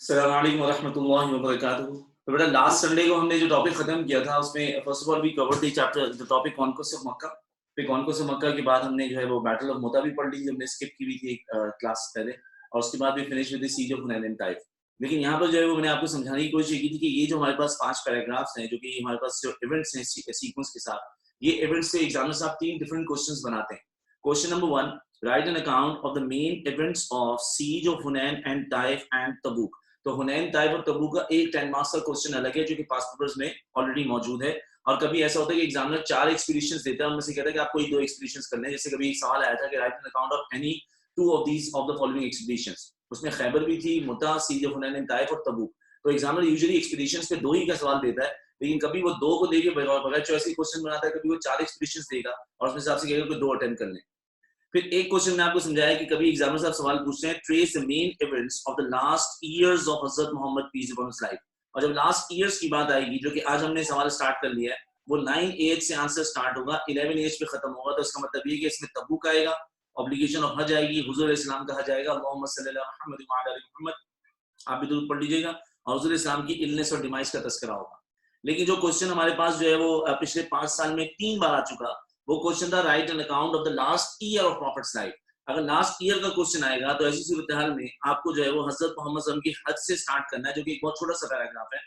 السلام علیکم ورحمۃ اللہ وبرکاتہ. تو بیٹا لاسٹ سنڈے کو ہم نے جو ٹاپک ختم کیا تھا اس میں first of all we cover the chapter the topic conquest of Mecca. پھر کانکویسٹ آف مکہ کے بعد ہم نے جو ہے وہ بیٹل آف موتا بھی پڑھ لی, ہم نے اسکپ کی ہوئی تھی کلاس پہلے, اور اس کے بعد بھی finish with the siege of Hunain and Taif. لیکن یہاں پر جو ہے وہ میں نے آپ کو سمجھانے کی کوشش کی تھی کہ یہ جو ہمارے پاس 5 پیراگرافس ہیں جو کہ ہمارے پاس جو ایونٹس ہیں سیکوینس کے ساتھ, یہ ایونٹس سے ایگزامنر صاحب 3 ڈفرنٹ کوسچنز بناتے ہیں. Question number 1, write an account of the main events of siege of Hunain and Taif and Tabuk. تو حنین, طائف اور تبوک کا ایک 10 مارکس کا کوسچن الگ ہے جو کہ پاس پیپرز میں آلریڈی موجود ہے. اور کبھی ایسا ہوتا ہے کہ ایگزامنر 4 ایکسپیڈیشنز دیتا ہے, ان میں سے کہتا ہے کہ آپ کوئی 2 ایکسپیڈیشنز کر لیں. جیسے کبھی ایک سوال آیا تھا کہ write an account of any 2 of these of the following expeditions. اس میں خیبر بھی تھی, متا, سیج آف حنین, طائف اور تبوک. تو ایگزامنر یوزلی ایکسپیڈیشنز پہ 2 ہی کا سوال دیتا ہے, لیکن کبھی وہ 2 کو دے کے بغیر چوائس کے کوسچن بناتا ہے, کبھی وہ 4 ایکسپیڈیشنز دے گا اور اس میں سے آپ سے کہے گا کہ 2 اٹیمپٹ کر لیں. پھر ایک کوشچن میں آپ کو سمجھایا کہ کبھی ایگزامنر صاحب سوال پوچھتے ہیں trace the main events of the last years of Hazrat Muhammad peace upon his life. اور جب لاسٹ ایئرز کی بات آئے گی, جو کہ آج ہم نے سوال سٹارٹ کر لیا ہے, وہ 9 ایج سے آنسر سٹارٹ ہوگا, 11 ایج پہ ختم ہوگا. تو اس کا مطلب یہ کہ اس میں تبوک آئے گا, اوبلیگیشن آف حج آئے گی, حضور علیہ السلام کا حج آئے گا, اللہم صلی اللہ محمد وعلی آل محمد, آپ بھی درود پڑھ لیجیے گا, اور حضور اسلام کی النس اور ڈیمائز کا تذکرہ ہوگا. لیکن جو کوسچن ہمارے پاس جو ہے وہ پچھلے 5 سال میں 3 بار آ چکا, وہ کوسچن تھا write an account of the last year of prophet's life. اگر لاسٹ ایئر کا کوسچن آئے گا تو ایسی صورتحال میں آپ کو جو ہے وہ حضرت محمد صلی اللہ علیہ وسلم کی حج سے سٹارٹ کرنا ہے, جو کہ ایک بہت چھوٹا سا پیراگراف ہے.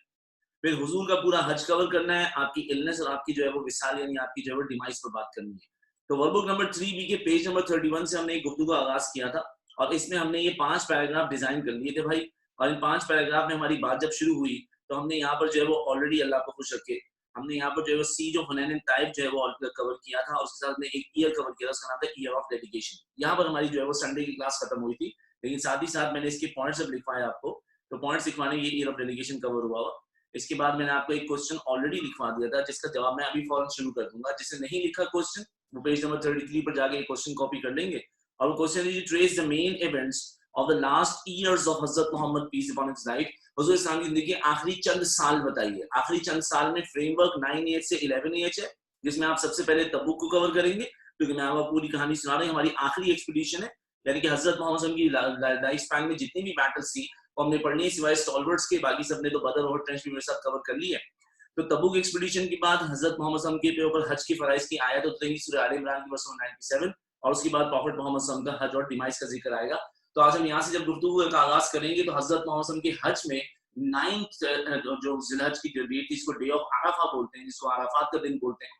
پھر حضور کا پورا حج کور کرنا ہے, آپ کی النس اور آپ کی جو ہے وہ وصال یعنی آپ کی جو ہے وہ ڈیمائز پر بات کرنی ہے. تو ورک بک نمبر 3B کے پیج نمبر 31 سے ہم نے ایک گفتگو کا آغاز کیا تھا, اور اس میں ہم نے یہ 5 پیراگراف ڈیزائن کر لیے تھے بھائی. اور ان 5 پیراگراف میں ہماری بات جب شروع ہوئی تو ہم نے یہاں پر جو ہے وہ آلریڈی اللہ کو خوش رکھے ہم نے یہاں پر جو ہے وہ سیج آف حنین اینڈ طائف جو ہے وہ کور کیا تھا, اور اس کے ساتھ میں ایک ایئر کور کیا تھا, اس کا نام تھا ایئر آف ڈیڈیکیشن. یہاں پر ہماری جو ہے وہ سنڈے کی کلاس ختم ہوئی تھی, لیکن ساتھ ہی ساتھ میں نے اس کے پوائنٹس اب لکھوائے آپ کو. تو پوائنٹس لکھوانے یہ ایئر آف ڈیڈیکیشن کور ہوا ہوا. اس کے بعد میں نے آپ کو ایک کوسچن آلریڈی لکھوا دیا تھا جس کا جواب میں ابھی فوراً شروع کر دوں گا. جس نے نہیں لکھا کوسچن وہ پیج نمبر 33 پر جا کے کوسچن کاپی کر لیں گے, اور وہ کوسچن ہے trace the main events of the last years of حضرت محمد peace upon his life. حضور اسلام کی زندگی کے آخری چند سال بتائیے. آخری چند سال میں فریم ورک 9 ایج سے 11 ایج ہے, جس میں آپ سب سے پہلے تبوک کو کور کریں گے, کیونکہ میں آپ کو پوری کہانی سنا رہا ہوں. ہماری آخری ایکسپیڈیشن ہے, یعنی کہ حضرت محمد صلی اللہ علیہ وسلم کی لائف سپین میں جتنی بھی بیٹلز تھی وہ ہم نے پڑھنی ہے, سوائے اسٹالورٹس کے. باقی سب نے تو بدر اور ٹرینچ بھی میرے ساتھ کور کر لی ہے. تو تبوک ایکسپیڈیشن کے بعد حضرت محمد صلی اللہ علیہ وسلم کے اوپر حج کی فرائض کی آیت اتریں گی سورہ آل عمران کی ورس 97, اور اس کے بعد پروفٹ محمد صلی اللہ علیہ وسلم کا حج اور ڈیمائز کا ذکر آئے گا. تو آج ہم یہاں سے جب گفتگو کا آغاز کریں گے تو حضرت محمد صلی اللہ علیہ وسلم کے حج میں 9 جو ذی الحج کی جو ڈیٹ تھی, اس کو ڈے آف عرفہ بولتے ہیں, جس کو عرفات کا دن بولتے ہیں,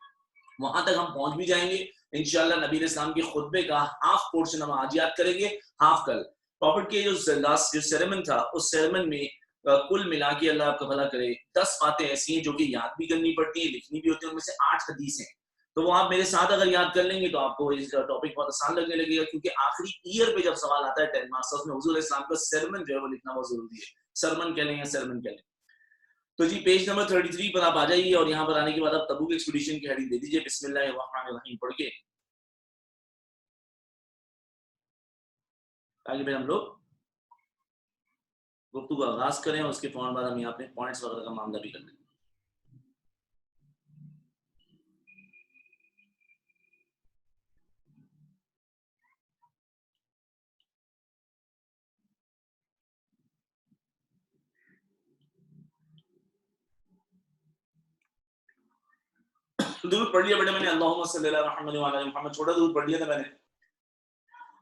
وہاں تک ہم پہنچ بھی جائیں گے انشاءاللہ. نبی علیہ السلام کے خطبے کا ہاف پورشن ہم آج یاد کریں گے, ہاف کل. پروفٹ کے جو لاسٹ جو سیریمن تھا, اس سیریمن میں کل ملا کے اللہ آپ کا بھلا کرے 10 باتیں ایسی ہیں جو کہ یاد بھی کرنی پڑتی ہیں, لکھنی بھی ہوتی ہیں. ان میں سے 8 حدیث ہیں. تو وہ آپ میرے ساتھ اگر یاد کر لیں گے تو آپ کو اس ٹاپک بہت آسان لگنے لگے گا, کیونکہ آخری ایئر پہ جب سوال آتا ہے 10 مارکس میں حضور علیہ السلام کا سرمن جو ہے وہ لکھنا بہت ضروری ہے. سرمن کہہ لیں یا سرمن کہہ لیں. تو جی پیج نمبر 33 پر آپ آ جائیے, اور یہاں پر آنے کے بعد آپ تبوک ایکسپیڈیشن کی ہیڈنگ دے دیجیے بسم اللہ الرحمن الرحیم پڑھ کے, تاکہ پھر ہم لوگ گفتگو کا آغاز کریں, اور اس کے فوراً بعد ہم یہاں پہ پوائنٹس وغیرہ کا معاملہ بھی کر لیں. درود پڑھ لیا بیٹے میں نے, اللہم صلی اللہ محمد وعلی آل محمد, چھوٹا درود پڑھ لیا تھا میں نے.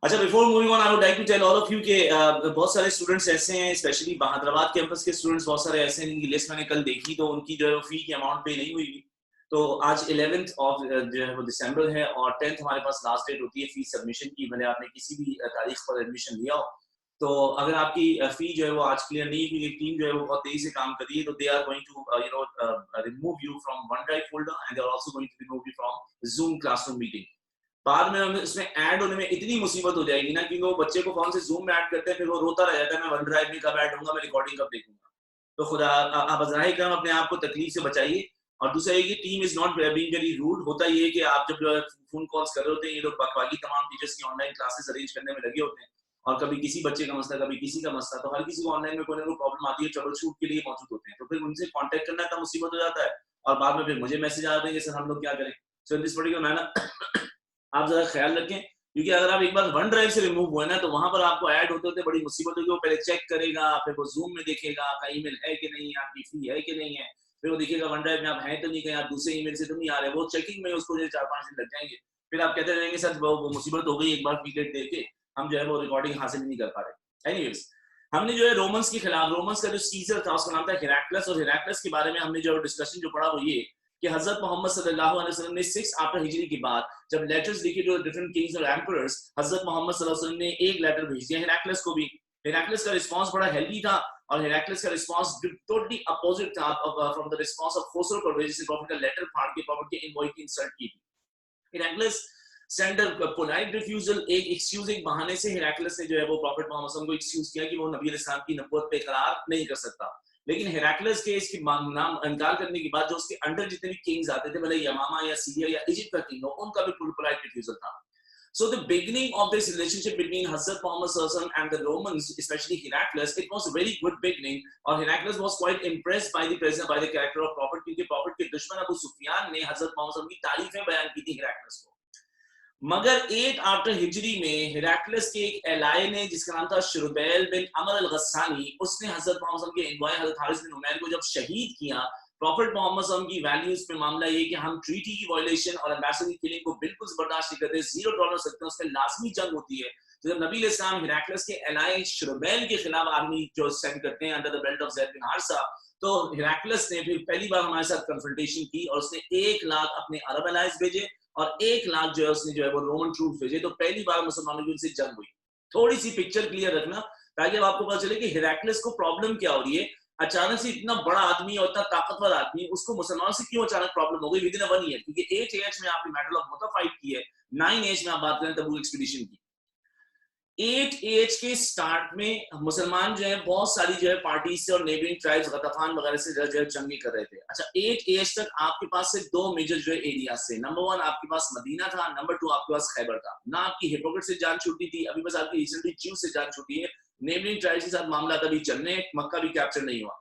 اچھا before moving on I would like to tell all of you کہ بہت سارے اسٹوڈنٹس ایسے ہیں, اسپیشلی حیدرآباد کیمپس کے اسٹوڈنٹس بہت سارے ایسے ہیں جن کی لسٹ میں نے کل دیکھی تو ان کی جو ہے فی کی اماؤنٹ پے نہیں ہوئی. تو آج 11 جو ہے وہ دسمبر ہے, اور 10 ہمارے پاس لاسٹ ڈیٹ ہوتی ہے فی سبمیشن کی, بھلے آپ نے کسی بھی تاریخ پر ایڈمیشن لیا ہو. تو اگر آپ کی فی جو ہے وہ آج کلیئر نہیں, کیونکہ ٹیم جو ہے وہ بہت تیزی سے کام کر رہی ہے, تو they are going to remove you from OneDrive folder and they are also going to remove you from Zoom classroom meeting. بعد میں اس میں ایڈ ہونے میں اتنی مصیبت ہو جائے گی نا, کیونکہ وہ بچے کو فون سے زوم میں ایڈ کرتے ہیں, پھر وہ روتا رہ جاتا ہے میں ون ڈرائیو میں کب ایڈ ہوں گا, میں ریکارڈنگ کب دیکھوں گا. تو خدا آپ ازراہ کرم اپنے آپ کو تکلیف سے بچائیے. اور دوسرا یہ کہ team is not being very rude. ہوتا یہ ہے کہ آپ جب فون کالس کر رہے ہوتے ہیں, یہ لوگ باقی تمام ٹیچرس کی آن لائن کلاسز ارینج کرنے میں لگے ہوتے ہیں, اور کبھی کسی بچے کا مسئلہ, کبھی کسی کا مسئلہ, تو ہر کسی کو آن لائن میں کوئی نہ کوئی پرابلم آتی ہے, ٹربل شوٹ کے لیے موجود ہوتے ہیں. تو پھر ان سے کانٹیکٹ کرنا اتنا مصیبت ہو جاتا ہے, اور بعد میں پھر مجھے میسج آ رہے ہیں کہ سر ہم لوگ کیا کریں. سو ان دس پرٹیکولر مینر آپ ذرا خیال رکھیں क्योंकि अगर आप एक बार वन ड्राइव से रिमूव हुए ना तो वहां पर आपको ऐड होते होते बड़ी मुसीबत होगी। वो पहले चेक करेगा, फिर वो जूम में देखेगा आपका ईमेल है कि नहीं, आपकी फी है कि नहीं है, फिर वो देखेगा वन ड्राइव में आप हैं तो नहीं, कहीं आप दूसरे ईमेल से तो नहीं आ रहे, वो चेकिंग में उसको 4-5 दिन लग जाएंगे। फिर आप कहते रहेंगे सर वो मुसीबत हो गई, एक बार फी दे के हम जो है वो रिकॉर्डिंग हासिल नहीं कर पा रहे। एनीवेज, हमने जो है रोमन्स के खिलाफ, रोमन्स का जो सीजर था उसका नाम था हेराक्लस, और हेराक्लस के बारे में हमने जो डिस्कशन जो पढ़ा वो ये कि हजरत मोहम्मद सल्लल्लाहु अलैहि वसल्लम ने 6 आफ्टर हिजरी के बाद जब लेटर्स लिखे टू डिफरेंट किंग्स और एम्परर्स, हजरत मोहम्मद सल्लल्लाहु अलैहि वसल्लम ने एक लेटर भेज दिया हेराक्लस को भी। हेराक्लस का रिस्पांस बड़ा हेल्दी था, और हेराक्लस का रिस्पांस टोटली अपोजिट था from the response of Khusrau Parvez, जिसने प्रॉफिट का लेटर फाड़ के प्रॉफिट के इनवॉय की इंसल्ट की थी। Heracles send a polite refusal, एक एक्सक्यूज, एक बहाने से हेराक्लस ने जो है वो प्रॉफिट मोहम्मद सल्लल्लाहु अलैहि वसल्लम को एक्सक्यूज किया कि वो नबी अलैहि सलाम की नबूवत पे इकरार नहीं कर सकता। लेकिन हेराक्लस के इसकी नाम इनकार करने के बाद जो उसके अंडर जितने भी किंग्स आते थे, भले यमामा या सीरिया या इजिप्ट का किंग हो, उनका भी पोलाइट रिफ्यूजल था। So the beginning of this relationship between Hazrat Muhammad Sallallahu Alaihi Wasallam and the Romans, especially Heraclius, it was a very good beginning. और Heraclius was quite impressed by the character of Prophet, क्योंकि Prophet के दुश्मन अबू सुफियान ने हजरत Muhammad सल्लल्लाहु अलैहि वसल्लम की तारीफें बयान की थी Heraclius को। मगर 8 आफ्टर हिजरी में हेराक्लिस के एक एलाय ने जिसका नाम था शुरबैल बिन अमर अल-गस्सानी, उसने हजरत मोहम्मद सल्लल्लाहु अलैहि वसल्लम के एनवाय हजरत हारिस बिन उमैर को जब शहीद किया, प्रॉफिट मोहम्मद सल्लल्लाहु अलैहि वसल्लम की वैल्यूज पे मामला ये कि हम ट्रीटी की वायलेशन और एम्बेसडर की किलिंग को बिल्कुल बर्दाश्त नहीं करते, जीरो टॉलरेंस रखते हैं, उसमें लाजमी जंग होती है। तो जब नबी इस्लाम हेराक्लिस के एलाय शुरबैल के खिलाफ आर्मी जो सेंड करते हैं अंडर द बेल्ट ऑफ ज़ैद बिन हारिसा, तो हेराक्लिस ने फिर पहली बार हमारे साथ कन्फ्रंटेशन की, और उसने 1 लाख अपने अरब एलाइज भेजे और 1 लाख जो है उसने जो है वो रोमन ट्रूप भेजे। तो पहली बार मुसलमानों की उनसे जंग हुई। थोड़ी सी पिक्चर क्लियर रखना ताकि अब आपको पता चले कि हेराक्लिस को प्रॉब्लम क्या हो रही है। अचानक से इतना बड़ा आदमी और इतना ताकतवर आदमी, उसको मुसलमानों से क्यों अचानक प्रॉब्लम हो गई विद इन 1 ईयर? क्योंकि 8 एज में आपने बैटल ऑफ मुता फाइट की है, 9 एज में आप बात करें तबूक एक्सपीडिशन की। 8 एज के स्टार्ट में मुसलमान जो है बहुत सारी जो है पार्टी से और नेबरिंग ट्राइब्स गताफान वगैरह से जो है जंगी कर रहे थे। अच्छा, 8 एज तक आपके पास से 2 मेजर जो है एरिया से, नंबर 1 आपके पास मदीना था, नंबर 2 आपके पास खैबर था। ना आपकी हिपोक्रेट से जान छूटी थी, अभी बस आपकी रिसेंटली ज्यू से जान छूटी है। नेबरिंग ट्राइब्स के साथ मामला तभी चलने, मक्का भी कैप्चर नहीं हुआ।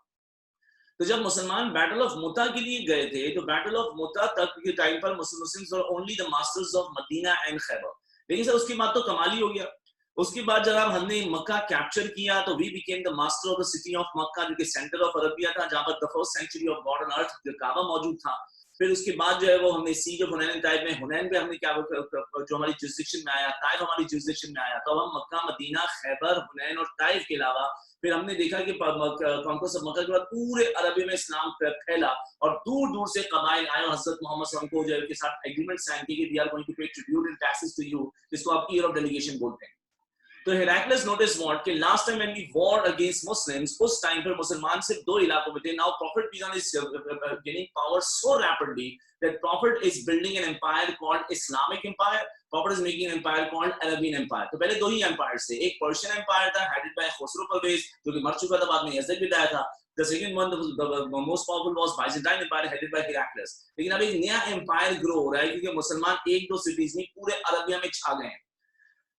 तो जब मुसलमान बैटल ऑफ मुता के लिए गए थे, तो बैटल ऑफ मुता तक के टाइम पर Muslims were only the masters of Medina and Khaibar. लेकिन सर उसके बाद तो कमाल ही हो गया। उसके बाद जब हमने मक्का कैप्चर किया तो we became the master of the city of Mecca, जो कि सेंटर ऑफ अरबिया था, जहां पर the first century of God on earth Kaaba मौजूद था। फिर उसके बाद जो है वो हमने सीज ऑफ हुनैन टाइप में, हुनैन पे हमने क्या जो हमारी जुरिसडिक्शन में आया, ताइफ हमारी जुरिसडिक्शन में आया। तो हम मक्का, मदीना, खैबर, हुनैन और ताइफ के अलावा फिर हमने देखा कि कॉन्क्वेस्ट ऑफ मक्का के बाद पूरे अरबी में इस्लाम फैला और दूर दूर से कबाइल आए। हजरत मोहम्मद सल्लल्लाहु अलैहि वसल्लम को जो के साथ एग्रीमेंट साइन की कि we are going to pay tribute and taxes to you, जिसको आप ईयर ऑफ डेलीगेशन बोलते हैं। तो हेराक्लिस नोटिस व्हाट कि last time when we war against Muslims, उस टाइम पर मुसलमान सिर्फ 2 इलाकों में थे। Now prophet peace is gaining power so rapidly that prophet is building an empire called Islamic empire. Prophet is making an empire called Arabian empire. तो पहले 2 ही empires थे, एक पर्शियन empire था headed by खुसरो परवेज जो कि मर चुका था, बाद में यज़द भी लाया था। The second one, the most powerful was Byzantine empire headed by Heraclius. लेकिन अब एक नया empire grow हो रहा है क्योंकि मुसलमान 1-2 cities में पूरे अरबिया में छा गए हैं।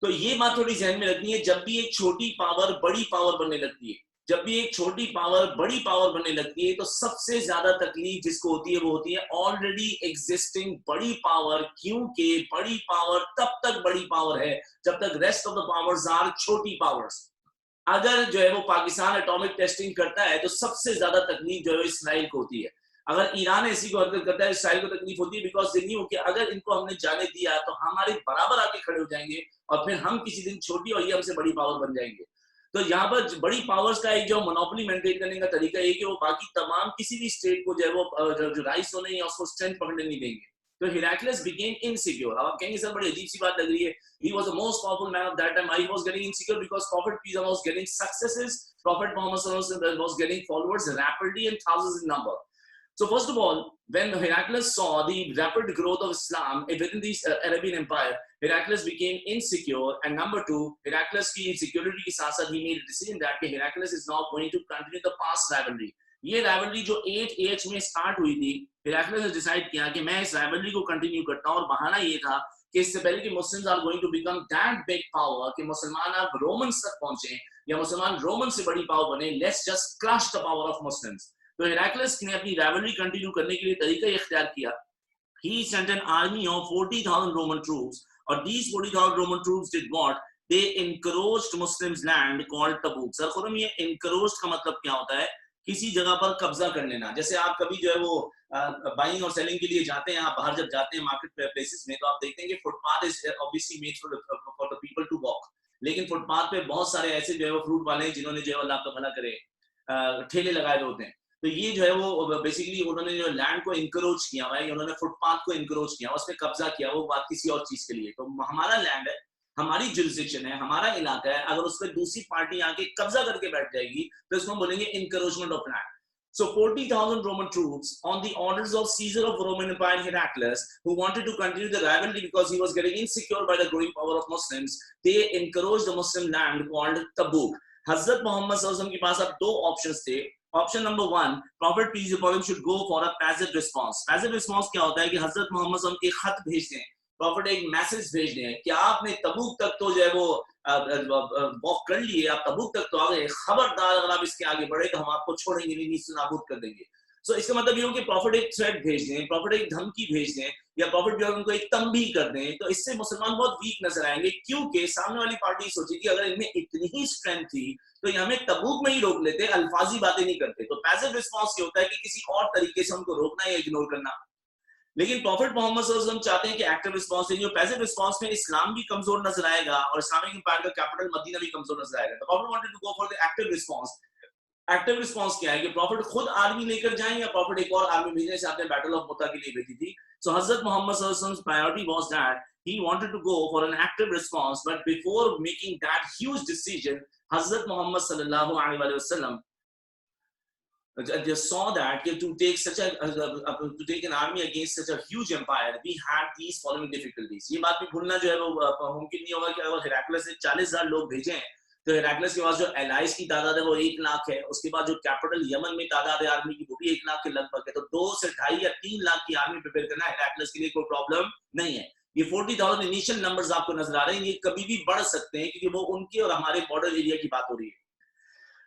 तो ये बात थोड़ी ज़हन में रखनी है, जब भी एक छोटी पावर बड़ी पावर बनने लगती है, जब भी एक छोटी पावर बड़ी पावर बनने लगती है, तो सबसे ज्यादा तकलीफ जिसको होती है वो होती है ऑलरेडी एग्जिस्टिंग बड़ी पावर, क्योंकि बड़ी पावर तब तक बड़ी पावर है जब तक rest of the powers are छोटी पावर्स। अगर जो है वो पाकिस्तान एटॉमिक टेस्टिंग करता है तो सबसे ज्यादा तकलीफ जो है इसराइल को होती है। अगर ईरान ऐसी को हरकत करता है इसराइल को तकलीफ होती है, बिकॉज दे न्यू कि अगर इनको हमने जाने दिया तो हमारे बराबर आके खड़े हो जाएंगे और फिर हम किसी दिन छोटी और ये हमसे बड़ी पावर बन जाएंगे। तो यहाँ पर बड़ी पावर्स का एक जो मोनोपोली मेंटेन करने का तरीका है कि वो बाकी तमाम किसी भी स्टेट को जो है वो जो राइस होने या उसको स्ट्रेंथ पकड़ने नहीं देंगे। तो Heraclius became insecure. अब आप कहेंगे सर बड़ी अजीब सी बात लग रही है, he was the most powerful man of that time. He was getting insecure because Prophet peace was getting successes. Prophet Muhammad sallallahu alaihi wasallam was getting followers rapidly and thousands in number. So first of all, when Heraclius saw the rapid growth of Islam within the Arabian Empire, Heraclius became insecure. And number 2, Heraclius की insecurity के साथ साथ he made a decision that Heraclius is now going to continue the past rivalry. ये rivalry जो 8 age में start हुई थी, Heraclius ने decide किया कि मैं इस rivalry को continue करता हूँ। और बहाना ये था कि इससे पहले कि Muslims are going to become that big power कि मुसलमान अब Romans तक पहुंचे या मुसलमान Romans से बड़ी power बने, let's just crush the power of Muslims. तो Heraclius ने अपनी rivalry continue करने के लिए तरीका इख्तियार किया। He sent an army of 40,000 Roman troops और these 40,000 Roman troops did what? They encroached Muslims land called Tabuk. Sir Khurram ये encroached का मतलब क्या होता है? किसी जगह पर कब्जा कर लेना. जैसे आप कभी जो है वो बाइंग और सेलिंग के लिए जाते हैं, आप बाहर जब जाते हैं मार्केट प्लेसेस में, तो आप देखते हैं कि footpath is obviously made for the people to walk, लेकिन फुटपाथ पे बहुत सारे ऐसे जो है वो फ्रूट वाले हैं जिन्होंने जो है अल्लाह का भला करे ठेले लगाए होते हैं. तो ये जो है वो बेसिकली उन्होंने जो लैंड को इंकरोच किया हुआ है, उन्होंने फुटपाथ को इंकरोच किया, उस पर कब्जा किया, वो बात किसी और चीज के लिए. तो हमारा लैंड है, हमारी जुरिसडिक्शन है, हमारा इलाका है, अगर उस पर दूसरी पार्टी आके कब्जा करके बैठ जाएगी तो इसको हम बोलेंगे इंकरोचमेंट of land. So 40,000 Roman troops on the orders of Caesar of Roman Empire Heraclius, who wanted to continue the rivalry because he was getting insecure by the growing power of Muslims, they encouraged the Muslim land called Tabuk. Hazrat Muhammad sallallahu alaihi wasallam के पास अब दो options थे. Option number one, Prophet peace be upon him should go for a passive response. Passive response क्या होता है कि हजरत Muhammad सल्लल्लाहु अलैहि वसल्लम एक खत भेज दें, प्रॉफिट एक मैसेज भेज दें कि आपने तबूक तक तो जो है वो वॉक कर लिए, आप तबूक तक तो आ गए, खबरदार अगर आप इसके आगे बढ़े तो हम आपको छोड़ेंगे नहीं, नीचे नाबूद कर देंगे. सो इसका मतलब ये हो कि प्रॉफिट एक थ्रेट भेज दें, प्रॉफिट एक धमकी भेज दें, या प्रॉफिट जो है उनको एक तंबीह कर दें, तो इससे मुसलमान बहुत वीक नजर आएंगे, क्योंकि सामने वाली पार्टी सोचेगी अगर इनमें इतनी ही स्ट्रेंथ थी तो ये हमें तबूक में ही रोक लेते, अल्फाजी बातें नहीं करते. तो पैसिव रिस्पॉन्स ये होता है कि किसी और तरीके से उनको रोकना या इग्नोर करना. लेकिन प्रॉफिट मोहम्मद सल्लल्लाहु अलैहि वसल्लम चाहते हैं कि एक्टिव रिस्पांस है. जो पैसिव रिस्पांस में इस्लाम भी कमजोर नजर आएगा और इस्लामिक एम्पायर का कैपिटल मदीना भी कमजोर नजर आएगा. तो prophet wanted to go for the active response. Active response क्या है कि प्रॉफिट खुद आर्मी लेकर जाएं या प्रॉफिट एक और आर्मी भेजने से आपने बैटल ऑफ मुता के लिए भेजी थी. सो हजरत मोहम्मद सल्लल्लाहु अलैहि वसल्लम priority was that he wanted to go for an active response, but before making that huge decision, Hazrat Muhammad sallallahu alaihi wasallam just saw that to take such to take an army against such a huge empire, we had these following difficulties. ये बात भी भूलना जो है वो मुमकिन नहीं होगा कि अगर हेराक्लियस ने 40,000 लोग भेजे तो हेराक्लियस के पास जो एलाइज की तादाद है वो 1 लाख है, उसके बाद जो कैपिटल यमन में तादाद है आर्मी की वो भी 1 लाख के लगभग है. तो 2 से 2.5 या 3 लाख की आर्मी प्रिपेयर करना हेराक्लियस के लिए कोई प्रॉब्लम नहीं है. ये 40,000 इनिशियल नंबर्स आपको नजर आ रहे हैं, ये कभी भी बढ़ सकते हैं क्योंकि वो उनके और हमारे बॉर्डर एरिया की बात हो रही है.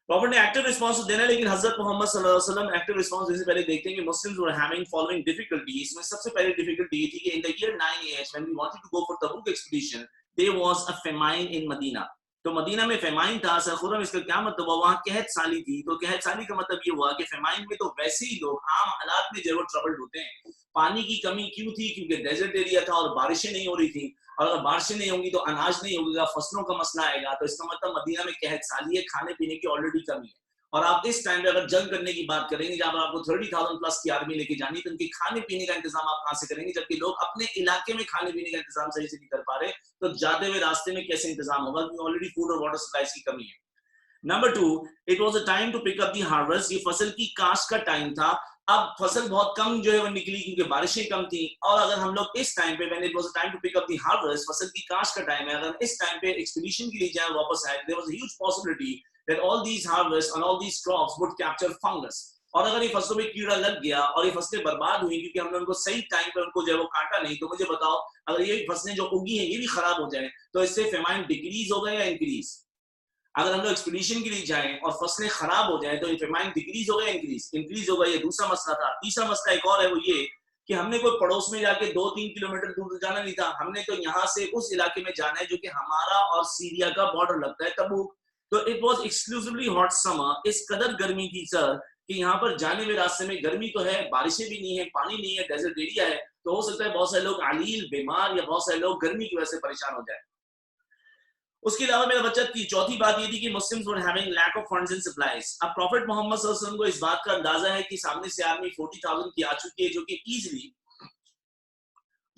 प्रॉफिट ने एक्टिव रिस्पांस देना, लेकिन हजरत मोहम्मद सल्लल्लाहु अलैहि वसल्लम एक्टिव रिस्पांस देने से पहले देखते हैं कि Muslims were having following difficulties. में सबसे पहली डिफिकल्टी ये थी कि in the year 9AH when we wanted to go for Tabuk expedition there was a famine in Medina. तो मदीना में फेमाइन था. सर खुरम इसका क्या मतलब हुआ? वहां कहत साली थी. तो कहत साली का मतलब ये हुआ कि फेमाइन में तो वैसे ही लोग आम हालात में जरूर ट्रबल्ड होते हैं. पानी की कमी क्यों थी? क्योंकि डेजर्ट एरिया था और बारिशें नहीं हो रही थी, और अगर बारिशें नहीं होंगी तो अनाज नहीं होगा, फसलों का मसला आएगा. तो इसका मतलब मदीना में कहत साली है, खाने पीने की ऑलरेडी कमी है. और आप इस टाइम पे अगर जंग करने की बात करेंगे जहां पर आपको 30,000 प्लस की आर्मी लेके जानी, तो उनके खाने पीने का इंतजाम आप कहां से करेंगे? जबकि लोग अपने इलाके में खाने पीने का इंतजाम सही से नहीं कर पा रहे, तो जाते हुए रास्ते में कैसे इंतजाम होगा? क्योंकि ऑलरेडी फूड और वाटर सप्लाई की कमी है. Number 2, it was a time to pick up the harvest. ये फसल की काश्त का टाइम था. अब फसल बहुत कम जो है वो निकली क्योंकि बारिशें कम थी. और अगर हम लोग इस टाइम पे when it was a time to pick up the harvest, फसल की काश्त का टाइम है, अगर इस टाइम पे एक्सपीडिशन के लिए जाए वापस आए, there was a huge possibility that all these harvests and all these crops would capture fungus. और अगर ये फसलों में कीड़ा लग गया और ये फसलें बर्बाद हुई क्योंकि हमने उनको सही टाइम पे उनको जो है वो काटा नहीं, तो मुझे बताओ अगर ये फसलें जो उगी हैं ये भी खराब हो जाए तो इससे फेमाइन डिक्रीज होगा या इंक्रीज? अगर हम लोग एक्सपीडिशन के लिए जाएं और फसलें खराब हो जाए तो ये फेमाइन डिक्रीज होगा या इंक्रीज होगा? ये दूसरा मसला था. तीसरा मसला एक और है, वो ये कि हमने कोई पड़ोस में जाके 2-3 किलोमीटर दूर जाना नहीं था. हमने तो यहाँ से उस इलाके में जाना है जो कि हमारा और सीरिया का बॉर्डर लगता है, तबूक. तो it was exclusively hot summer. इस कदर गर्मी थी सर कि यहाँ पर जाने में रास्ते में गर्मी तो है, बारिशें भी नहीं है, पानी नहीं है, डेजर्ट एरिया है. तो हो सकता है बहुत सारे लोग अलील बीमार या बहुत सारे लोग गर्मी की वजह से परेशान हो जाए. उसके अलावा मेरा बच्चा की चौथी बात ये थी कि Muslims were having lack of funds and supplies. अब प्रॉफिट मोहम्मद सल्लल्लाहु अलैहि वसल्लम को इस बात का अंदाजा है कि सामने से आर्मी 40,000 की आ चुकी है, जो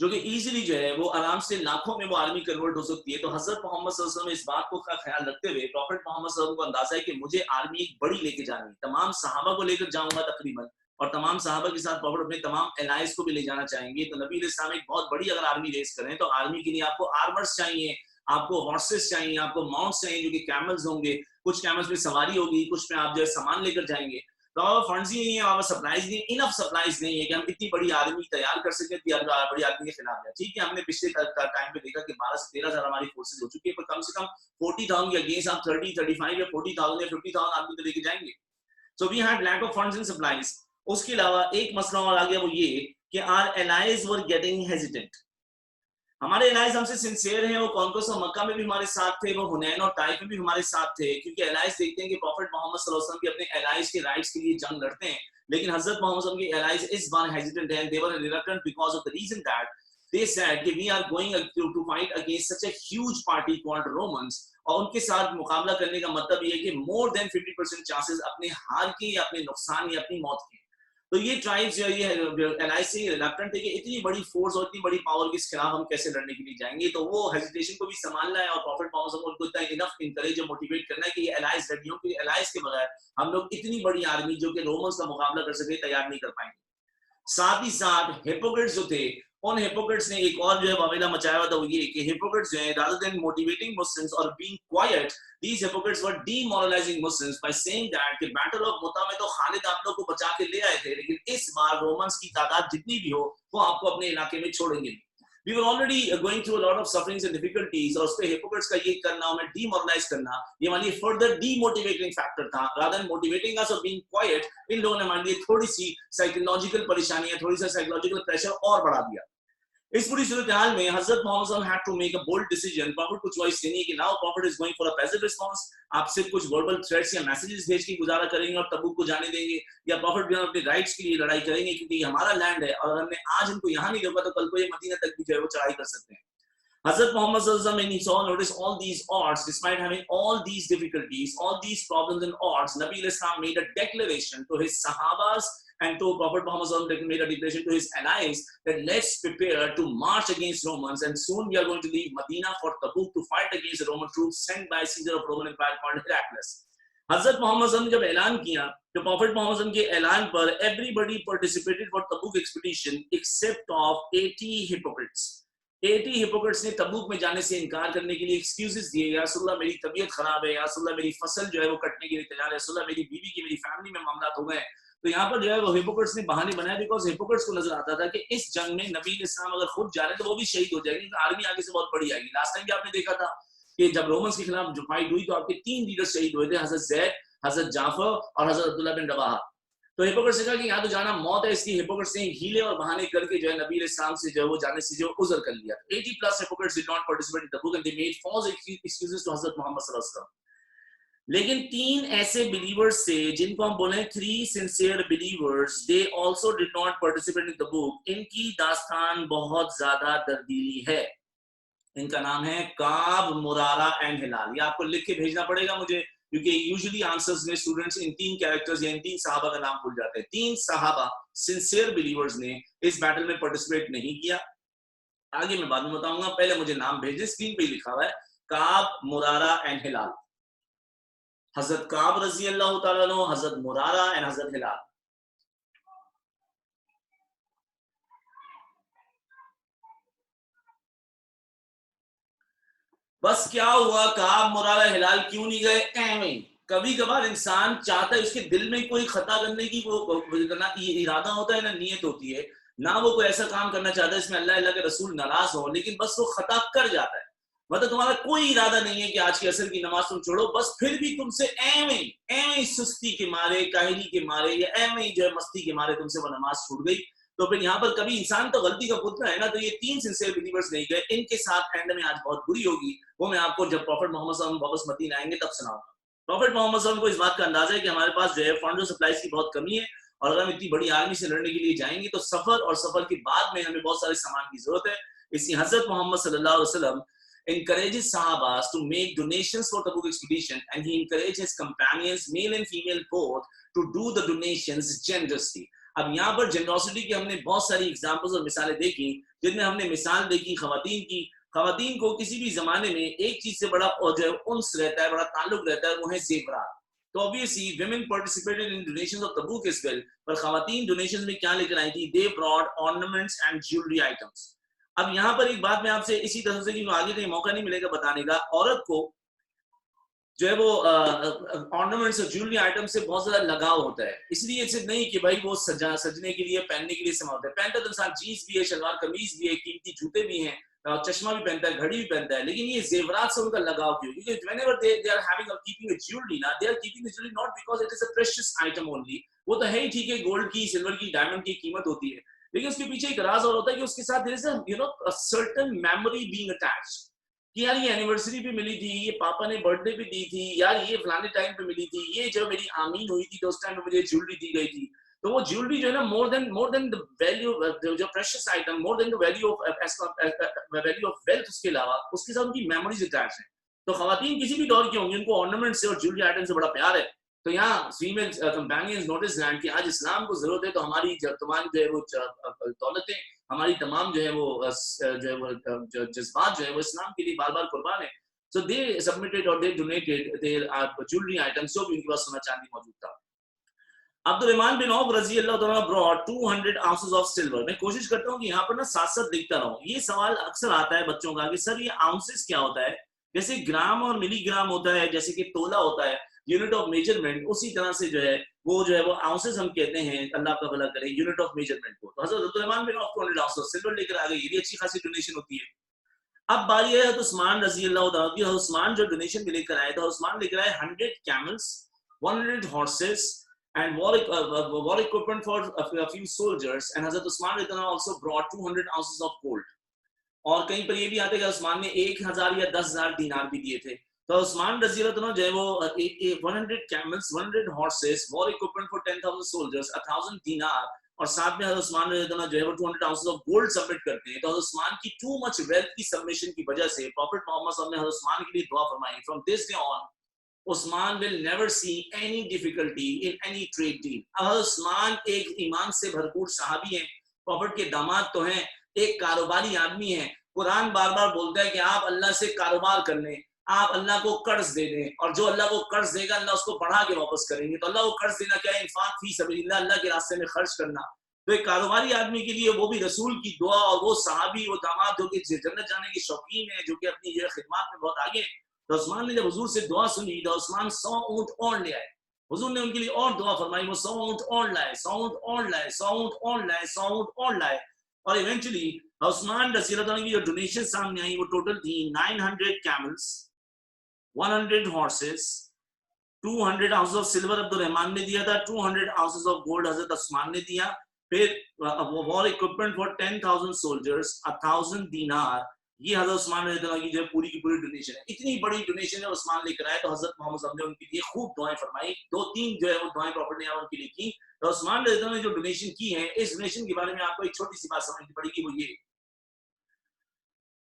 कि इजीली जो है वो आराम से लाखों में वो आर्मी कन्वर्ट हो सकती है. तो हजरत मोहम्मद सल्लल्लाहु अलैहि वसल्लम इस बात को का ख्याल रखते हुए प्रॉफिट मोहम्मद सल्लल्लाहु अलैहि वसल्लम को अंदाजा है कि मुझे आर्मी एक बड़ी लेके जानी है, तमाम सहाबा को लेकर जाऊंगा तकरीबन, और तमाम सहाबा के साथ प्रॉफिट अपने तमाम एलाइज को भी ले जाना चाहेंगे. तो नबी इस्लाम एक बहुत बड़ी अगर आर्मी रेस करें तो आर्मी के लिए आपको आर्मर्स चाहिए, आपको हॉर्सेस चाहिए, आपको माउंट्स चाहिए जो कि कैमल्स होंगे. कुछ कैमल्स में सवारी होगी, कुछ में आप जो है सामान लेकर जाएंगे. तो फंड्स ही नहीं है, वहाँ सप्लाईज नहीं, इनफ सप्लाईज नहीं है कि हम इतनी बड़ी आर्मी तैयार कर सकें. बड़ी आर्मी के खिलाफ है. ठीक है, हमने पिछले टाइम पे देखा कि 12 से 13,000 हमारी फोर्सेज हो चुकी है, पर कम से कम 40,000 के अगेंस्ट आप 30, 35 या 40,000 या 50,000 आदमी तो लेके जाएंगे. So we had lack of funds and supplies. उसके अलावा एक मसला और आ गया, वो ये कि our allies were getting hesitant. हमारे एलाइज हमसे सिंसियर हैं, वो कॉन्कोस और मक्का में भी हमारे साथ थे, वो हुनैन और ताइफ में भी हमारे साथ थे, क्योंकि एलाइज देखते हैं कि प्रॉफिट मोहम्मद सल्लल्लाहु अलैहि वसल्लम भी अपने एलाइज के राइट्स के लिए जंग लड़ते हैं, लेकिन हजरत मोहम्मद सल्लल्लाहु अलैहि वसल्लम के एलाइज इस बार हेजिटेंट हैं, they were reluctant because of the reason that they said कि we are going to fight against such a huge party called Romans, और उनके साथ मुकाबला करने का मतलब ये है कि more than 50% चांसेस अपने हार के या अपने नुकसान या अपनी मौत के। तो ये ट्राइब्स जो ये एलाइज से रिलक्टेंट है कि इतनी बड़ी फोर्स और इतनी बड़ी पावर के खिलाफ हम कैसे लड़ने के लिए जाएंगे, तो वो हेजिटेशन को भी संभालना है और प्रॉफिट मोहम्मद को इतना इनफ इनकरेज और मोटिवेट करना है कि ये एलाइज रेडी हो, क्योंकि एलाइज के बगैर हम लोग इतनी बड़ी आर्मी जो कि रोमन्स का मुकाबला कर सके तैयार नहीं कर पाएंगे। साथ ही साथ हिपोक्रेट्स जो थे, उन हिपोक्रेट्स ने एक और जो है वावेला मचाया हुआ था, वो ये कि हिपोक्रेट्स जो है rather than motivating Muslims or being quiet, these hypocrites were demoralizing Muslims by saying that कि बैटल ऑफ मुता में तो खालिद आप लोग को बचा के ले आए थे, लेकिन इस बार रोमन्स की तादाद जितनी भी हो वो आपको अपने इलाके में छोड़ेंगे। We were already going through a lot of sufferings and difficulties, और उसपे hypocrites का ये करना, उन्हें demoralize करना, ये हमारे लिए further demotivating factor था, rather than motivating us or being quiet, इन लोगों ने हमारे लिए थोड़ी सी psychological परेशानियां, थोड़ी सा psychological pressure और बढ़ा दिया। इस पूरी सूरत हाल में Hazrat Muhammad had to make a bold decision, prophet को चॉइस देनी है कि now prophet is going for a passive response, आप सिर्फ कुछ वर्बल थ्रेट्स या मैसेजेस भेज के गुजारा करेंगे और तबूक को जाने देंगे, या प्रॉफिट भी अपने राइट्स के लिए लड़ाई करेंगे, क्योंकि ये हमारा लैंड है और हमने आज इनको यहाँ नहीं रोका तो कल को ये मदीना तक भी जो है वो चढ़ाई कर सकते हैं। Hazrat Muhammad sallallahu alaihi wasallam, when he saw, notice all these odds, despite having all these difficulties, all these problems and odds, Nabi Islam made a declaration to his Sahabas and to Prophet Muhammad sallallahu alaihi wasallam, made a declaration to his allies that let's prepare to march against Romans, and soon we are going to leave Medina for Tabuk to fight against the Roman troops sent by Caesar of Roman Empire called Heraclius. Hazrat Muhammad सल्लल्लाहु अलैहि वसल्लम जब ऐलान किया तो profit Muhammad सल्लल्लाहु अलैहि वसल्लम के ऐलान पर everybody participated for Tabuk expedition except of 80 Hippocrates. 80 Hippocrates ने तबूक में जाने से इनकार करने के लिए एक्सक्यूजेस दिए, या रसूलुल्लाह मेरी तबीयत खराब है, या रसूलुल्लाह मेरी फसल जो है वो कटने के लिए तैयार है, रसूलुल्लाह मेरी बीवी की, मेरी फैमिली में मामला हो गए। तो यहाँ पर जो है वो हिपोक्रेट्स ने बहाने बनाए, बिकॉज हिपोक्रेट्स को नजर आता था कि इस जंग में नबी इस्लाम अगर खुद जा रहे हैं तो वो भी शहीद हो जाएंगे, आर्मी आगे से बहुत बड़ी आएगी। लास्ट टाइम भी आपने देखा था कि जब रोमन्स के खिलाफ जो फाइट हुई तो आपके 3 लीडर शहीद हुए थे, हजरत जैद, हजरत जाफर और हजरत अब्दुल्लाह बिन रवाहा। तो हिपोक्रेट्स ने कहा कि यहाँ तो जाना मौत है, इसलिए हिपोक्रेट्स ने हीले और बहाने करके जो है नबी इस्लाम से जो है वो जाने से जो उज़र कर लिया। 80 plus hypocrites did not participate in the book and they made false excuses to Hazrat Muhammad सल्लल्लाहु अलैहि वसल्लम। लेकिन 3 ऐसे बिलीवर्स थे जिनको हम बोले 3 sincere believers, they also did not participate in the book. इनकी दास्तान बहुत ज्यादा दर्दीली है। इनका नाम है काब, मुरारा एंड हिलाल। ये आपको लिख के भेजना पड़ेगा मुझे, क्योंकि यूजुअली आंसर्स में स्टूडेंट्स इन 3 कैरेक्टर्स या इन 3 सहाबा का नाम भूल जाते हैं। 3 सहाबा सिंसियर बिलीवर्स ने इस बैटल में पार्टिसिपेट नहीं किया। आगे मैं बाद में बताऊंगा, पहले मुझे नाम भेजिए, स्क्रीन पे लिखा हुआ है काब, मुरारा एंड हिलाल। हजरत काब रजी अल्लाह तआला अन्हु, हजरत मुरारा एंड हजरत हिलाल। बस क्या हुआ, काब, मुरारा, हिलाल क्यों नहीं गए? एवें कभी कभार इंसान चाहता है, उसके दिल में कोई खता करने की वो करना इरादा होता है ना, नीयत होती है ना, वो कोई ऐसा काम करना चाहता है इसमें अल्लाह अल्लाह के रसूल नाराज हो, लेकिन बस वो खता कर जाता है। मतलब तुम्हारा कोई इरादा नहीं है कि आज की असर की नमाज तुम छोड़ो, बस फिर भी तुमसे एवें सुस्ती के मारे, काहिली के मारे या एवें जो है मस्ती के मारे तुमसे वो नमाज छूट गई। तो फिर यहाँ पर कभी इंसान तो गलती का पुतला है ना, तो ये 3 सिंसियर बिलीवर्स नहीं गए। इनके साथ एंड में आज बहुत बुरी होगी, वो मैं आपको जब प्रॉफिट मोहम्मद सल्लल्लाहु अलैहि वसल्लम वापस मदीना आएंगे तब सुनाऊंगा। प्रॉफिट मोहम्मद सल्लल्लाहु अलैहि वसल्लम को इस बात का अंदाजा है कि हमारे पास जो है फंड और सप्लाईज की बहुत कमी है, और अगर हम इतनी बड़ी आर्मी से लड़ने के लिए जाएंगे तो सफर और सफर के बाद में हमें बहुत सारे सामान की जरूरत है। इसलिए हजरत मोहम्मद सल्लल्लाहु अलैहि वसल्लम encourages sahabas to make donations for Tabuk expedition, and he encouraged his companions, male and female both, to do the donations generously. अब यहाँ पर जेनरोसिटी की हमने बहुत सारी एग्जांपल्स और मिसालें देखी, जिनमें हमने मिसाल देखी खवातीन की। खवातीन को किसी भी जमाने में एक चीज से बड़ा जो है उन्स रहता है, बड़ा ताल्लुक रहता है, वो है ज़ेवरात। तो obviously women participated in donations of Tabuk as well, पर खवातीन डोनेशंस में क्या लेकर आई थी? They brought ornaments and jewelry items. अब यहाँ पर एक बात मैं आपसे इसी तरह से, कि आगे कहीं मौका नहीं मिलेगा बताने का, औरत को जो है वो ऑर्नामेंट्स और ज्वेलरी आइटम से बहुत ज्यादा लगाव होता है। इसलिए सिर्फ नहीं कि भाई वो सजने के लिए, पहनने के लिए सामान होता है। पहनता तो इंसान जीन्स भी है, शलवार कमीज भी है, कीमती जूते भी हैं, चश्मा भी पहनता है, घड़ी भी पहनता है, लेकिन ये जेवरात से उनका लगाव क्यों? क्योंकि whenever they are having or keeping a jewelry ना, they are keeping the jewelry not because it is a precious item only, वो तो है ही ठीक है, गोल्ड की, सिल्वर की, डायमंड की कीमत होती है, لیکن اس کے پیچھے ایک راز اور ہوتا ہے کہ اس کے ساتھ there is a, you know, a certain memory being attached کہ یار یہ اینیورسری پہ ملی تھی, یہ پاپا نے برتھ ڈے پہ دی تھی, یار یہ فلانے ٹائم پہ ملی تھی, یہ جو میری آمین ہوئی تھی تو اس ٹائم پہ مجھے جیولری دی گئی تھی. تو وہ جیولری جو ہے نا more than the value, جو precious item, more than the value of wealth, اس کے علاوہ اس کے ساتھ ان کی میموریز اٹیچ ہیں. تو خواتین کسی بھی دور کی ہوں گی, ان کو آرنامنٹ سے اور جیولری آئٹم سے بڑا پیار ہے. تو یہاں فیمیل کمپینینز نوٹس لینڈ کہ آج اسلام کو ضرورت ہے تو ہماری تمام جو ہے وہ دولتیں, ہماری تمام جو ہے وہ جذبات جو ہے وہ اسلام کے لیے بار بار قربان ہے. So they submitted or they donated their jewelry items, جو بھی ان کے پاس سونا چاندی موجود تھا. عبد الرحمن بن عوف رضی اللہ تعالیٰ brought 200 ounces of silver. میں کوشش کرتا ہوں کہ یہاں پر نا ساتھ ساتھ لکھتا رہوں. یہ سوال اکثر آتا ہے بچوں کا کہ سر یہ آؤنسز کیا ہوتا ہے, جیسے گرام اور ملی گرام ہوتا ہے, جیسے کہ تولہ ہوتا ہے, یونٹ آف میجرمنٹ, اسی طرح سے جو ہے وہ آؤنسز ہم کہتے ہیں, اللہ کا بھلا کرے, یونٹ آف میجرمنٹ کو. تو حضرت عبد الرحمن بن عوف 200 ounces سلور لے کر آ گئے, یہ بھی اچھی خاصی ڈونیشن ہوتی ہے. اب باری ہے حضرت عثمان رضی اللہ تعالیٰ کی. حضرت عثمان جو ڈونیشن بھی لے کر آئے, تو عثمان لے کر آئے 100 camels, 100 horses and war equipment for a few soldiers, and Hazrat Usman also brought 200 ounces of gold. اور کہیں پر یہ بھی آتے کہ عثمان نے 1000 یا 10,000 دینار بھی دیے تھے. تو عثمان رضی اللہ عنہ جو ہے وہ 100 camels, 100 horses, war equipment for 10,000 soldiers, 1000 دینار, اور ساتھ میں حضرت عثمان رضی اللہ عنہ جو ہے وہ 200 ounces of gold سبمٹ کرتے ہیں. تو حضرت عثمان کی ٹو مچ ویلتھ کی سبمیشن کی وجہ سے پروفٹ محمد صلی اللہ علیہ وسلم نے حضرت عثمان کے لیے دعا فرمائی, from this day on Usman will never see any difficulty in any trade deal. حضرت عثمان ایک ایمان سے بھرپور صحابی ہیں, پروفٹ کے داماد تو ہیں, ایک کاروباری آدمی ہیں. قرآن بار بار بولتا ہے کہ آپ اللہ سے کاروبار کر لیں, آپ اللہ کو قرض دے دیں, اور جو اللہ کو قرض دے گا اللہ اس کو بڑھا کے واپس کریں گے. تو اللہ کو قرض دینا کیا ہے, انفاق فی سبیل اللہ, اللہ کے راستے میں خرچ کرنا. تو ایک کاروباری آدمی کے لیے وہ بھی رسول کی دعا, اور وہ صحابی, وہ داماد جو کہ جنت جانے کے شوقین ہیں, جو کہ اپنی جو خدمات میں بہت آگے ہیں. تو عثمان نے جب حضور سے دعا سنی تو عثمان 100 اونٹ اور لے آئے. حضور نے ان کے لیے اور دعا فرمائی, وہ 100 اونٹ اور لائے, 100 اونٹ اور لائے, 100 اونٹ اور لائے, 100 اونٹ اور لائے. اور ایونچولی عثمان رضی اللہ عنہ کی جو ڈونیشن سامنے آئی وہ ٹوٹل تھی 900 camels, 100 horses, 200 ounces of silver عبد الرحمان نے دیا تھا, 200 ounces of gold حضرت عثمان نے دیا, پھر war equipment for 10,000 soldiers, 1000 دینار. یہ حضرت عثمان رضی اللہ عنہ کی جو پوری کی پوری ڈونیشن ہے. اتنی بڑی ڈونیشن ہے عثمان لے کر آئے. تو حضرت محمد صلی اللہ علیہ وسلم نے ان کے لیے خوب دعائیں فرمائی, 2-3 جو ہے وہ دعائیں پراپرٹی ان کے لیے کی. تو عثمان رضی اللہ عنہ نے جو ڈونیشن کی ہے, اس ڈونیشن کے بارے میں آپ کو ایک چھوٹی سی بات سمجھنی پڑے گی, وہ یہ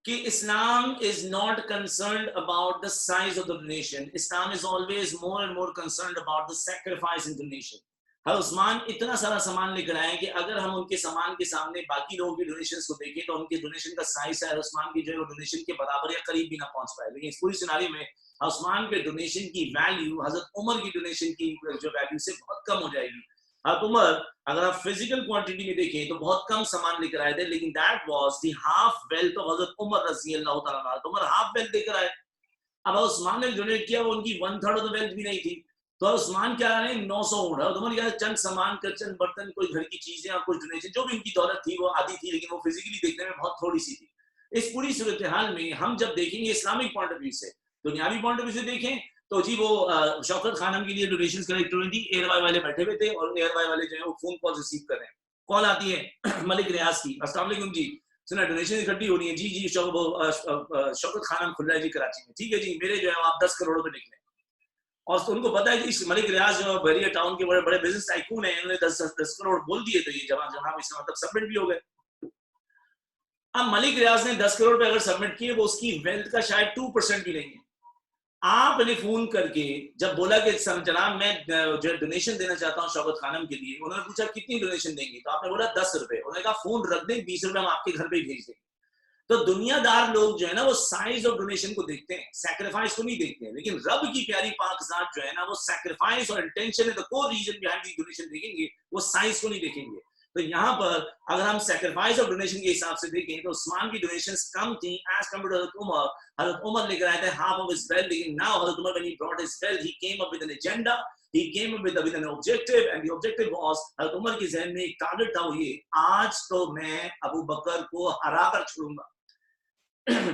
کہ اسلام is not concerned about the size of the donation. Islam is always more and more concerned about the sacrifice in donation. حضرت عثمان اتنا سارا سامان لے کر آئے کہ اگر ہم ان کے سامان کے سامنے باقی لوگوں کی ڈونیشنز کو دیکھیں تو ان کے ڈونیشن کا سائز ہے عثمان کی جو ہے ڈونیشن کے برابر یا قریب بھی نہ پہنچ پائے. لیکن اس پوری سیناری میں عثمان کے ڈونیشن کی ویلیو حضرت عمر کی ڈونیشن کی جو ویلیو سے بہت کم ہو جائے گی. حضرت عمر اگر آپ فزیکل کوانٹٹی میں دیکھیں تو بہت کم سامان لے کر آئے تھے, لیکن that was the half wealth of حضرت عمر رضی اللہ تعالیٰ عنہ. عمر ہاف ویلتھ لے کر آئے. اب عثمان نے ڈونیٹ کیا وہ ان کی 1/3 آف ویلتھ بھی نہیں تھی. تو عثمان کیا رہے ہیں 900 اونٹ, اور عمر کیا چند سامان کا چند برتن, کوئی گھر کی چیزیں اور کچھ ڈونیشن, جو بھی ان کی دولت تھی وہ آدھی تھی, لیکن وہ فزیکلی دیکھنے میں بہت تھوڑی سی تھی. اس پوری صورتحال میں ہم جب دیکھیں گے اسلامک پوائنٹ آف ویو سے, دنیاوی پوائنٹ آف ویو سے دیکھیں تو جی وہ شوکت خانم کے لیے ڈونیشنز کلیکٹ ہوئی تھی, ایئر وائی والے بیٹھے ہوئے تھے, اور ایئر وائی والے جو ہیں وہ فون کال ریسیو کر رہے ہیں. کال آتی ہے ملک ریاض کی, السلام علیکم جی, سنا ڈونیشن اکٹھی ہو رہی ہے, جی شوکت خانم کھل رہا ہے جی کراچی میں, ٹھیک ہے جی میرے جو ہے آپ 10 کروڑ روپے نکلیں. اور ان کو پتا ہے کہ اس ملک ریاض جو بحریہ ٹاؤن کے بڑے بڑے بزنس ٹائکون ہیں, انہوں نے 10 کروڑ بول دیے, تو یہ جناب اس کا مطلب سبمٹ بھی ہو گئے. اب ملک ریاض نے 10 کروڑ پہ اگر سبمٹ کیے, وہ اس کی ویلتھ کا شاید 2% بھی نہیں ہے. آپ نے فون کر کے جب بولا کہ جناب میں جو ڈونیشن دینا چاہتا ہوں شوکت خانم کے لیے, انہوں نے پوچھا کتنی ڈونیشن دیں گے, تو آپ نے بولا 10 روپے. انہوں نے کہا فون رکھ دیں, 20 روپے ہم آپ کے گھر پہ ہی بھیج دیں گے. تو دنیا دار لوگ جو ہے نا وہ سائز آف ڈونیشن کو دیکھتے ہیں, سیکریفائس کو نہیں دیکھتے ہیں. لیکن رب کی پیاری پاک ذات جو ہے نا وہ سیکریفائس اور انٹینشن ہے, the core reason behind the donation دیکھیں گے, وہ سائز کو نہیں دیکھیں گے. تو یہاں پر اگر ہم سیکریفائس آف ڈونیشن کے حساب سے دیکھیں تو عثمان کی ڈونیشنز کم تھیں ایز کمپیئرڈ ٹو حضرت عمر. حضرت عمر لے کر آئے تھے ہاف آف ہز ویلتھ, لیکن ناؤ حضرت عمر when he brought his wealth he came up with an agenda, he came up with an objective, and the objective was, حضرت عمر کے ذہن میں ایک ٹارگٹ تھا, وہ یہ آج تو میں ابو بکر کو ہرا کر چھوڑوں گا.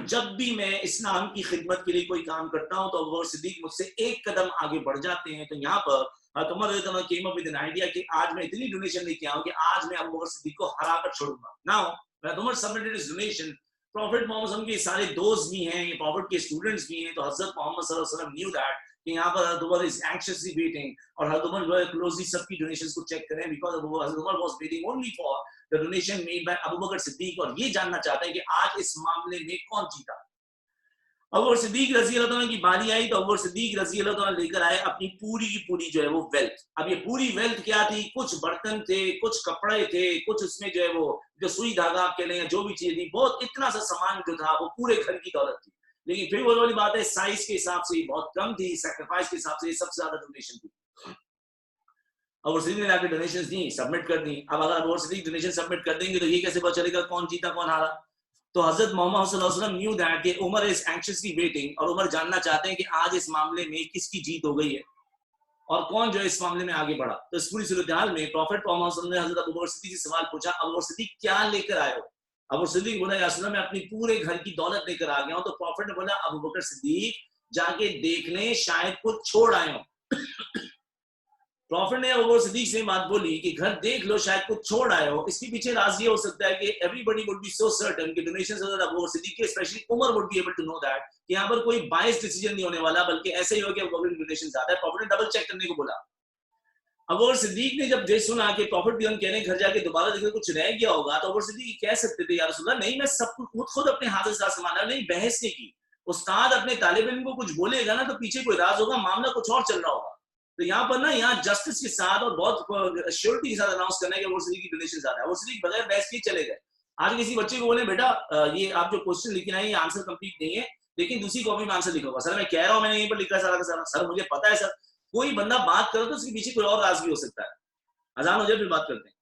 جب بھی میں اسلام کی خدمت کے لیے کوئی کام کرتا ہوں تو ابو بکر صدیق مجھ سے ایک قدم آگے بڑھ جاتے ہیں. تو یہاں پر उमर रज़ियल्लाहु अन्हु came up with an idea कि आज मैं इतनी डोनेशन लेके आऊं कि आज मैं अबू बकर सिद्दीक को हरा कर छोड़ूंगा. Now when Umar submitted his donation, Prophet Muhammad के सारे दोस्त भी हैं, Prophet के स्टूडेंट्स भी हैं, तो हजरत मोहम्मद सल्लल्लाहु अलैहि वसल्लम knew that कि यहाँ पर हजरत उमर is anxiously waiting और हजरत उमर very closely सबकी डोनेशंस को चेक करें because Hazrat Umar was waiting only for the donation made by Abu Bakr Siddique और ये जानना चाहते हैं कि आज इस मामले में कौन जीता. अबू बकर सिद्दीक रजी अल्लाह तआला की बारी आई तो अबू बकर सिद्दीक रजी अल्लाह तआला लेकर आए अपनी पूरी की पूरी जो है वो वेल्थ. अब ये पूरी वेल्थ क्या थी? कुछ बर्तन थे, कुछ कपड़े थे, कुछ उसमें जो है वो जो सुई धागा आप कह लें या जो भी चीज थी, बहुत इतना सा सामान जो था वो पूरे घर की दौलत थी. लेकिन फिर वो वाली बात है, साइज के हिसाब से बहुत कम थी, सैक्रिफाइस के हिसाब से सबसे ज्यादा डोनेशन थी. अबू सिद्दीक ने आके डोनेशंस दी, सबमिट कर दी. अब अगर अबू सिद्दीक डोनेशन सबमिट कर देंगे तो ये कैसे पता चलेगा कौन जीता कौन हारा? तो हजरत मोहम्मद सल्लल्लाहु अलैहि वसल्लम न्यू दैट कि उमर इज एंक्शियसली वेटिंग और उमर जानना चाहते हैं कि आज इस मामले में किसकी जीत हो गई है और कौन जो है इस मामले में आगे बढ़ा. तो इस पूरी सूरत हाल में प्रॉफिट मोहम्मद सल्लल्लाहु अलैहि वसल्लम ने हजरत अबू बकर सिद्दीक से सवाल पूछा, अबू बकर सिद्दीक क्या लेकर आए हो? अबू सिद्दीक बोला, या रसूल अल्लाह, मैं अपनी पूरे घर की दौलत लेकर आ गया हूं. तो प्रॉफिट ने बोला, अबू बकर सिद्दीक जाके देख लें शायद कुछ छोड़ आए हो. प्रॉफिट ने अबू बकर सिद्दीक से बात बोली कि घर देख लो शायद कुछ छोड़ आए हो. इसके पीछे राज ये हो सकता है कि everybody would be so certain कि donations Hazrat Abu Bakr Siddiq के specially Umar would be able to know that कि यहां पर कोई बायस डिसीजन नहीं होने वाला, बल्कि ऐसे ही हो कि पब्लिक डोनेशन ज्यादा है. प्रॉफिट ने डबल चेक करने को बोला. अबू बकर सिद्दीक ने जब ये सुना कि प्रॉफिट भी हम कह रहे हैं घर जाके दोबारा देखने कुछ रह गया होगा, तो अबू बकर सिद्दीक कह सकते थे, या रसूल अल्लाह, नहीं मैं सब कुछ खुद अपने हाथ से संभाला, नहीं बहस नहीं की. उस्ताद अपने तालिब इल्म को कुछ बोलेगा ना तो पीछे कोई राज होगा, मामला कुछ और चल रहा होगा. तो यहाँ पर ना यहाँ जस्टिस के साथ और बहुत श्योरिटी के साथ अनाउंस करना है कि अबू सिद्दीक की डोनेशन ज्यादा है. अबू सिद्दीक बगैर बहस के चले गए. आज किसी बच्चे को बोले, बेटा ये आप जो क्वेश्चन लिखे आए ये आंसर कंप्लीट नहीं है, लेकिन दूसरी कॉपी में आंसर लिखा होगा. सर मैं कह रहा हूँ मैंने यहीं पर लिखा है सारा का सारा. सर मुझे पता है सर. कोई बंदा बात करो तो उसके पीछे कोई और राज भी हो सकता है. अजान हो जाए फिर बात करते हैं.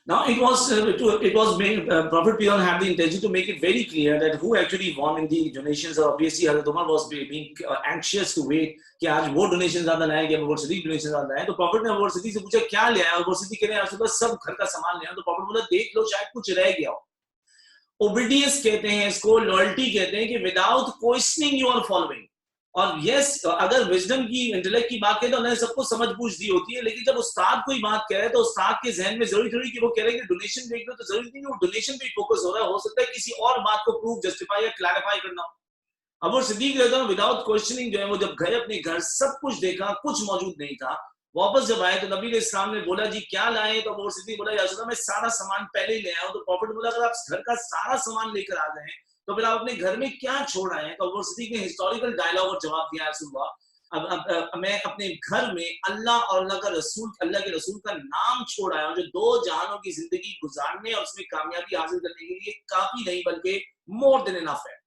Now it was made, Prophet Peter had the intention to make it very clear that who actually won in the donations. Obviously Hazrat Umar was being anxious to wait कि आज वो डोनेशन ज्यादा लाए कि अबू बकर सिद्दीक डोनेशन ज्यादा लाए. तो prophet ने अबू बकर सिद्दीक से पूछा क्या ले आया. अबू बकर सिद्दीक कह रहे हैं आज सुबह सब घर का सामान ले आया. तो प्रॉफिट बोला देख लो शायद कुछ रह गया हो. ओबीडियंस कहते हैं इसको, लॉयल्टी कहते हैं कि without questioning you are following. और यस अगर विजडम की इंटेलेक्ट की बात करें तो उन्हें सबको समझ बूझ दी होती है, लेकिन जब उस्ताद कोई बात कह रहे हैं तो उस्ताद के जहन में जरूरी थोड़ी कि वो कह रहे हैं कि डोनेशन देख लो, तो जरूरी नहीं वो डोनेशन पे फोकस हो रहा है. हो सकता है किसी और बात को प्रूव जस्टिफाई या क्लैरिफाई करना हो. अब वो सिद्दीक रहता हूँ विदाउट क्वेश्चनिंग जो है वो जब गए अपने घर सब कुछ देखा, कुछ मौजूद नहीं था. वापस जब आए तो नबी इस्लाम ने बोला जी क्या लाए. तो वो सिद्दीक बोला या मैं सारा सामान पहले ही ले आया हूं. तो प्रॉफिट बोला अगर आप घर का सारा सामान लेकर आ गए तो फिर आप अपने घर में क्या छोड़ आए हैं. तो अबू सिद्दीक ने हिस्टोरिकल डायलॉग और जवाब दिया अब मैं अपने घर में अल्लाह और अल्लाह के रसूल का नाम छोड़ आया हूं जो दो जहानों की जिंदगी गुजारने और उसमें कामयाबी हासिल करने के लिए काफी नहीं बल्कि मोर देन इनफ है.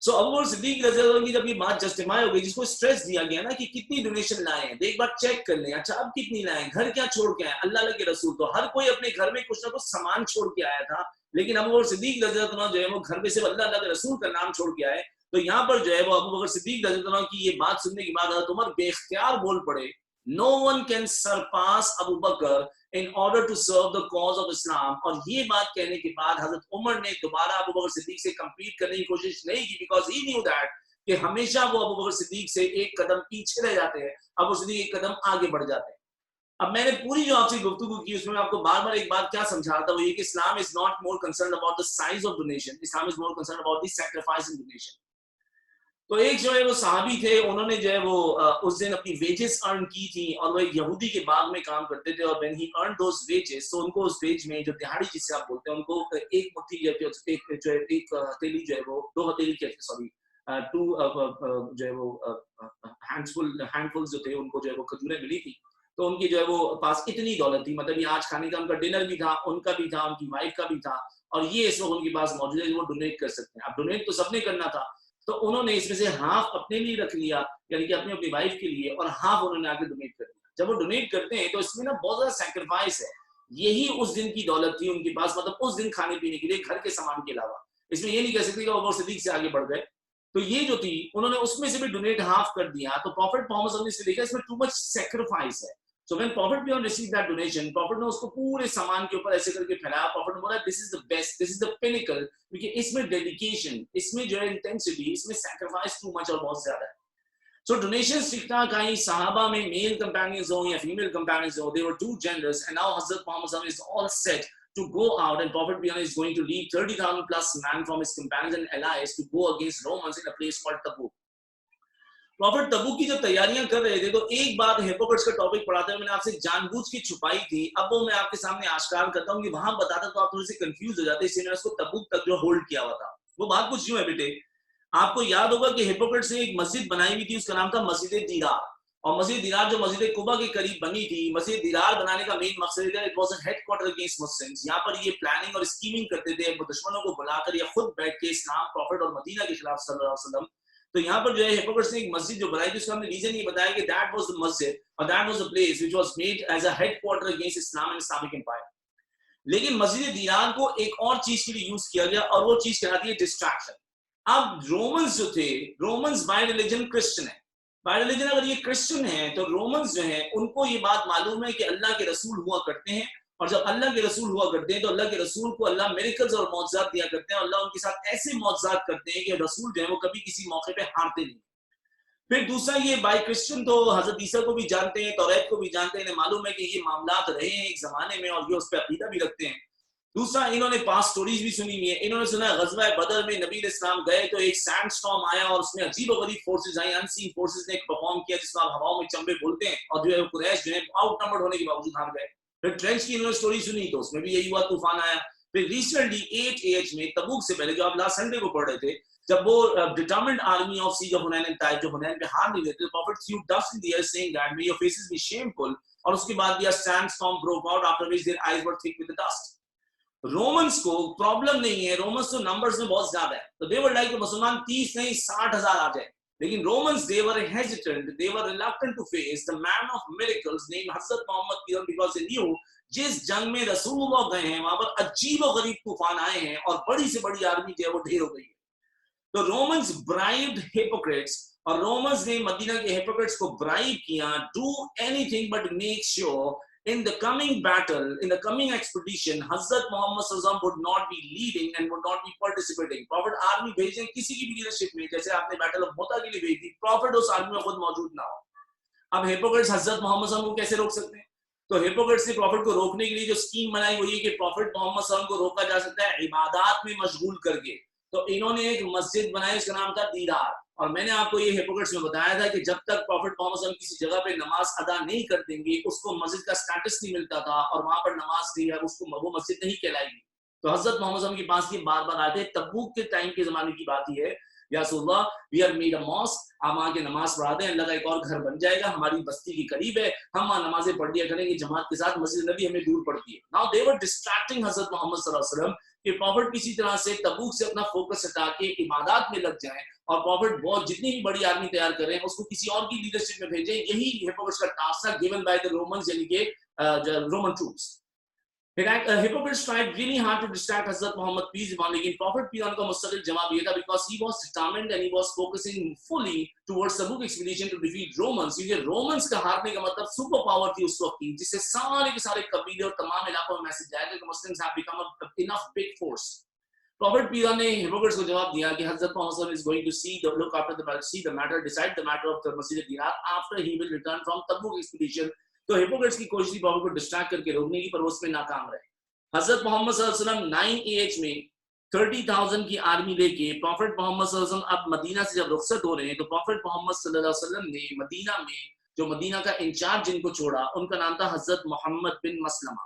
सो अबू सिद्दीक रज़ी अल्लाह की जब ये बात जस्टिफाई हो गई, जिसको स्ट्रेस दिया गया ना कि कितनी डोनेशन लाए हैं, एक बार चेक कर लें. अच्छा अब कितनी लाए हैं, घर क्या छोड़ के आए, अल्लाह के रसूल. तो हर कोई अपने घर में कुछ ना कुछ सामान छोड़ के आया था, लेकिन अबू बकर सिद्दीक रज़ी अल्लाह जो है वो घर में सिर्फ अल्लाह के रसूल का नाम छोड़ के आए. तो यहाँ पर जो है वो अबू बकर सिद्दीक रज़ी अल्लाह की ये बात सुनने के बाद हज़रत उमर बेख्तियार बोल पड़े, no one can surpass Abu Bakr in order to serve the cause of Islam. और ये बात कहने के बाद हजरत उमर ने दोबारा अबू बकर सिद्दीक से compete करने की कोशिश नहीं की, because he knew that कि हमेशा वो अबू बकर सिद्दीक से एक कदम पीछे रह जाते हैं, अबू सिद्दीक एक कदम आगे बढ़ जाते हैं. अब मैंने पूरी जो आपसे गुफ्तगू की उसमें आपको बार-बार एक बात क्या समझा रहा था, वो ये कि इस्लाम is not more concerned about the size of donation, Islam is more concerned about the sacrifice in donation. तो एक जो है वो सहाबी थे, उन्होंने जो है वो उस दिन अपनी वेजेस अर्न की थी और वो एक यहूदी के बाग में काम करते थे. और when he earn those wages, तो उनको उस वेज में जो दिहाड़ी जिसे आप बोलते हैं उनको एक मुट्ठी एक हथेली जो है वो दो हथेली के सॉरी टू जो है वो हैंडफुल जो थे उनको जो है वो खजूरें मिली थी. तो उनकी जो है वो पास इतनी दौलत थी, मतलब ये आज खाने का उनका डिनर भी था, उनका भी था, उनकी वाइफ का भी था, और ये इस वक्त उनके पास मौजूद है जो वो डोनेट कर सकते हैं. अब डोनेट तो सबने करना था, तो उन्होंने इसमें से हाफ अपने लिए रख लिया, यानी कि अपनी वाइफ के लिए, और हाफ उन्होंने आगे डोनेट कर दिया. जब वो डोनेट करते हैं तो इसमें ना बहुत ज्यादा सैक्रिफाइस है. यही उस दिन की दौलत थी उनके पास, मतलब उस दिन खाने पीने के लिए घर के सामान के अलावा. इसमें ये नहीं कह सकते कि वो सिद्दीक से आगे बढ़ गए. तो ये जो थी उन्होंने उसमें से भी डोनेट हाफ कर दिया. तो प्रॉफिट मोहम्मद ने देखा इसमें टू मच सैक्रिफाइस है. So when Prophet received that donation, Prophet ने उसको पूरे सामान के ऊपर ऐसे करके फैलाया. Prophet ने बोला this is the best, this is the pinnacle, क्योंकि इसमें dedication, इसमें जो है intensity, इसमें sacrifice too much और बहुत ज्यादा है. So donations ठीक-ठाक आई, सहाबा में male companions हो या female companions हो, they were too generous, and now Hazrat Muhammad is all set to go out, and Prophet is going to lead 30,000 plus men from his companions and allies to go against Romans in a place called Tabuk. Profit तबूक की जब तैयारियां कर रहे थे तो एक बात Hippocrates का टॉपिक पढ़ाते हुए मैंने आपसे जानबूझ के छुपाई थी, अब वो मैं आपके सामने आश्कार करता हूँ कि वहां बताता तो आप थोड़े से कंफ्यूज हो जाते, इसलिए मैंने उसको तबूक तक जो होल्ड किया हुआ था. वो बात कुछ यूं है बेटे, आपको याद होगा कि हिपोक्रेट्स ने एक मस्जिद बनाई हुई थी, उसका नाम था मस्जिद दीरार. और मस्जिद दीरार जो मस्जिद कुबा के करीब बनी थी, मस्जिद दीरार बनाने का मेन मकसद था it was a headquarter against Muslims. यहाँ पर ये प्लानिंग और स्कीमिंग करते थे दुश्मनों को बुलाकर या खुद बैठ के इस्लाम, प्रॉफिट और मदीना के खिलाफ सल्लल्लाहु अलैहि वसल्लम. तो यहाँ पर जो है हिपोक्रेट्स ने एक मस्जिद जो बनाई थी उसका हमने रीजन ये बताया कि दैट वाज द मस्जिद और that was the place which was made as a headquarter against Islam and Islamic empire. लेकिन मस्जिद दीरार को एक और चीज के लिए यूज किया गया और वो चीज कहलाती है डिस्ट्रैक्शन. अब रोमन्स जो थे, रोमन्स बाय रिलीजन क्रिश्चियन है, बाय रिलीजन अगर ये क्रिश्चियन है तो रोमन्स जो है उनको ये बात मालूम है कि अल्लाह के रसूल हुआ करते हैं, और जब अल्लाह के रसूल हुआ करते हैं तो अल्लाह के रसूल को अल्लाह मिरेकल्स और मौजज़ात दिया करते हैं, अल्लाह उनके साथ ऐसे मौजज़ात करते हैं कि रसूल जो है वो कभी किसी मौके पे हारते नहीं. फिर दूसरा ये बाय क्रिश्चियन तो हजरत ईसा को भी जानते हैं, तौरात को भी जानते हैं, इन्हें मालूम है कि ये मामलात रहे हैं एक जमाने में और ये उस पर अकीदा भी रखते हैं. दूसरा इन्होंने पास स्टोरीज भी सुनी हुई है, इन्होंने सुना है गज़वा बदर में नबी इस्लाम गए तो एक सैंड स्टॉर्म आया और उसमें अजीब व गरीब फोर्सेस आई, अनसीन फोर्सेस ने परफॉर्म किया जिसको आप हवाओं में चंबे बोलते हैं, और जो है कुरैश जो है आउटनंबर्ड होने के बावजूद हार गए. फिर ट्रेंच की इन्होंने स्टोरी सुनी तो उसमें भी यही हुआ, तूफान आया. फिर रिसेंटली 8 AH में तबूक से पहले जो आप लास्ट संडे को पढ़ रहे थे, जब वो determined army of siege of Hunayn and Taif जो हुनैन पे हार नहीं देते, prophet threw dust in the air saying that may your faces be shameful, और उसके बाद दिया sand storm broke out after which their eyes were thick with the dust. Romans को प्रॉब्लम नहीं है, रोमन्स तो नंबर्स में बहुत ज्यादा है, तो दे वर लाइक मुसलमान 30 नहीं 60,000 आ जाए, लेकिन Romans they were hesitant, they were reluctant to face the man of miracles named Hazrat Muhammad because they knew जिस जंग में रसूलुल्लाह गए हैं वहां पर अजीब और गरीब तूफान आए हैं और बड़ी से बड़ी आर्मी जो है वो ढेर हो गई है. तो रोमन्स ब्राइब्ड हिपोक्रेट्स, और रोमन्स ने मदीना के हिपोक्रेट्स को ब्राइब किया, do anything but make sure in the coming battle, in the coming expedition, Hazrat Muhammad sallallahu would not be leading and would not be participating. Prophet army भेजें किसी की भी leadership में, जैसे आपने बैटल ऑफ मोता के लिए भेजी, प्रॉफिट उस आर्मी में खुद मौजूद ना हो. अब हिपोक्रेट्स हजरत मोहम्मद सल्लल्लाहु को कैसे रोक सकते हैं? तो हिपोक्रेट्स ने प्रॉफिट को रोकने के लिए जो स्कीम बनाई वो ये कि प्रॉफिट मोहम्मद सल्लल्लाहु को रोका जा सकता है इबादत में मशगूल करके. तो इन्होंने एक मस्जिद बनाई, उसका नाम था दीदार. और मैंने आपको ये हिपोक्रेट्स में बताया था कि जब तक प्रॉफिट मोहम्मद सल्लल्लाहु किसी जगह पे नमाज अदा नहीं कर देंगे, उसको मस्जिद का स्टेटस नहीं मिलता था और वहां पर नमाज दी है, उसको वो मस्जिद नहीं कहलाएगी. तो हजरत मोहम्मद सल्लल्लाहु के पास ये बार-बार आते. तबूक के टाइम के जमाने की बात ही है, या रसूलुल्लाह we are made a mosque, आप वहां के नमाज पढ़ा दें, अल्लाह का एक और घर बन जाएगा, हमारी बस्ती के करीब है, हम वहां नमाजें पढ़ लिया करेंगे जमात के साथ, मस्जिद नबी हमें दूर पड़ती है. Now they were distracting Hazrat Muhammad सल्लल्लाहु अलैहि वसल्लम कि प्रॉफिट किसी तरह से तबूक से अपना फोकस हटा के इबादत में लग जाएं और प्रॉफिट बहुत जितनी भी बड़ी आर्मी तैयार करें उसको किसी और की लीडरशिप में भेजें. यही हिपोक्रेट्स का टास्क था गिवन बाय द रोमन्स, यानी कि Roman troops. Hypocrites tried really hard to distract Hazrat Muhammad peace be upon him. Lekin Prophet peace be upon him का मुस्तकिल जवाब ये था because he was determined and he was focusing fully towards the Tabuk expedition to defeat Romans. क्योंकि Romans का हारने का मतलब सुपर पावर थी उस वक्त की, जिससे सारे के सारे कबीले और तमाम इलाकों में मैसेज जाएगा कि Muslims have become enough big force. Prophet peace ने hypocrites को जवाब दिया कि Hazrat Muhammad is going to see the look after the matter, see the matter, decide the matter of the Masjid al-Dirar after he will return from Tabuk expedition. तो Hippocrates की कोशिश थी profit को distract करके रोकने की, पर वो उसमें नाकाम रहे. हजरत मोहम्मद सल्लल्लाहु अलैहि वसल्लम 9 AH में 30,000 की आर्मी लेके प्रॉफिट मोहम्मद सल्लल्लाहु अलैहि वसल्लम अब मदीना से जब रुखसत हो रहे हैं, तो प्रॉफिट मोहम्मद सल्लल्लाहु अलैहि वसल्लम ने मदीना में जो मदीना का इंचार्ज जिनको छोड़ा उनका नाम था हजरत मोहम्मद बिन मसलमा.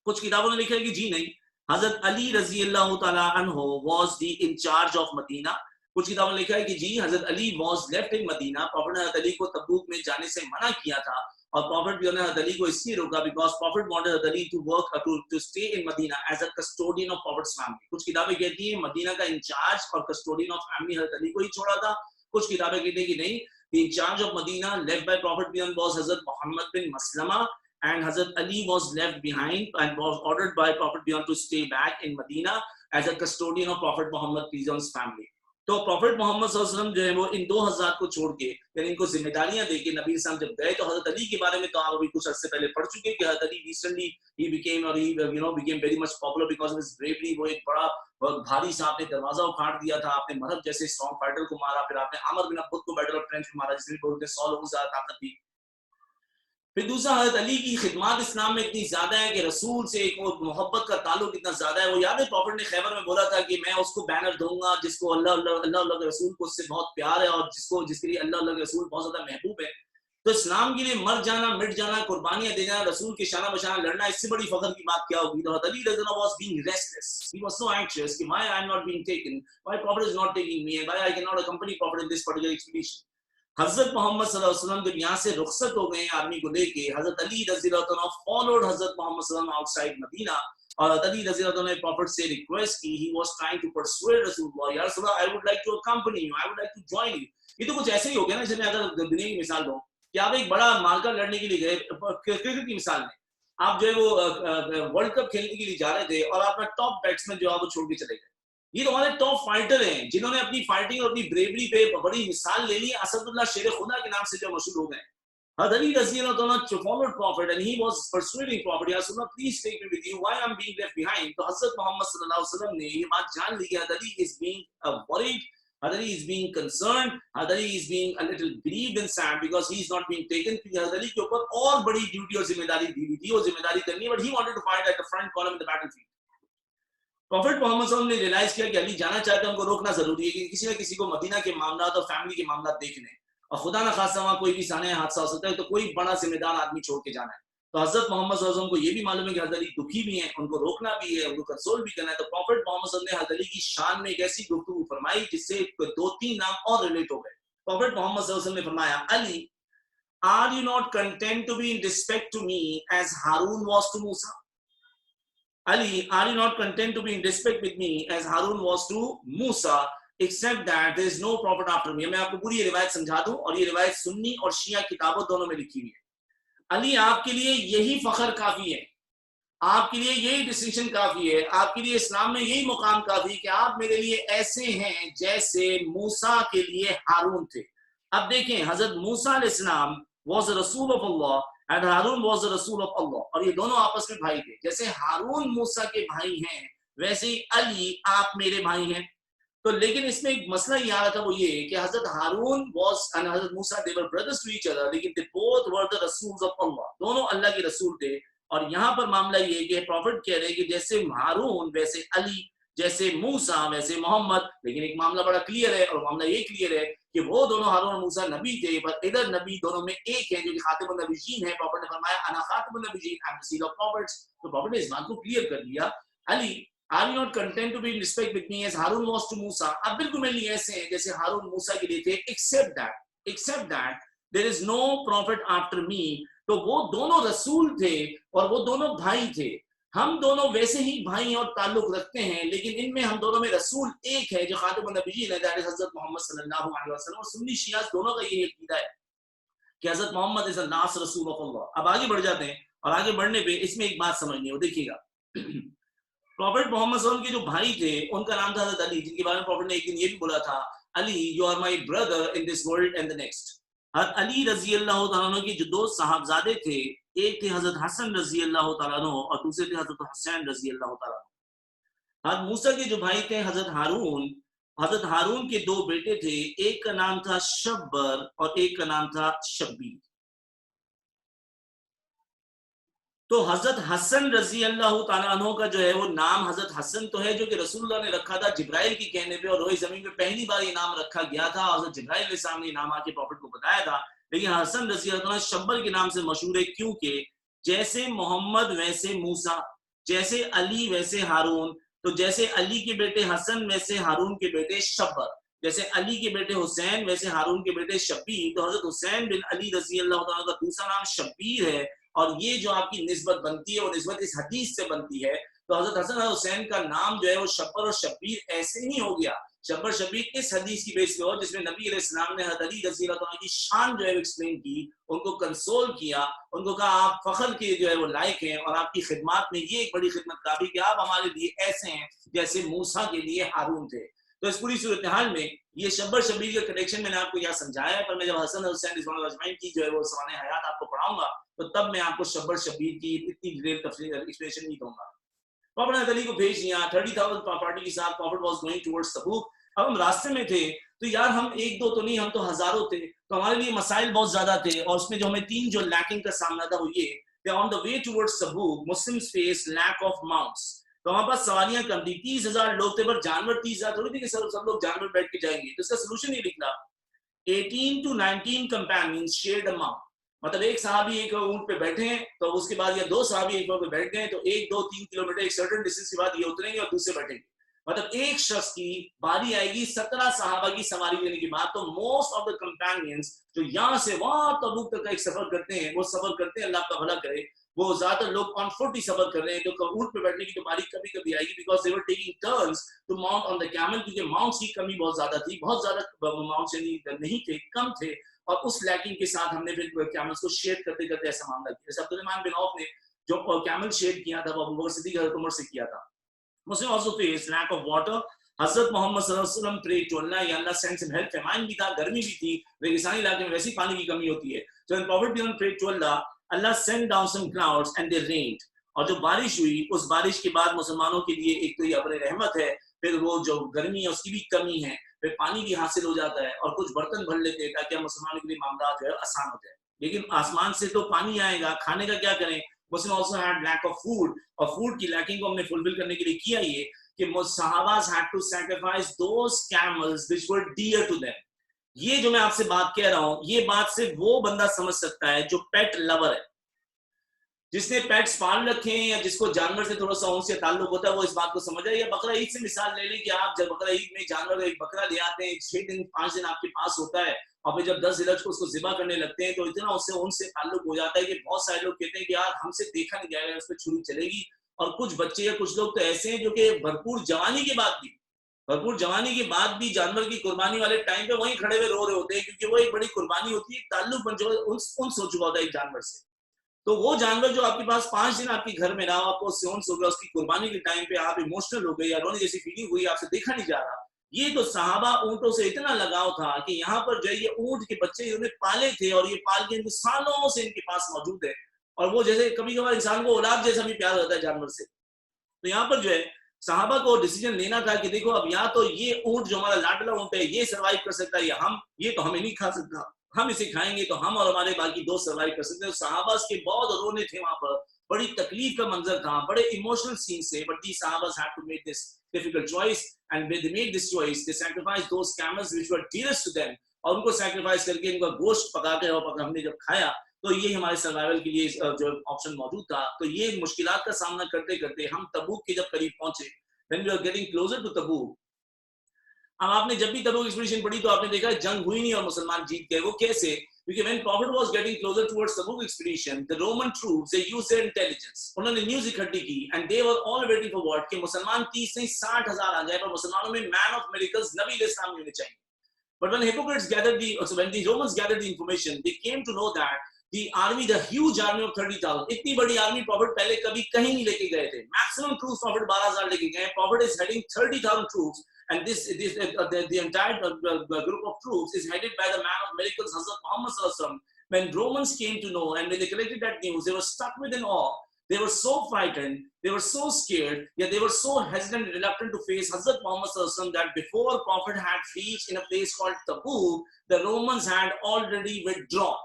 कुछ किताबों में लिखा है कि जी नहीं, हजरत अली रजी अल्लाह तआला अन्हु was the in charge of Medina. कुछ किताबों में लिखा है कि जी Hazrat Ali was left in Medina. Prophet ने हजरत अली को तबूक में जाने से मना किया था और प्रॉफिट भी ने हजरत अली को इसलिए रोका because prophet wanted Hazrat Ali to work to stay in Medina as a custodian of prophet's family. कुछ किताबें कहती हैं मदीना का इंचार्ज और कस्टोडियन ऑफ फैमिली हजरत अली को ही छोड़ा था. कुछ किताबें कहती हैं कि नहीं, the in charge of Medina left by prophet भी was Hazrat Muhammad bin Maslama and Hazrat Ali was left behind and was ordered by Prophet beyond to stay back in Medina as a custodian of Prophet Muhammad peace on his family. तो profit Muhammad सल्लल्लाहु अलैहि वसल्लम जो है वो इन 2000 को छोड़ के यानी इनको जिम्मेदारियां देके नबी साहब जब गए, तो हजरत अली के बारे में तो आप अभी कुछ अर्से पहले पढ़ चुके हैं कि हजरत अली रिसेंटली ही became और he became very much popular because of his bravery. वो एक बड़ा भारी सा आपने दरवाजा उखाड़ दिया था, आपने मरहब जैसे स्ट्रॉन्ग फाइटर को मारा, फिर आपने आमर बिन अब्बुद को बैटल ऑफ ट्रेंच में मारा जिसमें बोलते 100 लोगों से ज्यादा ताकत थी. फिर दूसरा हजरत अली की खिदमत इस्लाम में इतनी ज्यादा है कि रसूल से एक मोहब्बत का ताल्लुक इतना ज्यादा है. वो याद है प्रॉफिट ने खैबर में बोला था कि मैं उसको बैनर दूंगा जिसको अल्लाह अल्लाह के रसूल को उससे बहुत प्यार है और जिसके लिए अल्लाह के रसूल बहुत ज्यादा महबूब है. तो इस्लाम के लिए मर जाना, मिट जाना, कुर्बानियां दे जाना, रसूल के शाना बशाना लड़ना, इससे बड़ी फख्र की बात क्या होगी. तो हजरत अली रज़ी अल्लाह was being restless, he was so anxious कि why I am not being taken, why prophet is not taking me, why I can not accompany prophet in this particular expedition. हजरत मोहम्मद सल्लल्लाहु अलैहि वसल्लम जब यहाँ से रुखसत हो गए आर्मी को लेके, हजरत अली रज़ी अल्लाह तआला फॉलोड हजरत मोहम्मद सल्लल्लाहु अलैहि वसल्लम आउटसाइड मदीना और हजरत अली रज़ी अल्लाह तआला ने प्रॉफिट से रिक्वेस्ट की. He was trying to persuade रसूलुल्लाह, या रसूलुल्लाह I would like to accompany you, I would like to join you. ये तो कुछ ऐसे ही हो गया ना जैसे मैं अगर दुनिया की मिसाल दूं कि आप एक बड़ा मार्का लड़ने के लिए गए, क्रिकेट की मिसाल में आप जो है वो वर्ल्ड कप खेलने के लिए जा रहे थे और आप अपना टॉप बैट्समैन जो है वो छोड़ के चले गए. ये तो हमारे टॉप फाइटर हैं जिन्होंने अपनी फाइटिंग और अपनी ब्रेवरी पे बड़ी मिसाल ले ली. असदुल्लाह शेर खुदा के नाम से जो मशहूर हो गए. हजरत अली रज़ी अल्लाह तआला followed prophet and he was persuading prophet, या रसूलल्लाह please take me with you, why I'm being left behind. तो हजरत मोहम्मद सल्लल्लाहु अलैहि वसल्लम ने ये बात जान ली कि हजरत Ali is being worried, Hazrat Ali is being concerned, Hazrat Ali is being a little grieved and sad because he is not being taken. क्योंकि हजरत अली के ऊपर और बड़ी ड्यूटी और जिम्मेदारी दी हुई थी, वो जिम्मेदारी करनी, but he wanted to fight at the front column in the battlefield. Prophet Muhammad सल्लल्लाहु अलैहि वसल्लम ने रियलाइज किया कि अली जाना चाहते हैं, उनको रोकना जरूरी है कि किसी न किसी को मदीना के मामलात और फैमिली के मामलात देखने, और खुदा न खासा वहां कोई भी सानया हादसा हो सकता है, तो कोई बड़ा जिम्मेदार आदमी छोड़ के जाना है. तो हजरत मोहम्मद सल्लल्लाहु अलैहि वसल्लम को ये भी मालूम है कि हजरत अली दुखी भी हैं, उनको रोकना भी है, उनको कंसोल भी करना है. तो प्रॉफिट मोहम्मद सल्लल्लाहु अलैहि वसल्लम ने हजरत अली की शान में एक ऐसी गुफ्तगू फरमाई जिससे 2-3 नाम और रिलेट हो गए. प्रॉफिट मोहम्मद सल्लल्लाहु अलैहि वसल्लम ने फरमाया, Ali are you not content to be in respect to me as Harun was to Musa? Ali, are you not content to be in respect with me as Harun was to Musa? except that there is no prophet after me. मैं आपको पूरी ये रिवायत समझा दूं, और ये रिवायत सुन्नी और शिया किताबों दोनों में लिखी हुई है. अली आपके लिए यही फखर काफी है, आपके लिए यही डिस्टिंक्शन काफी है, आपके लिए इस्लाम में यही मुकाम काफी है कि आप मेरे लिए ऐसे हैं जैसे मूसा के लिए हारून थे. अब देखें, हजरत मूसा अलैहिस्सलाम was a रसूल of Allah and Harun was a रसूल ऑफ अल्लाह, और ये दोनों आपस में भाई थे. जैसे हारून मूसा के भाई हैं, वैसे ही अली आप मेरे भाई हैं. तो लेकिन इसमें एक मसला ये आ रहा था, वो ये कि हजरत हारून was and Hazrat Musa they were brothers to each other, लेकिन they both were the रसूल्स ऑफ अल्लाह, दोनों अल्लाह के रसूल थे. और यहाँ पर मामला ये कि प्रॉफिट कह रहे हैं कि जैसे हारून वैसे अली, जैसे मूसा वैसे मोहम्मद. लेकिन एक मामला बड़ा क्लियर है, और मामला ये क्लियर है कि वो दोनों हारून और मूसा नबी थे, पर इधर नबी दोनों में एक है जो कि खातिमुन नबीयीन है. प्रॉफिट ने फरमाया अना खातिमुन नबीयीन, I am the seal of prophets. तो प्रॉफिट ने इस बात को क्लियर कर दिया. Ali, are you not content to be in respect with me as Harun was to Musa? आप बिल्कुल मेरे लिए ऐसे हैं जैसे हारून मूसा के लिए थे, except that there is no prophet after me. तो वो दोनों रसूल थे और वो दोनों भाई थे. हम दोनों वैसे ही भाई और ताल्लुक रखते हैं, लेकिन इनमें हम दोनों में रसूल एक है जो खातिमुन नबीयीन है, दैट इज हजरत मोहम्मद सल्लल्लाहु अलैहि वसल्लम. और सुन्नी शियास दोनों का यही अकीदा है कि हजरत मोहम्मद इज द लास्ट रसूल ऑफ अल्लाह. अब आगे बढ़ जाते हैं, और आगे बढ़ने पे इसमें एक बात समझनी हो. देखिएगा, प्रॉफिट मोहम्मद सल्लल्लाहु अलैहि वसल्लम के जो भाई थे उनका नाम था हजरत अली, जिनके बारे में प्रॉफिट ने एक दिन ये भी बोला था, Ali you are my brother in this world and the next. Ali रजी अल्लाह तआला अन्हु के जो दो साहबजादे थे, एक थे हजरत हसन रजी अल्लाह तआला अन्हु और दूसरे थे हजरत हुसैन रजी अल्लाह तआला अन्हु. हजरत मूसा के जो भाई थे हजरत हारून के दो बेटे थे, एक का नाम था शब्बर और एक का नाम था शब्बीर. तो हजरत हसन रजी अल्लाह तआला अन्हु का जो है वो नाम हजरत हसन तो है जो कि रसूलुल्लाह ने रखा था जिब्राइल की कहने पे, और रोए जमीन पे पहली बार ये नाम रखा गया था. हजरत जिब्राइल अलैहिस्सलाम ने नाम आके प्रॉफिट को बताया था. लेकिन हसन रजी अल्लाह तआला शब्बर के नाम से मशहूर है, क्योंकि जैसे मोहम्मद वैसे मूसा, जैसे अली वैसे हारून. तो जैसे अली के बेटे हसन वैसे हारून के बेटे शब्बर, जैसे अली के बेटे हुसैन वैसे हारून के बेटे शब्बीर. तो हजरत हुसैन बिन अली रजी अल्लाह तआला का दूसरा नाम शब्बीर है. और ये जो आपकी निस्बत बनती है वो निस्बत इस हदीस से बनती है. तो हजरत हसन और हुसैन का नाम जो है वो शब्बर और शब्बीर ऐसे नहीं हो गया. शब्बर शब्बीर इस हदीस की बेस पे हो जिसमें नबी अलैहिस्सलाम ने हजरत अली रज़ी अल्लाह तआला की शान जो है एक्सप्लेन की, उनको कंसोल किया, उनको कहा आप फख्र के जो है वो लायक हैं और आपकी खिदमत में ये एक बड़ी खिदमत काफी कि आप हमारे लिए ऐसे हैं जैसे मूसा के लिए हारून थे. तो इस पूरी सूरत हाल में ये शब्बर शब्बीर का कनेक्शन मैंने आपको यहाँ समझाया है, पर मैं जब हसन और हुसैन रिज़वानुल्लाह अजमईन की जो है वो सवाने हयात आपको पढ़ाऊंगा तो तब मैं आपको शब्बर शब्बीर की इतनी डिटेल तफसील एक्सप्लेनेशन नहीं दूंगा. प्रॉफिट ने अली को भेज दिया 30,000 पार्टी के साथ. Profit was going towards तबूक. अब हम रास्ते में थे तो यार हम एक दो तो नहीं, हम तो हजारों थे, तो हमारे लिए मसाइल बहुत ज्यादा थे. और उसमें जो हमें तीन जो लैकिंग का सामना था वो ये कि on the way towards Tabuk Muslims face lack of mounts. तो हमारे पास सवारियां कम थी, 30,000 लोग थे, पर जानवर 30,000 थोड़ी थी कि सब लोग जानवर बैठ के जाएंगे. तो इसका सोल्यूशन ये निकला, 18 to 19 companions shared a mount. मतलब एक सहाबी एक ऊंट पे बैठे हैं तो उसके बाद या दो सहाबी एक पे बैठ गए तो 1, 2, 3 किलोमीटर एक सर्टेन डिस्टेंस के बाद ये उतरेंगे और दूसरे बैठेंगे. मतलब एक शख्स की बारी आएगी 17 सहाबा की सवारी लेने के बाद. तो मोस्ट ऑफ द कंपेनियंस जो यहाँ से वहां तबूक तक का एक सफर करते हैं, वो सफर करते हैं, अल्लाह का भला करे, वो ज्यादातर लोग ऑन फुट ही सफर कर रहे हैं. तो ऊंट पे बैठने की तो बारी कभी कभी आएगी, because they were taking turns to mount on the camel, क्योंकि माउंट्स की कमी बहुत ज्यादा थी, बहुत ज्यादा माउंट्स नहीं थे, कम थे. और उस लैकिंग के साथ हमने फिर कैमल्स को शेयर करते करते ऐसा मामला किया. जैसे अब्दुर्रहमान बिन औफ ने जो कैमल शेयर किया था वो अबू बकर सिद्दीक हज़रत उमर से किया था. Muslim also face lack of water. हजरत मोहम्मद सल्लल्लाहु अलैहि वसल्लम प्रेड टू अल्लाह, या Allah send him help. Famine भी था, गर्मी भी थी, रेगिस्तानी इलाके में वैसे ही पानी की कमी होती है. सो व्हेन प्रॉफिट भी prayed to Allah, Allah send down some clouds and they rained. और जो बारिश हुई उस बारिश के बाद मुसलमानों के लिए एक तो ये अपनी रहमत है, फिर वो जो गर्मी है उसकी भी कमी है, फिर पानी भी हासिल हो जाता है और कुछ बर्तन भर लेते हैं ताकि हम मुसलमानों के लिए मामला जो है आसान हो जाए. लेकिन आसमान से तो पानी आएगा, खाने का क्या करें. Muslim also had lack of food, और फूड की लैकिंग को हमने फुलफिल करने के लिए किया ये कि सहाबास had to sacrifice those camels which were dear to them. ये जो मैं आपसे बात कह रहा हूं, ये बात सिर्फ वो बंदा समझ सकता है जो पेट लवर है, जिसने पेट्स पाल रखे हैं या जिसको जानवर से थोड़ा सा उनसे ताल्लुक होता है, वो इस बात को समझ है. या बकरा ईद से मिसाल ले लें कि आप जब बकरा ईद में जानवर एक बकरा ले आते हैं, 6 दिन 5 दिन आपके पास होता है, और फिर जब 10 जिलहज को उसको ज़िबा करने लगते हैं तो इतना उससे उनसे ताल्लुक हो जाता है कि बहुत सारे लोग कहते हैं कि यार हमसे देखा नहीं जाएगा, उस पर छुरी चलेगी. और कुछ बच्चे या कुछ लोग तो ऐसे हैं जो कि भरपूर जवानी के बाद भी भरपूर जवानी के बाद भी जानवर की कुर्बानी वाले टाइम पे वहीं खड़े हुए रो रहे होते हैं, क्योंकि वो एक बड़ी कुर्बानी होती है, ताल्लुक बन जो उन्स हो चुका होता है एक जानवर से। तो वो जानवर जो आपके पास 5 दिन आपके घर में रहा, आपको उससे उन्स हो गया, उसकी कुर्बानी के टाइम पे आप इमोशनल हो गए या रोने जैसी फीलिंग हुई, आपसे देखा नहीं जा रहा। ये तो सहाबा ऊंटों से इतना लगाव था कि यहाँ पर जो है ये ऊंट के बच्चे इन्होंने पाले थे और ये पाल के सालों से इनके पास मौजूद है। और वो जैसे कभी कभार इंसान को औलाद जैसा भी प्यार होता है जानवर से। तो यहाँ पर जो है सहाबा को डिसीजन लेना था कि देखो अब या तो ये ऊंट जो हमारा लाडला ऊंट है ये सर्वाइव कर सकता है, या हम, ये तो हमें नहीं खा सकता, हम इसे खाएंगे तो हम और हमारे बाकी दोस्त सर्वाइव कर सकते हैं। सहाबा के बहुत रोने थे वहां पर, बड़ी तकलीफ का मंजर था, बड़े इमोशनल सीन से, but the sahabas had to make this difficult choice and when they made this choice they sacrificed those camels which were dearest to them, और उनको सैक्रिफाइस करके इनका गोश्त पका के और हमने जब खाया तो ये हमारे सर्वाइवल के लिए जो ऑप्शन मौजूद था। तो ये मुश्किलात का सामना करते करते हम तबूक के जब करीब पहुंचे, when we were getting closer to Tabuk, अब आपने जब भी तबूक एक्सपीडिशन पढ़ी तो आपने देखा जंग हुई नहीं और मुसलमान जीत गए। वो कैसे? Because when Prophet was getting closer towards Tabuk expedition, the Roman troops they used their intelligence. उन्होंने न्यूज़ इकट्ठी की and they were all waiting for what कि मुसलमान 30 नहीं 60,000 आ जाए, पर मुसलमानों में man of miracles नबी इस्लाम होने चाहिए। But when hypocrites gathered when the Romans gathered the information, they came to know that the army, the huge army of 30,000, इतनी बड़ी आर्मी Prophet पहले कभी कहीं नहीं लेके गए थे। Maximum troops Prophet 12,000 लेके गए। Prophet is heading 30,000 troops, and the entire group of troops is headed by the man of miracles, Hazrat Muhammad Sallallahu Alaihi Wasallam. When Romans came to know and when they collected that news, they were stuck with an awe. They were so frightened, they were so scared, yet they were so hesitant and reluctant to face Hazrat Muhammad Sallallahu Alaihi Wasallam that before Prophet had reached in a place called Tabuk, the Romans had already withdrawn.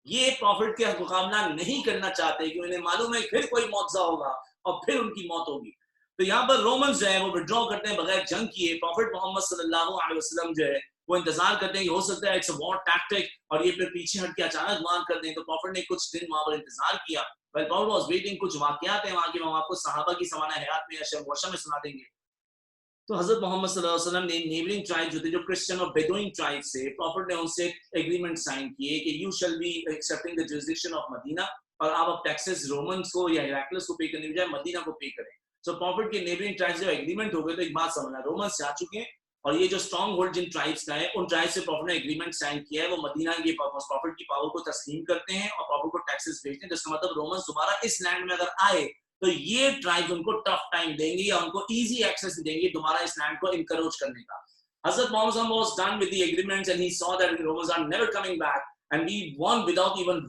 ये profit के मुकाबला नहीं करना चाहते कि उन्हें मालूम है फिर कोई मौजज़ा होगा और फिर उनकी मौत होगी। तो यहाँ पर रोमन्स जो है वो विड्रॉ करते हैं बगैर जंग किए। प्रॉफिट मोहम्मद सल्लल्लाहु अलैहि वसल्लम जो है वो इंतजार करते हैं कि हो सकता है इट्स अ वॉर टैक्टिक और ये फिर पीछे हट के अचानक मार कर दें। तो प्रॉफिट ने कुछ दिन वहां पर इंतजार किया। While Prophet was waiting, कुछ वाकयात हैं वहां के, हम आपको सहाबा की समाना हयात में या वर्षा में सुना देंगे। तो हजरत मोहम्मद सल्लल्लाहु अलैहि वसल्लम ने नेबरिंग ट्राइब्स जो थे, जो क्रिश्चियन और बेदुइन ट्राइब से, प्रॉफिट ने उनसे एग्रीमेंट साइन किए कि you shall be accepting the jurisdiction of Medina, और आप अब टैक्सेस रोमन्स को या हेराक्लिस को पे करने के बजाय मदीना को पे करें। सो प्रॉफिट के नेबरिंग ट्राइब्स जो एग्रीमेंट हो गए, तो एक बात समझना, रोमन्स जा चुके हैं और ये जो स्ट्रॉन्ग होल्ड जिन ट्राइब्स का है उन ट्राइब्स से प्रॉफिट ने एग्रीमेंट साइन किया है, वो मदीना की प्रॉफिट की पावर को तस्लीम करते हैं और प्रॉफिट को टैक्सेस भेजते हैं। जिसका मतलब रोमन्स दोबारा इस लैंड में अगर आए तो ये ट्राइब्स उनको टफ टाइम देंगे या उनको इजी एक्सेस देंगे दोबारा इस लैंड को इनकरेज करने का। हजरत Mohammad was done with the agreements and he saw that the Romans are never coming back and we won without even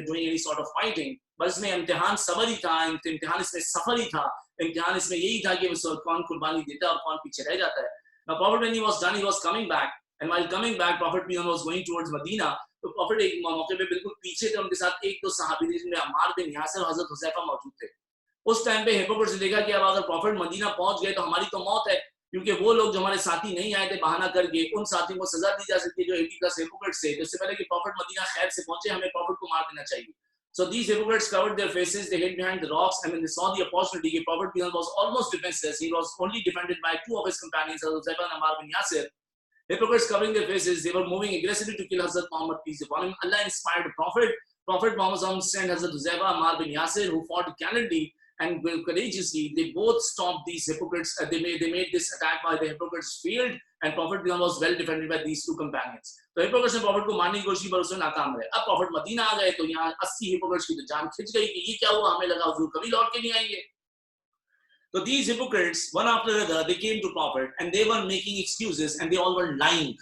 doing any sort of fighting. बस इसमें इम्तिहान सबर ही था, इम्तिहान इसमें सफर ही था, इम्तिहान इसमें यही था कि कौन कुर्बानी देता है और कौन पीछे रह जाता है। Now Prophet when he was done, he was coming back, and while coming back, Prophet was going towards Medina. तो Prophet एक मौके पे बिल्कुल पीछे थे, उनके साथ एक दो सहाबी थे जिनमें अम्मार बिन यासिर और हजरत हुज़ैफा मौजूद थे। उस टाइम पे हिपोक्रेट्स ने देखा कि अब अगर प्रॉफिट मदीना पहुंच गए तो हमारी तो मौत है, क्योंकि वो लोग जो हमारे साथी नहीं आए थे बहाना करके, उन साथियों को सजा दी जा सकती है जो 80+ हिपोक्रेट्स थे। तो इससे पहले कि प्रॉफिट मदीना खैर से पहुंचे, हमें प्रॉफिट को मार देना चाहिए। So these hypocrites covered their faces, they hid behind the rocks, and when they saw the opportunity, the Prophet was almost defenseless. He was only defended by two of his companions, Hazrat Huzaifah and Ammar bin Yasir. Hypocrites covering their faces, they were moving aggressively to kill Hazrat Muhammad, peace be upon him. Allah inspired the Prophet. Prophet Muhammad sent Hazrat Huzaifah, Ammar bin Yasir, who fought gallantly and courageously. They both stopped these hypocrites. They made this attack by the hypocrites failed, and Prophet was well defended by these two companions. तो hypocrites ने Prophet को मारने की कोशिश पर उसमें नाकाम रहे। अब Prophet मदीना आ गए तो यहाँ 80 hypocrites की तो जान खिंच गई कि ये क्या हुआ, हमें लगा हुजूर कभी लौट के नहीं आएंगे। So these hypocrites, one after another, they came to Prophet and they were making excuses and they all were lying.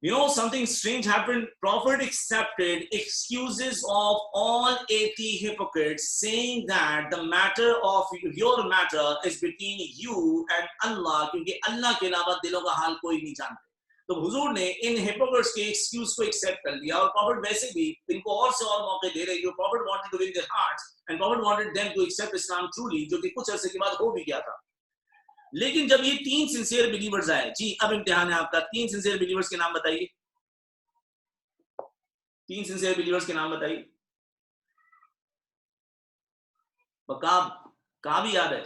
You know, something strange happened. Prophet accepted excuses of all 80 hypocrites, saying that the matter of your matter is between you and Allah, क्योंकि अल्लाह के अलावा दिलों का हाल कोई नहीं जानते। तो हुजूर ने इन hypocrites के एक्सक्यूज को एक्सेप्ट कर लिया और प्रॉफिट वैसे भी इनको और से और मौके दे रहे हैं। Prophet wanted to win their hearts and prophet wanted them to accept Islam truly, जो कि कुछ अरसे के बाद हो भी गया था। लेकिन जब ये 3 सिंसियर बिलीवर्स आए, जी अब इम्तिहान है आपका, 3 सिंसियर बिलीवर्स के नाम बताइए। 3 सिंसियर बिलीवर्स के नाम बताइए। काब भी याद है?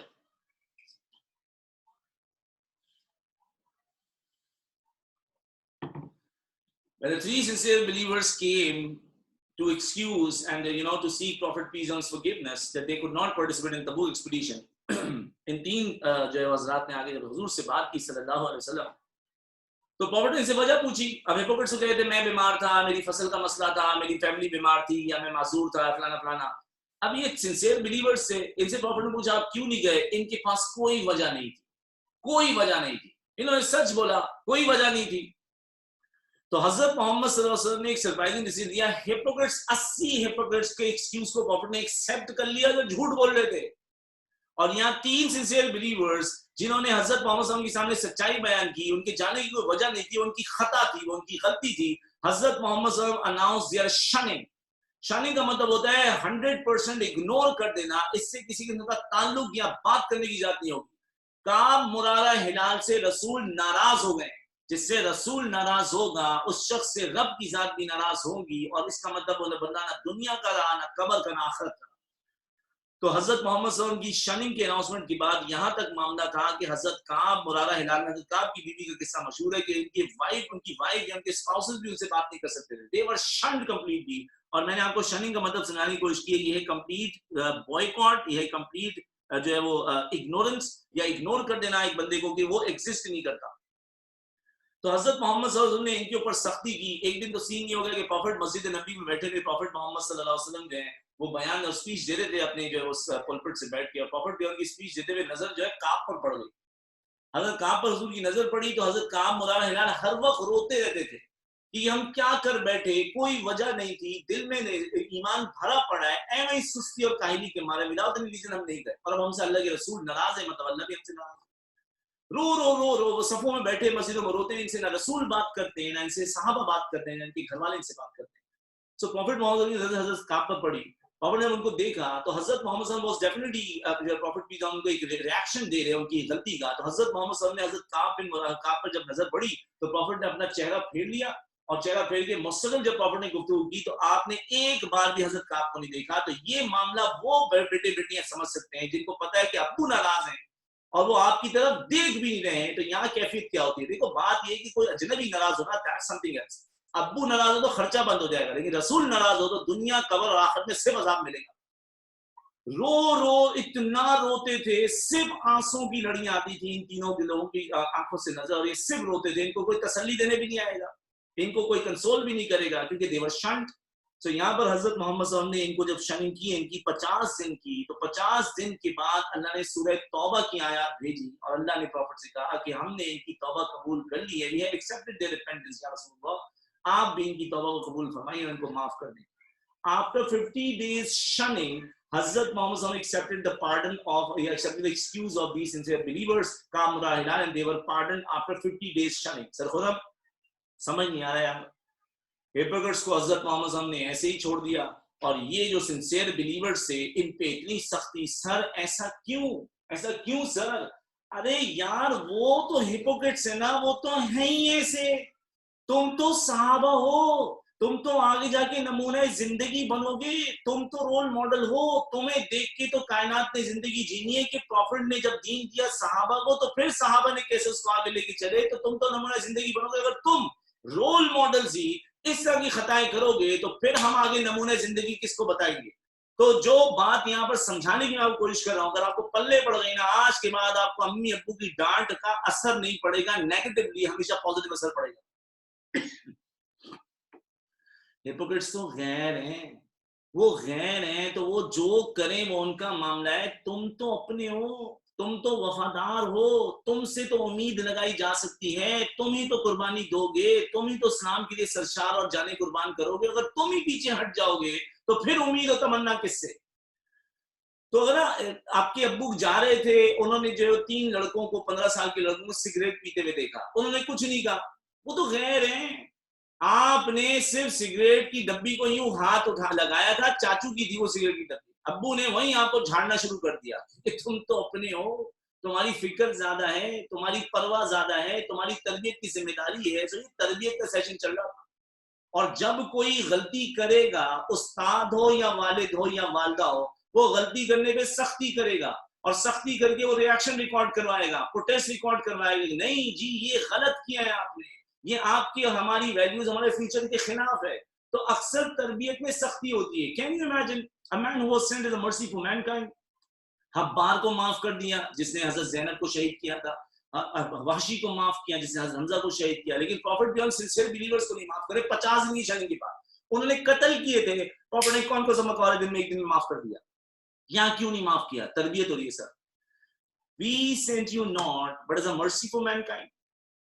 When the 3 sincere believers came to excuse and to seek Prophet peace and forgiveness that they could not participate in Tabuk expedition, ان تین جو ہے حضرات نے آگے جب حضور سے بات کی صلی اللہ علیہ وسلم تو پروفٹ نے ان سے وجہ پوچھی. اب ہپوکریٹس کو کہتے میں بیمار تھا, میری فصل کا مسئلہ تھا, میری فیملی بیمار تھی, یا میں معذور تھا, فلانا فلانا. اب یہ سنسیئر بلیورز سے ان سے پروفٹ نے پوچھا آپ کیوں نہیں گئے؟ ان کے پاس کوئی وجہ نہیں تھی, کوئی وجہ نہیں تھی. انہوں نے سچ بولا, کوئی وجہ نہیں تھی. تو حضرت محمد صلی اللہ علیہ وسلم نے ایک سرپرائزنگ ڈیسیژن دیا. ہپوکریٹس 80 ہپوکریٹس کے ایکسکیوز کو پروفٹ نے ایکسیپٹ کر لیا جو جھوٹ بول رہے تھے. اور یہاں 3 سنسیئر بلیورز جنہوں نے حضرت محمد صلی اللہ علیہ وسلم کے سامنے سچائی بیان کی, ان کے جانے کی کوئی وجہ نہیں تھی, ان کی خطا تھی, وہ ان کی غلطی تھی. حضرت محمد صلی اللہ علیہ وسلم اناؤنس دیئر شننگ. شننگ کا مطلب ہوتا ہے 100% اگنور کر دینا, اس سے کسی کے ساتھ تعلق یا بات کرنے کی ضرورت نہیں ہوگی. کعب مرارہ ہلال سے رسول ناراض ہو گئے. جس سے رسول ناراض ہوگا اس شخص سے رب کی ذات بھی ناراض ہوگی, اور اس کا مطلب وہ بندہ نہ دنیا کا رہا, نہ قبر کا, نہ آخرت کا. تو حضرت محمد صلی اللہ علیہ وسلم کی شننگ کے اناؤنسمنٹ کے بعد یہاں تک معاملہ تھا کہ حضرت کعب مرارہ ہلال میں, حضرت کعب کی بیوی کا قصہ مشہور ہے کہ ان کی وائف یا ان کے اسپاؤسز بھی ان سے بات نہیں کر سکتے تھے. دے ور شنڈ کمپلیٹلی. اور میں نے آپ کو شننگ کا مطلب سمجھانے کی کوشش کی ہے, یہ ہے کمپلیٹ بوائکاٹ, یہ ہے کمپلیٹ جو ہے وہ اگنورنس یا اگنور کر دینا ایک بندے کو کہ وہ ایگزسٹ نہیں کرتا. تو حضرت محمد صلی اللہ علیہ وسلم نے ان کے اوپر سختی کی. ایک دن تو سین یہ ہو گیا کہ پروفٹ مسجد نبی میں بیٹھے تھے, پروفٹ محمد صلی اللہ علیہ وسلم جو ہیں وہ بیان اور اسپیچ دے رہے تھے اپنے جو ہے اس پلپٹ سے بیٹھ کے, اور پروفٹ بھی ان کی اسپیچ دیتے ہوئے نظر جو ہے کعب پر پڑ گئی. حضرت کعب پر حضور کی نظر پڑی تو حضرت کعب مرارہ ہلال ہر وقت روتے رہتے تھے کہ ہم کیا کر بیٹھے, کوئی وجہ نہیں تھی, دل میں ایمان بھرا پڑا ہے, ایویں ہی سستی اور کاہلی کے مارے وداؤٹ اینی ریزن ہم نہیں گئے, اور اب ہم سے اللہ کے رسول ناراض ہے, مطلب اللہ بھی ہم سے ناراض. رو رو رو رو وہ صفوں میں بیٹھے مسجدوں میں روتے ہیں, ان سے نہ رسول بات کرتے ہیں, نہ ان سے صحابہ بات کرتے ہیں, نہ ان کے گھر والے ان سے بات کرتے ہیں. سو پروفٹ محمد صلی حضرت کعب پر پڑی. پروفٹ نے ان کو دیکھا تو حضرت محمد صلی اللہ علیہ وسلم ڈیفینیٹلی پروفٹ بھی ان کو ایک ریئیکشن دے رہے ان کی غلطی کا. تو حضرت محمد صلی اللہ علیہ وسلم نے حضرت کعب پر جب نظر پڑی تو پروفٹ نے اپنا چہرہ پھیر لیا, اور چہرہ پھیر کے مستقل جب پروفٹ نے گفتگو کی تو آپ نے ایک بار بھی حضرت کعب کو نہیں دیکھا. تو یہ معاملہ وہ بیٹے بیٹیاں سمجھ سکتے ہیں جن کو پتا ہے کہ ابو ناراض ہیں اور وہ آپ کی طرف دیکھ بھی نہیں رہے ہیں. تو یہاں کیفیت کیا ہوتی ہے؟ دیکھو بات یہ کہ کوئی اجنبی ناراض ہونا دیٹس سم تھنگ ایلس. ابو ناراض ہو تو خرچہ بند ہو جائے گا, لیکن رسول ناراض ہو تو دنیا, قبر اور آخرت میں صرف عذاب ملے گا. رو رو اتنا روتے تھے, صرف آنسوں کی لڑیاں آتی تھی ان تینوں کے لوگوں کی آنکھوں سے نظر, اور یہ صرف روتے تھے. ان کو کوئی تسلی دینے بھی نہیں آئے گا, ان کو کوئی کنسول بھی نہیں کرے گا, کیونکہ they were shunned. تو یہاں پر حضرت محمد صلی اللہ علیہ وسلم نے ان کو جب شننگ کی, ان کی 50 دن کی, تو 50 دن کے بعد اللہ نے سورہ توبہ کی آیات بھیجی, اور اللہ نے پروفٹ سے کہا کہ ہم نے ان کی توبہ قبول کر لی ہے. We have accepted their repentance یا رسول اللہ, آپ بھی ان کی توبہ کو قبول فرمائیں اور ان کو معاف کر دیں. After 50 days shunning, Hazrat Muhammad sallallahu alaihi wasallam accepted the pardon of, he accepted the excuse of these sincere believers, Kamra Hilal, and they were pardoned after 50 days shunning. Sir Khudam, سمجھ نہیں آ رہا ہے. Hypocrites کو حضرت محمد صلی اللہ علیہ وسلم نے ایسے ہی چھوڑ دیا, اور یہ جو سنسیئر بلیورز سے ان پہ اتنی سختی. سر ایسا کیوں سر؟ ارے یار وہ تو ہیپوکریٹس ہے نا, وہ تو ہیں ہی ایسے. تم تو صحابہ ہو, تم تو آگے جا کے نمونہ زندگی بنو گے, تم تو رول ماڈل ہو. تمہیں دیکھ کے تو کائنات نے زندگی جینی ہے کہ پروفٹ نے جب دین دیا صحابہ کو تو پھر صحابہ نے کیسے اس کو آگے لے کے چلے, تو تم تو نمونہ زندگی بنو گے. اگر تم رول ماڈلز ہی اس طرح کی خطائیں کرو گے تو پھر ہم آگے نمونہ زندگی کس کو بتائیں گے؟ تو جو بات یہاں پر سمجھانے کی میں آپ کو کوشش کر رہا ہوں, اگر آپ کو پلے پڑ گئی نا, آج کے بعد آپ کو امی ابو کی ڈانٹ کا اثر نہیں پڑے گا, نیگیٹولی ہمیشہ پازیٹیو اثر پڑے گا. ہیپوکریٹس تو غیر ہیں, وہ غیر ہیں, تو وہ جو کریں وہ ان کا معاملہ ہے. تم تو اپنے ہو, تم تو وفادار ہو, تم سے تو امید لگائی جا سکتی ہے, تم ہی تو قربانی دو گے, تم ہی تو اسلام کے لیے سرشار اور جانے قربان کرو گے. اگر تم ہی پیچھے ہٹ جاؤ گے تو پھر امید اور تمنا کس سے؟ تو اگر آپ کے ابو جا رہے تھے, انہوں نے جو 3 لڑکوں کو 15 سال کے لڑکوں کو سگریٹ پیتے ہوئے دیکھا, انہوں نے کچھ نہیں کہا, وہ تو غیر ہیں. آپ نے صرف سگریٹ کی ڈبی کو یوں ہاتھ اٹھا لگایا تھا, چاچو کی تھی وہ سگریٹ کی ڈبی, ابو نے وہیں آپ کو جھاڑنا شروع کر دیا کہ تم تو اپنے ہو, تمہاری فکر زیادہ ہے, تمہاری پرواہ زیادہ ہے, تمہاری تربیت کی ذمہ داری ہے. تو یہ تربیت کا سیشن چل رہا تھا. اور جب کوئی غلطی کرے گا, استاد ہو یا والد ہو یا والدہ ہو, وہ غلطی کرنے پہ سختی کرے گا, اور سختی کر کے وہ ریاکشن ریکارڈ کروائے گا, پروٹیسٹ ریکارڈ کروائے گا, نہیں جی یہ غلط کیا ہے آپ نے, یہ آپ کی ہماری ویلیوز ہمارے فیوچر کے خلاف ہے. تو اکثر تربیت میں سختی ہوتی ہے. Can you imagine a man who was sent as a mercy for mankind? حبار کو معاف کر دیا جس نے حضرت زینب کو شہید کیا تھا, وحشی کو معاف کیا جس نے حضرت حمزہ کو شہید کیا, لیکن پروفٹ بیان سنسیئر بلیورز کو نہیں معاف کرے. 50 دن کی شرن کے بعد انہوں نے قتل کیے تھے, پروفٹ نے کون کو سا مکہ والے دن میں ایک دن میں معاف کر دیا. یہاں کیوں نہیں معاف کیا؟ تربیت ہو رہی ہے سر. We sent you not but as a mercy for mankind.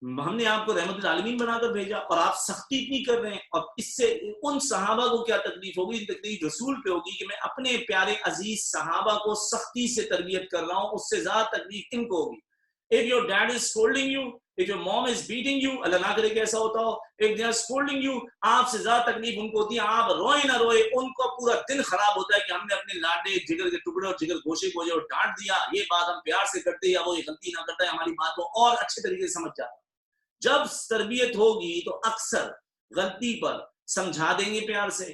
ہم نے آپ کو رحمت العالمین بنا کر بھیجا اور آپ سختی اتنی کر رہے ہیں, اور اس سے ان صحابہ کو کیا تکلیف ہوگی؟ تکلیف رسول پہ ہوگی کہ میں اپنے پیارے عزیز صحابہ کو سختی سے تربیت کر رہا ہوں, اس سے زیادہ تکلیف ان کو ہوگی. If your dad is scolding you, if your mom is beating you, اللہ نہ کرے کہ ایسا ہوتا ہو, if they are scolding you, آپ سے زیادہ تکلیف ان کو ہوتی ہے. آپ روئے نہ روئے, ان کو پورا دن خراب ہوتا ہے کہ ہم نے اپنے لاڈے جگر کے ٹکڑے اور جگر گوشے کو جو ڈانٹ دیا, یہ بات ہم پیار سے کرتے یا وہ یہ غلطی نہ کرتا ہے, ہماری بات کو اور اچھے طریقے سے سمجھ جاتا. جب تربیت ہوگی تو اکثر غلطی پر سمجھا دیں گے پیار سے,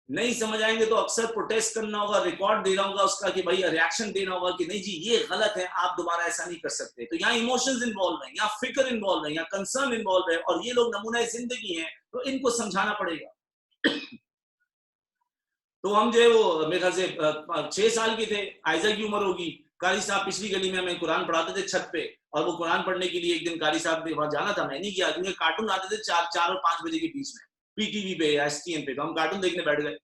نہیں سمجھ آئیں گے تو اکثر پروٹیسٹ کرنا ہوگا, ریکارڈ دینا ہوگا اس کا کہ بھائی ریاکشن دینا ہوگا کہ نہیں جی یہ غلط ہے, آپ دوبارہ ایسا نہیں کر سکتے. تو یہاں ایموشنز انوالو ہیں, یہاں فکر انوالو ہے, یہاں کنسرن انوالو ہے, اور یہ لوگ نمونہ زندگی ہیں تو ان کو سمجھانا پڑے گا. تو ہم جو ہے وہ میرے خیال سے 6 سال کے تھے, آئزہ کی عمر ہوگی. قاری صاحب پچھلی گلی میں ہمیں قرآن پڑھاتے تھے چھت پہ, اور وہ قرآن پڑھنے کے لیے ایک دن قاری صاحب کے پاس جانا تھا, میں نہیں گیا کیونکہ کارٹون آتے تھے 4 اور 5 بجے کے بیچ میں پی ٹی وی پہ یا ایس ٹی این پہ, تو ہم کارٹون دیکھنے بیٹھ گئے.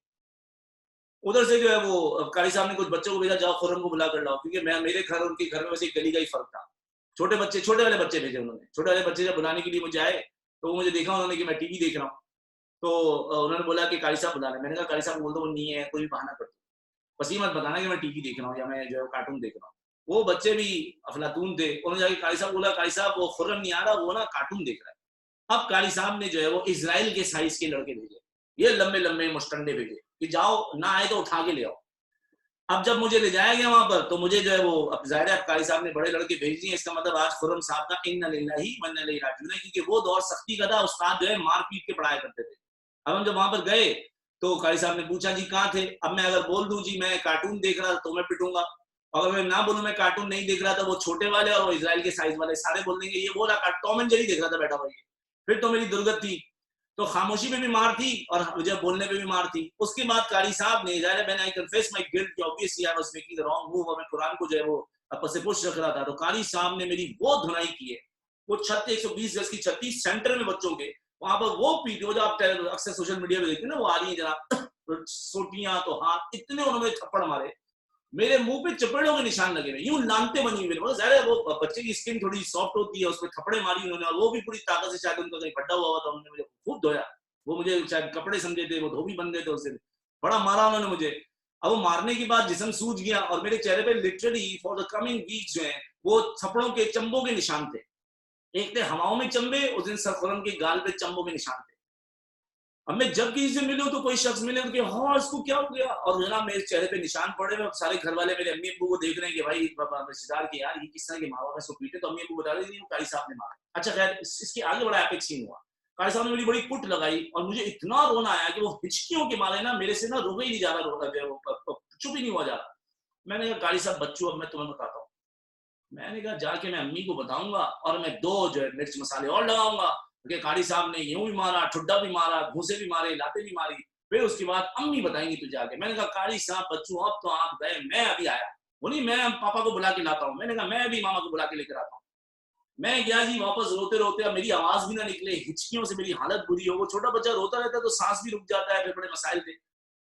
ادھر سے جو ہے وہ قاری صاحب نے کچھ بچوں کو بھیجا, جاؤ خرم کو بلا کر لاؤ, کیونکہ میرے گھر ان کے گھر میں ویسے گلی کا ہی فرق تھا. چھوٹے والے بچے بھیجے انہوں نے. چھوٹے والے بچے جب بلانے کے لیے مجھے آئے تو وہ مجھے دیکھا انہوں نے کہ میں ٹی وی دیکھ رہا ہوں, تو انہوں نے بولا کہ قاری صاحب بلانا. میں نے کہا قاری صاحب بول دو وہ نہیں ہے, کوئی بھی بہانہ کر دو, بس یہ مت بتانا کہ میں ٹی وی دیکھ رہا ہوں یا میں جو ہے کارٹون دیکھ رہا ہوں. وہ بچے بھی افلاطون تھے, انہوں نے جا کے قاری صاحب بولا قاری صاحب وہ خرم نہیں آ رہا, وہ نا کارٹون دیکھ رہا ہے. اب قاری صاحب نے جو ہے وہ اسرائیل کے سائز کے لڑکے بھیجے, یہ لمبے لمبے مشٹنڈے بھیجے کہ جاؤ, نہ آئے تو اٹھا کے لے آؤ. اب جب مجھے لے جایا گیا وہاں پر تو مجھے جو ہے وہ اب ظاہر ہے قاری صاحب نے بڑے لڑکے بھیج دیے, اس کا مطلب آج خرم صاحب کا انا للہ و انا الیہ راجعون ہے, کیونکہ وہ دور سختی کا تھا, استاد جو ہے مار پیٹ کے پڑھایا کرتے تھے. اب ہم جب وہاں پر گئے تو قاری صاحب نے پوچھا جی کہاں تھے. اب میں اگر بول دوں جی میں کارٹون دیکھ رہا تو میں پٹوں گا, اگر میں نہ بولوں میں کارٹون نہیں دیکھ رہا تھا, وہ چھوٹے والے اور وہ اسرائیل کے سائز والے سارے بول دیں گے یہ بولا ٹام اینڈ جیری دیکھ رہا تھا بیٹا بھائی, پھر تو میری درگت تھی. تو خاموشی پہ بھی مار تھی اور مجھے بولنے پہ بھی مار تھی. اس کے بعد قاری صاحب نے ظاہر ہے I confess my guilt کہ obviously I was making the wrong move, اور میں قرآن کو جو ہے وہ پس پش رکھ رہا تھا. تو قاری صاحب نے میری وہ دھنائی کی ہے, وہ چھت 120 گز کی چھت تھی سینٹر میں بچوں کے, وہاں پر وہ پیٹے, وہ جو آپ اکثر سوشل میڈیا پہ دیکھتے ہیں نا وہ آ رہی ہیں جناب سوٹیاں, تو ہاتھ اتنے انہوں نے تھپڑ مارے, میرے منہ پہ چپڑوں کے نشان لگے ہوئے, یوں لانتے بنی ہوئی. ظاہر ہے وہ بچے کی اسکن تھوڑی سافٹ ہوتی ہے, اس پہ تھپڑے ماری انہوں نے, اور وہ بھی پوری طاقت سے, شاید ان کا کہیں پھٹا ہوا ہوا تھا, انہوں نے مجھے خوب دھویا. وہ مجھے شاید کپڑے سمجھے تھے, وہ دھوبی بن گئے تھے, اس سے بڑا مارا انہوں نے مجھے. اب وہ مارنے کے بعد جسم سوج گیا, اور میرے چہرے پہ literally for the coming week جو ہیں وہ تھپڑوں کے چمبوں کے نشان تھے. ایک تھے ہواؤں میں چمبے, اس دن سر خرم کے گال پہ چمبوں کے نشان تھے. اب میں جب کسی سے ملوں تو کوئی شخص ملے کہ ہاں اس کو کیا ہو گیا, اور جناب میرے چہرے پہ نشان پڑے ہوئے, سارے گھر والے میرے امی ابو کو دیکھ رہے ہیں کہ بھائی رشتے دار کے یار یہ کس طرح کے ماں باپ اس کو پیٹے. تو امی ابو بتا رہے ہیں قاری صاحب نے مارا. اچھا خیر, اس کے آگے بڑا ایپک سین ہوا. قاری صاحب نے میری بڑی کٹ لگائی اور مجھے اتنا رونا آیا کہ وہ ہچکیوں کے مارے نا میرے سے نا روکا ہی نہیں جا رہا, چپ ہی نہیں ہوا جا رہا. میں نے کہا قاری صاحب بچوں اب میں تمہیں بتاتا ہوں. میں نے کہا جا کے میں امی کو بتاؤں گا اور میں 2 جو ہے مرچ مسالے اور لگاؤں گا کہ قاری صاحب نے یوں بھی مارا, ٹھڈا بھی مارا, گھوسے بھی مارے, لاتے بھی ماری. پھر اس کے بعد امی بتائیں گی تجھے آگے. میں نے کہا قاری صاحب بچوں اب تو آپ گئے, میں ابھی آیا. وہ نہیں میں پاپا کو بلا کے لاتا ہوں. میں نے کہا میں ابھی ماما کو بلا کے لے کر آتا ہوں. میں گیا جی واپس روتے روتے, اب میری آواز بھی نہ نکلے, ہچکیوں سے میری حالت بری ہو. وہ چھوٹا بچہ روتا رہتا ہے تو سانس بھی رک جاتا ہے, پھر بڑے مسائل تھے.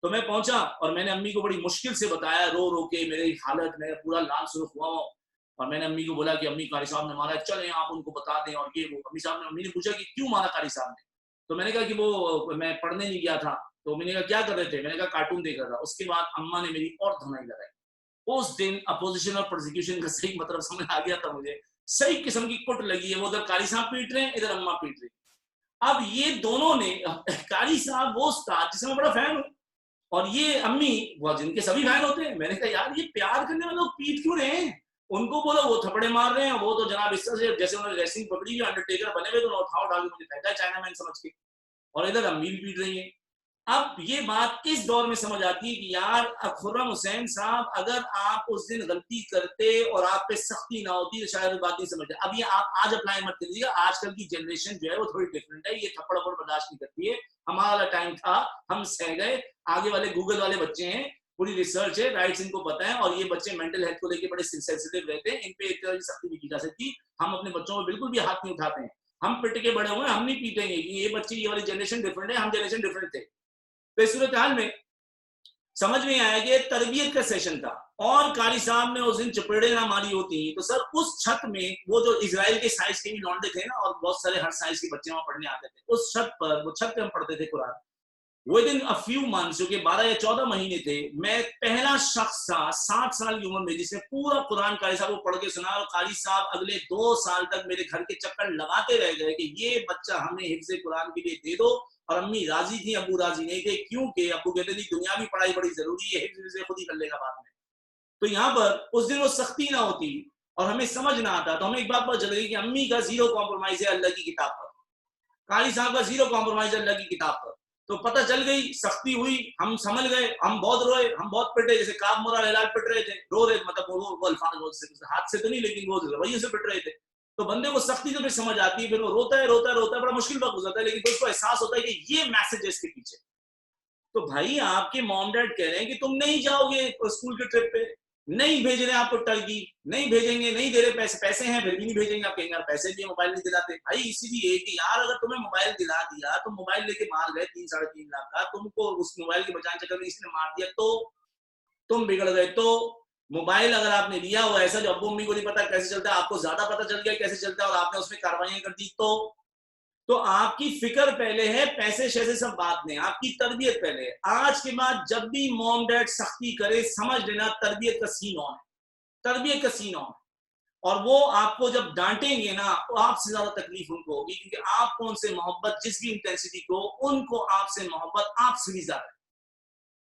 تو میں پہنچا اور میں نے امی کو بڑی مشکل سے بتایا, رو رو کے میری حالت, میں پورا لال سرخ ہوا ہوں. اور میں نے امی کو بولا کہ امی قاری صاحب نے مارا, چلیں آپ ان کو بتا دیں. اور یہ وہ امی نے پوچھا کہ کیوں مارا قاری صاحب نے. تو میں نے کہا کہ وہ میں پڑھنے نہیں گیا تھا. تو میں نے کہا کیا کر رہے تھے. میں نے کہا کارٹون دیکھ رہا تھا. اس کے بعد اماں نے میری اور دھنائی لگائی. اس دن اپوزیشن اور پرسیکیوشن کا صحیح مطلب سمجھ آ گیا تھا مجھے. صحیح قسم کی کٹ لگی ہے, وہ ادھر قاری صاحب پیٹ رہے ہیں, ادھر اماں پیٹ رہی. اب یہ دونوں نے, قاری صاحب وہ استاد جس میں بڑا فین ہوں, اور یہ امی وہ جن کے سبھی فین ہوتے ہیں. میں نے کہا یار یہ پیار کرنے والے لوگ پیٹ کیوں رہے ہیں. ان کو بولا وہ تھپڑے مار رہے ہیں, وہ تو جناب اس طرح سے جیسے انہوں نے ریسلنگ پکڑی ہوئی انڈرٹیکر بنے ہوئے, تو اٹھا اٹھا کے مجھے پھینکا ہے چائنا مین سمجھ کے, اور ادھر امی بھی پیٹ رہی ہیں. اب یہ بات اس دور میں سمجھ آتی ہے کہ یار خرم حسین صاحب اگر آپ اس دن غلطی کرتے اور آپ پہ سختی نہ ہوتی تو شاید بات نہیں سمجھتے. اب یہ آپ آج اپلائی مت کریے گا, آج کل کی جنریشن جو ہے وہ تھوڑی ڈفرنٹ ہے, یہ تھپڑ برداشت نہیں کرتی ہے. ہمارا ٹائم تھا, ہم سہ گئے, آگے والے گوگل والے بچے ہیں पूरी रिसर्च है, राइट्स इनको पता है, और ये बच्चे मेंटल हेल्थ को लेके बड़े सेंसिटिव रहते हैं, इन पे एक तरह की सख्ती भी की जा सकती। हम अपने बच्चों को बिल्कुल भी हाथ नहीं उठाते हैं, हम पिट के बड़े हुए, हम नहीं पीटेंगे कि ये बच्चे, ये वाली जनरेशन डिफरेंट है, हम जनरेशन डिफरेंट थे। तो इस सूरत हाल में समझ में आया कि तरबियत का सेशन था और कारी साहब ने उस दिन चपेड़े ना मारी होती तो सर उस छत में, वो जो इजराइल के साइज के भी लौंडे थे ना, और बहुत सारे हर साइज के बच्चे वहां पढ़ने आते थे, उस छत पर, वो छत पे हम पढ़ते थे Quran. With in a few months, जो कि 12 या 14 महीने थे, मैं पहला शख्स था 60 साल की उम्र में जिसने पूरा कुरान कारी साहब को पढ़ के सुना, और कारी साहब अगले 2 साल तक मेरे घर के चक्कर लगाते रह गए कि ये बच्चा हमें हिफ्ज़ कुरान के लिए दे दो। और अम्मी राजी थी, अबू राजी नहीं थे, क्योंकि अबू कहते थे दुनियावी पढ़ाई बड़ी जरूरी है, हिफ्ज़ से खुद ही कर लेगा बाद में। तो यहाँ पर उस दिन वो सख्ती ना होती और हमें समझ ना आता, तो हमें एक बात पता चल गई कि अम्मी का जीरो कॉम्प्रोमाइज है अल्लाह की किताब पर, कारी साहब का जीरो कॉम्प्रोमाइज है अल्लाह की किताब पर। तो पता चल गई, सख्ती हुई, हम समझ गए, हम बहुत रोए, हम बहुत पिटे, जैसे काब मुरा हिलाल पिट रहे थे, रो रहे, मतलब वो अल्फाज हाथ से तो नहीं, लेकिन वो रवैये से पिट रहे थे। तो बंदे को सख्ती से फिर समझ आती है, फिर वो रोता है रोता है रोता है, बड़ा मुश्किल वक्त गुजरता है, लेकिन फिर उसको एहसास होता है कि ये मैसेज है इसके पीछे। तो भाई आपके मॉम डैड कह रहे हैं कि तुम नहीं जाओगे स्कूल के ट्रिप पे, नहीं भेज रहे आपको टर्की, नहीं भेजेंगे, नहीं दे रहे पैसे, पैसे हैं फिर भी नहीं भेजेंगे, आप कहेंगे पैसे भी मोबाइल नहीं दिलाते। भाई इसीलिए कि यार अगर तुम्हें मोबाइल दिला दिया, तुम मोबाइल लेके बाहर गए 3-3.5 लाख का, तुमको उस मोबाइल के बचाने चक्कर में किसी ने मार दिया तो तुम बिगड़ गए। तो मोबाइल अगर आपने लिया हुआ ऐसा जो अब्बू अम्मी को नहीं पता कैसे चलता है, आपको ज्यादा पता चल गया कैसे चलता है और आपने उसमें कार्रवाई कर दी, तो आपकी फिक्र पहले है, पैसे शैसे सब बाद में, आपकी तरबियत पहले है। आज के बाद जब भी मॉम डैड सख्ती करे, समझ लेना तरबियत का सीन ऑन है, तरबियत का सीन ऑन है। और वो आपको जब डांटेंगे ना, तो आपसे ज्यादा तकलीफ उनको होगी, क्योंकि आपको उनसे मोहब्बत, जिस भी इंटेंसिटी को, उनको आपसे मोहब्बत आपसे भी ज्यादा है।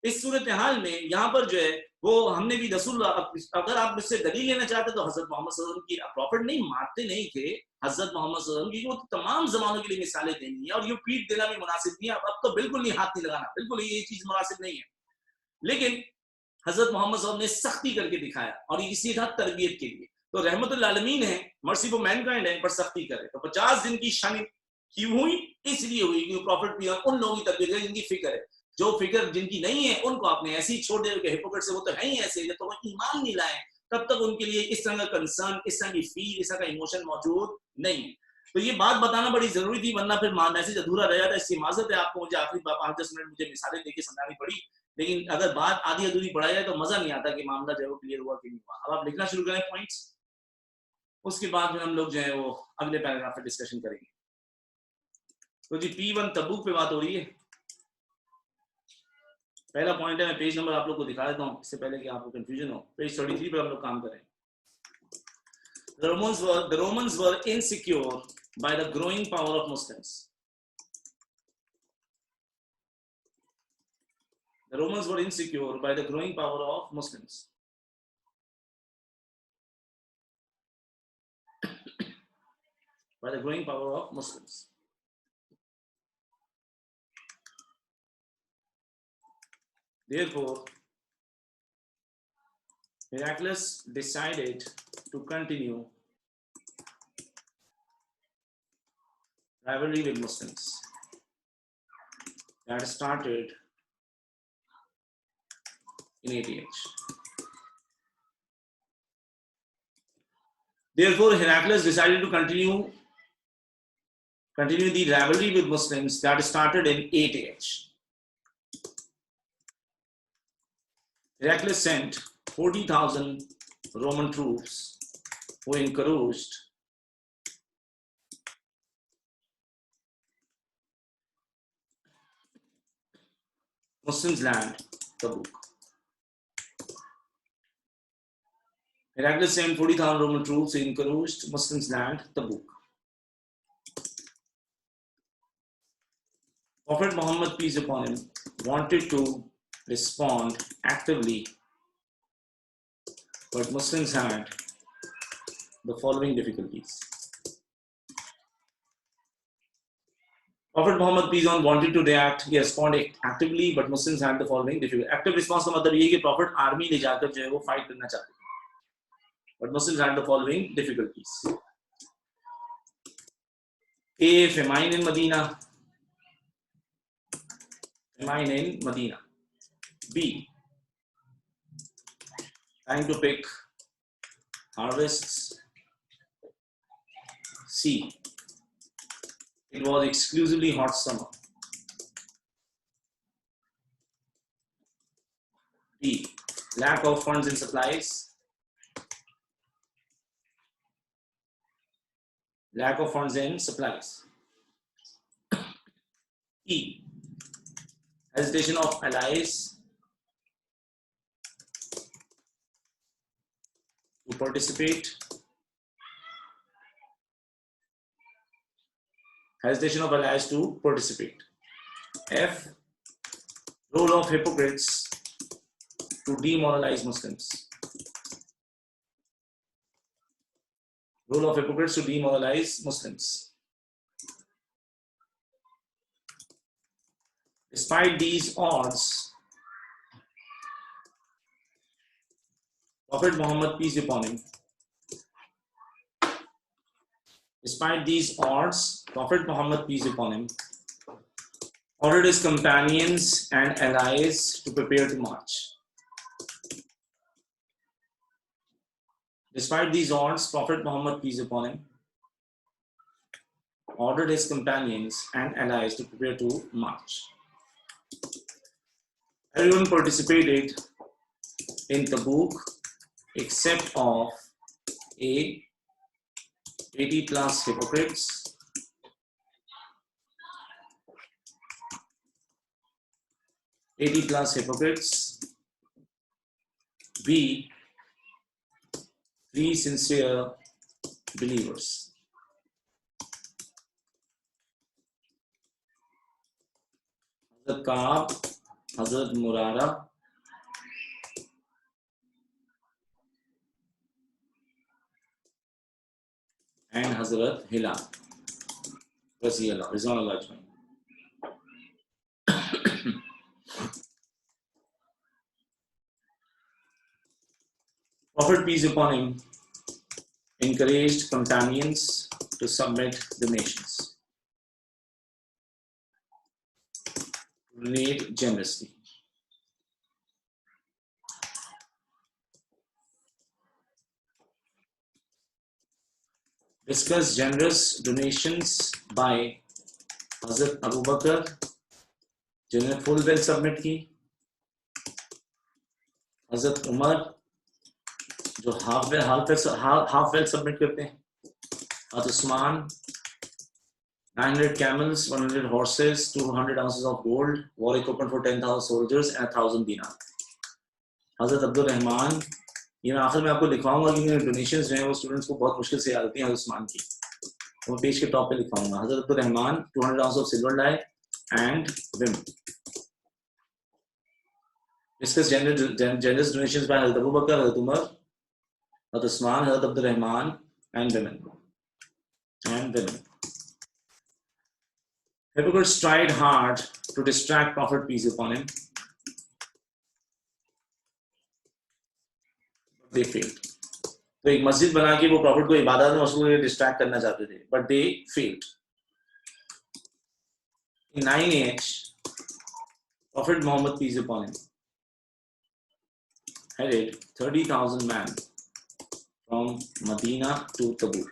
इस सूरत हाल में यहाँ पर जो है वो हमने भी रसूल, अगर आप मुझसे दलील लेना चाहते तो हजरत मोहम्मद सल्लल्लाहु अलैहि वसल्लम की, प्रॉफिट नहीं मारते नहीं थे हजरत मोहम्मद सल्लल्लाहु अलैहि वसल्लम की, वो तमाम जमानों के लिए मिसालें देनी है, और ये पीठ देना भी मुनासिब नहीं है। अब तो बिल्कुल नहीं, हाथ नहीं लगाना, बिल्कुल ये चीज मुनासिब नहीं है। लेकिन हजरत मोहम्मद सल्लल्लाहु अलैहि वसल्लम ने सख्ती करके दिखाया, और ये इसी था तरबियत के लिए। तो रहमतुल आलमीन है, मर्सी फॉर मैनकाइंड है, पर सख्ती करे। तो 50 दिन की शन क्यों हुई? इसलिए हुई कि प्रॉफिट भी उन लोगों की तरबियत है जिनकी फिक्र है। जो फिक्र जिनकी नहीं है उनको आपने ऐसे ही छोड़ दिया, हिपोक्रेट से, वो तो है ही ऐसे, जब तो वो ईमान नहीं लाए तब तक उनके लिए इस तरह का कंसर्न, इस तरह की फील, इस तरह का इमोशन मौजूद नहीं है। तो ये बात बताना बड़ी जरूरी थी, वरना फिर मैसेज अधूरा रह जाता। इसकी माजरत है आपको, मुझे आखिरी 5-10 मिनट मुझे मिसालें देके समझानी पड़ी, लेकिन अगर बात आधी अधूरी पढ़ाई जाए तो मजा नहीं आता कि मामला जो है वो क्लियर हुआ कि नहीं हुआ। अब आप लिखना शुरू करें पॉइंट्स, उसके बाद में हम लोग जो है वो अगले पैराग्राफ पे डिस्कशन करेंगे। तो जी P1 तबूक पे बात हो रही है। पहला पॉइंट है, मैं पेज नंबर आप लोग को दिखा देता हूँ इससे पहले कि आपको कंफ्यूजन हो। पेज 33 पे हम लोग काम करें। The Romans were insecure by the growing power of Muslims. The Romans were insecure by the growing power of Muslims. By the growing power of Muslims. Therefore, Heraclius decided to continue rivalry with Muslims that started in ATH. Therefore, Heraclius decided to continue the rivalry with Muslims that started in 8AH. Heraclius sent 40,000 Roman troops who encouraged Muslims land Tabuk. Heraclius sent 40,000 Roman troops who encouraged Muslims land Tabuk. Prophet Muhammad, peace upon him, wanted to respond actively, but Muslims had the following difficulties. Prophet Muhammad, peace on, wanted to react, he responded actively, but Muslims had the following difficulties. Active response का मतलब ये कि Prophet army ले जाकर जो है वो fight करना चाहते थे, but Muslims had the following difficulties. A. Famine in Medina. Famine in Medina. B. Time to pick harvests. C. It was exclusively hot summer. D. Lack of funds and supplies. Lack of funds and supplies. E. Hesitation of allies to participate. Hesitation of allies to participate. F. Role of hypocrites to demoralize Muslims. Role of hypocrites to demoralize Muslims. Despite these odds, Prophet Muhammad, peace be upon him, despite these odds, Prophet Muhammad, peace be upon him, ordered his companions and allies to prepare to march. Despite these odds, Prophet Muhammad, peace be upon him, ordered his companions and allies to prepare to march. Everyone participated in Tabuk except of A. 80 plus hypocrites, B. 3 sincere believers. Hazrat Kaab, Hazrat Murara, and Hazrat Hilal. Prophet, peace upon him, encouraged companions to submit donations, donate generously. Discuss generous donations by Hazrat Abu Bakr, जिन्होंने full wealth submit की, Hazrat Umar, जो half wealth submit करते हैं, Hazrat Usman, 900 camels, 100 horses, 200 ounces of gold, war equipment for 10,000 soldiers and 1,000 dinar. Hazrat Abdul Rahman, ये मैं आखिर में आपको लिखवाऊंगा क्योंकि डोनेशंस जो हैं वो स्टूडेंट्स को बहुत मुश्किल से याद आती हैं हज़रत उस्मान की, तो मैं पेज के टॉप पे लिखवाऊंगा. हज़रत Abdul Rahman 200 ounces of silver dye and women. Discuss generous donations by Hazrat Abu Bakr, Hazrat Umar, Hazrat Usman, Hazrat Abdul Rahman and women. Hypocrites tried hard to distract Prophet, peace upon him. They failed. तो एक मस्जिद बना के वो profit को इबादत में उसको डिस्ट्रैक्ट करना चाहते थे, but they failed. In 9AH, Prophet Muhammad, peace upon him, headed 30,000 men from Medina to Tabuk.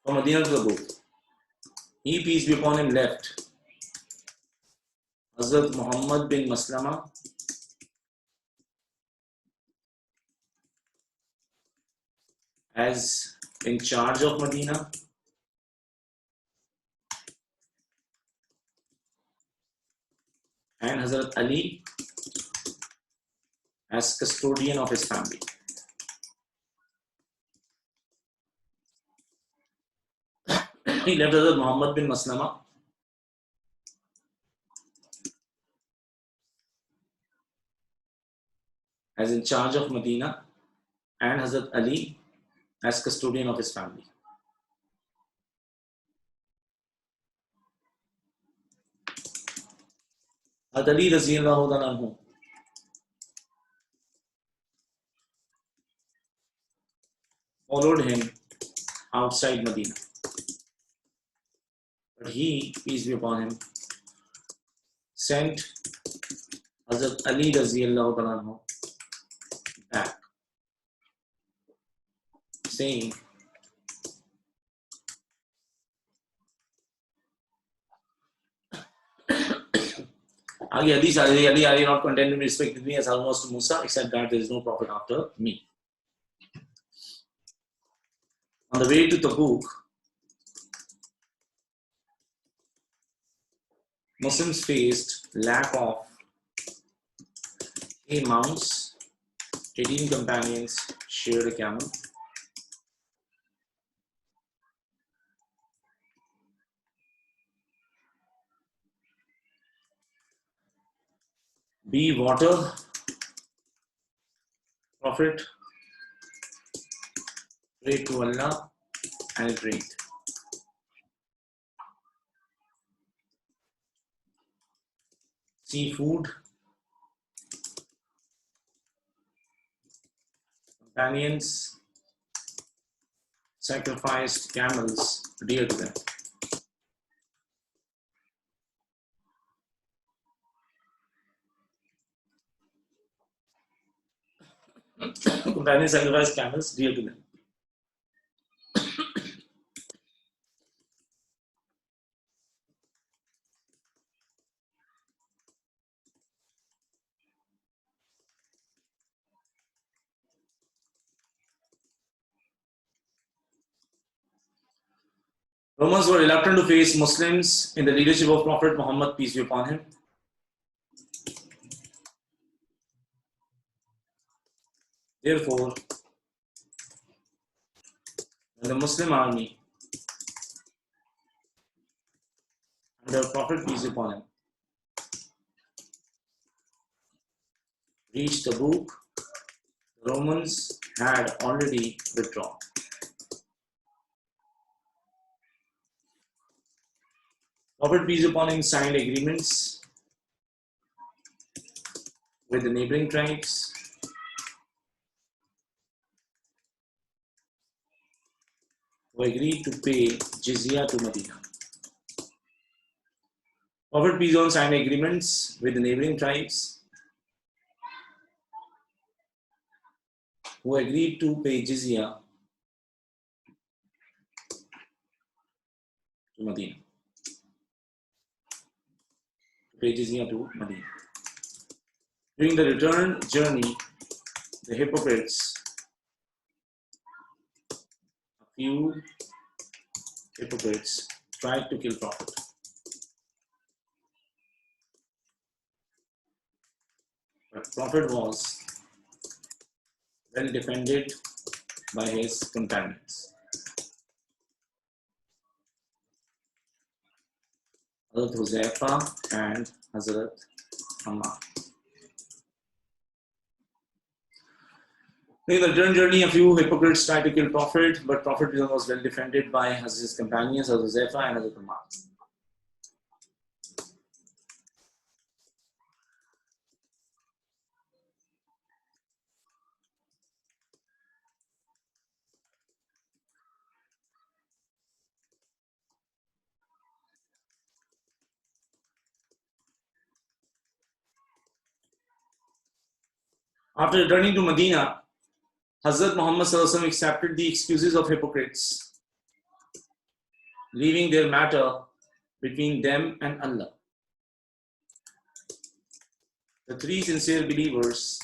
From Medina to Tabuk, he, peace be upon him, left Hazrat Muhammad bin Maslama as in charge of Medina, and Hazrat Ali as custodian of his family. He left Hazrat Muhammad bin Maslama as in charge of Medina and Hazrat Ali as custodian of his family. Hazrat Ali Raziyallahu anhu followed him outside Medina, but he, peace be upon him, sent Hazrat Ali Raziyallahu Ta'ala anhu back, saying, Ali are not content to be respected me as almost Musa, except that there is no prophet after me. On the way to Tabuk, Muslims faced lack of A mounts, 18 companions shared a camel. B water, Prophet prayed to Allah and it rained. Seafood, companions sacrificed camels dear to them. Companions sacrificed camels dear to them. Romans were reluctant to face Muslims in the leadership of Prophet Muhammad, peace be upon him. Therefore, when the Muslim army under Prophet, peace be upon him, reached Tabuk, the Romans had already withdrawn. Prophet, peace upon him, signed agreements with the neighboring tribes who agreed to pay jizya to Medina. Prophet, peace on, signed agreements with the neighboring tribes who agreed to pay jizya to Medina. During the return journey, the hypocrites, a few hypocrites, tried to kill Prophet. But Prophet was well defended by his companions. Hazrat Huzaifa and Hazrat Ammar. During the return journey, a few hypocrites tried to kill Prophet, but Prophet was well defended by his companions, Hazrat Huzaifa and Hazrat Ammar. After returning to Medina, Hazrat Muhammad accepted the excuses of hypocrites, leaving their matter between them and Allah. The three sincere believers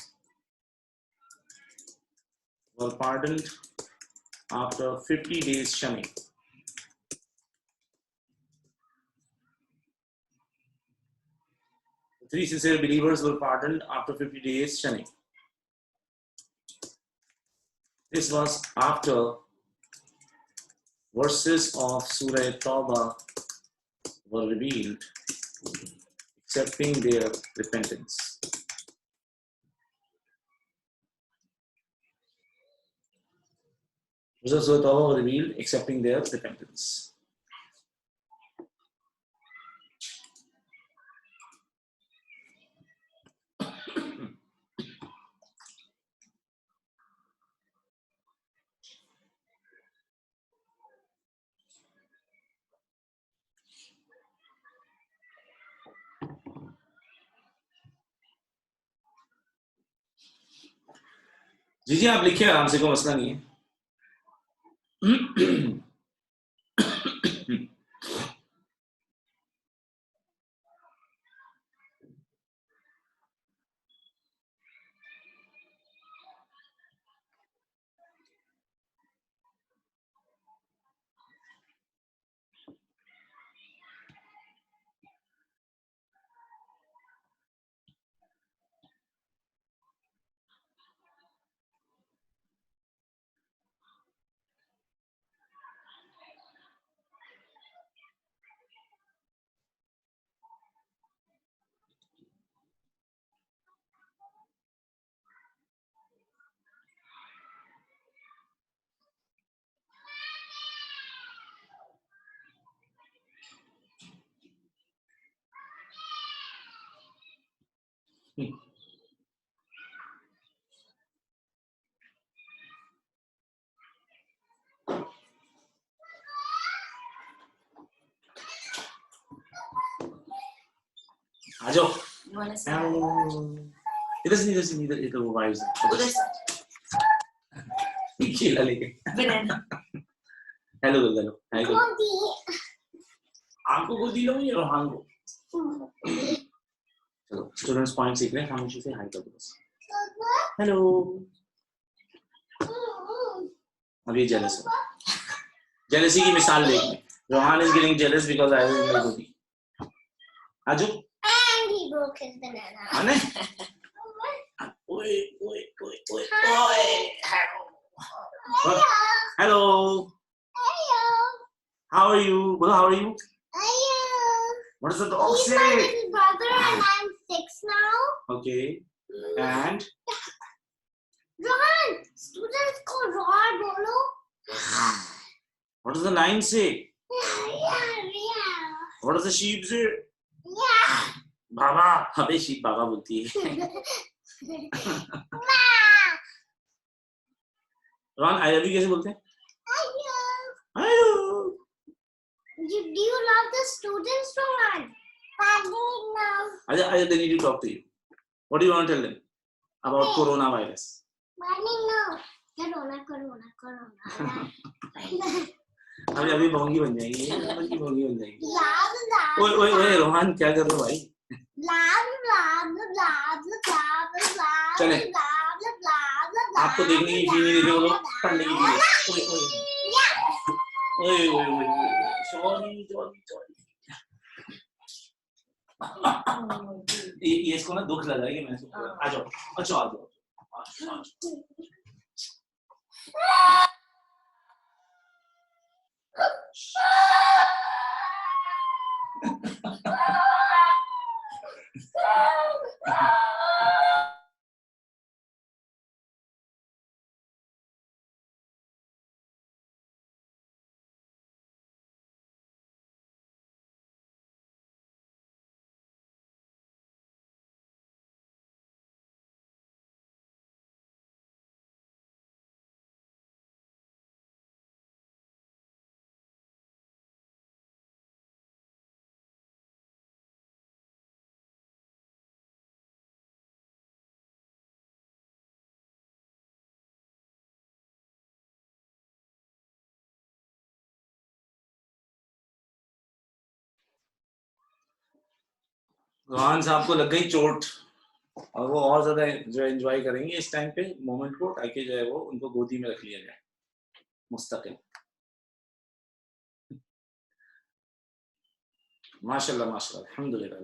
were pardoned after 50 days shunning. The three sincere believers were pardoned after 50 days shunning. This was after verses of Surah Tawbah were revealed, accepting their repentance. Verses of Surah Tawbah were revealed, accepting their repentance. जी जी आप लिखिए आराम से, कोई मसला नहीं है. आ जाओ. इधर से इधर इधर वो वाइज उधर से खिला लेके. Hello hello hi. आपको को दी लो ये रोहान को. चलो स्टूडेंट्स पॉइंट सीख रहे हैं, खामोशी से हाय कर दो बस. हेलो. अब ये जेलस है. जेलसी की मिसाल देखने. Rohan is getting jealous because I was in my body. आजो. and he broke his banana. आने. ओए ओए ओए ओए ओए. Hello. Hello. Hello. How are you? Well, how are you? Hello. What does the dog He's say? my little brother and I'm 6 now. Okay. And Rohan, students call Rohan Bolo. what does the lion say? Yeah. What does the sheep say? Yeah. Baba. अबे sheep बाबा बोलती है. Rohan I love you कैसे बोलते हैं? Hello. Do you love the students, Rohan? No. Aja, they need to talk to you. What do you want to tell them about coronavirus? No. Corona. अभी भोंगी बन जाएगी. भोंगी बन जाएगी. Love. ओए रोहन क्या कर रहे हो भाई? चले. आपको देखने की फील नहीं देते वो लोग, पढ़ने की फील. ओए सॉरी. ये इसको ना दुख लगा है कि मैंने इसको. आ जाओ. अच्छा आ जाओ. रोहन साहब को लग गई चोट और वो और ज्यादा जो एंजॉय करेंगे इस टाइम पे मोमेंट को, ताकि जो है वो उनको गोदी में रख लिया जाए मुस्तकिल. माशाल्लाह अल्हम्दुलिल्लाह.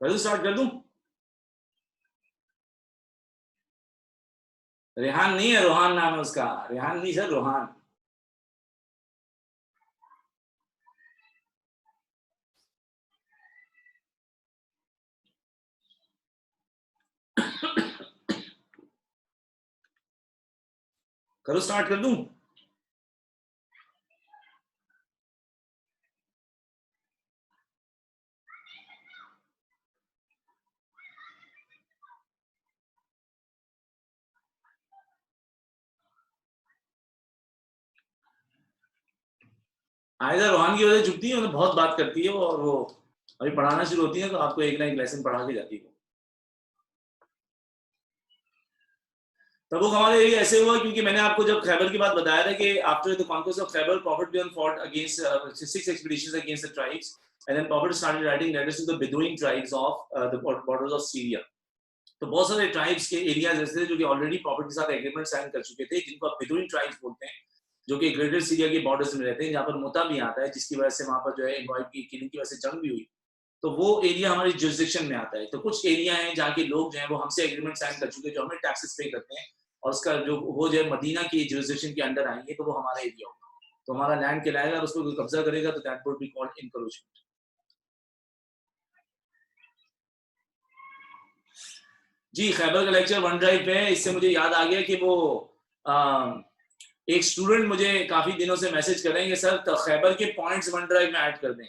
पहले स्टार्ट कर दूं? रेहान नहीं है, रोहान नाम है उसका. रेहान नहीं सर, रोहान. करो स्टार्ट कर दूं? आयदा रोहान की वजह चुपती है, बहुत बात करती है और वो अभी पढ़ाना शुरू होती है तो आपको एक ना एक लेसन पढ़ा के जाती है. तबूक हमारे लिए ऐसे हुआ क्योंकि मैंने आपको जब खैबर की बात बताया था कि after the conquest of Khyber Prophet John fought against 6 expeditions against the tribes and then Prophet started writing letters to the Bedouin tribes of the borders of Syria. तो बहुत सारे ट्राइब्स के एरियाज ऐसे थे जो कि ऑलरेडी प्रॉफिट के साथ एग्रीमेंट साइन कर चुके थे, जिनको आप बेदुइन ट्राइब्स बोलते हैं, जो कि ग्रेटर सीरिया के बॉर्डर्स में रहते हैं, जहाँ पर मुता भी आता है, जिसकी वजह से वहां पर जो है इनवाइट की किलिंग की वजह से जंग भी हुई। तो वो एरिया हमारी जुरिसडिक्शन में आता है। तो कुछ एरिया हैं जहाँ के लोग जो है वो हमसे एग्रीमेंट साइन कर चुके हैं, जो हमें टैक्सेस पे करते हैं, और उसका जो वो जो है मदीना की जुरिसडिक्शन के अंडर आएंगे, तो वो हमारा एरिया होगा। तो हमारा लैंड कहलाएगा, और उस पर कोई कब्जा करेगा तो that would be called encroachment. जी, खैबर का लेक्चर वन ड्राइव पे है। इससे मुझे याद आ गया कि वो एक स्टूडेंट मुझे काफी दिनों से मैसेज कर रहे हैं कि सर खैबर के पॉइंट्स वन ड्राइव में ऐड कर दें।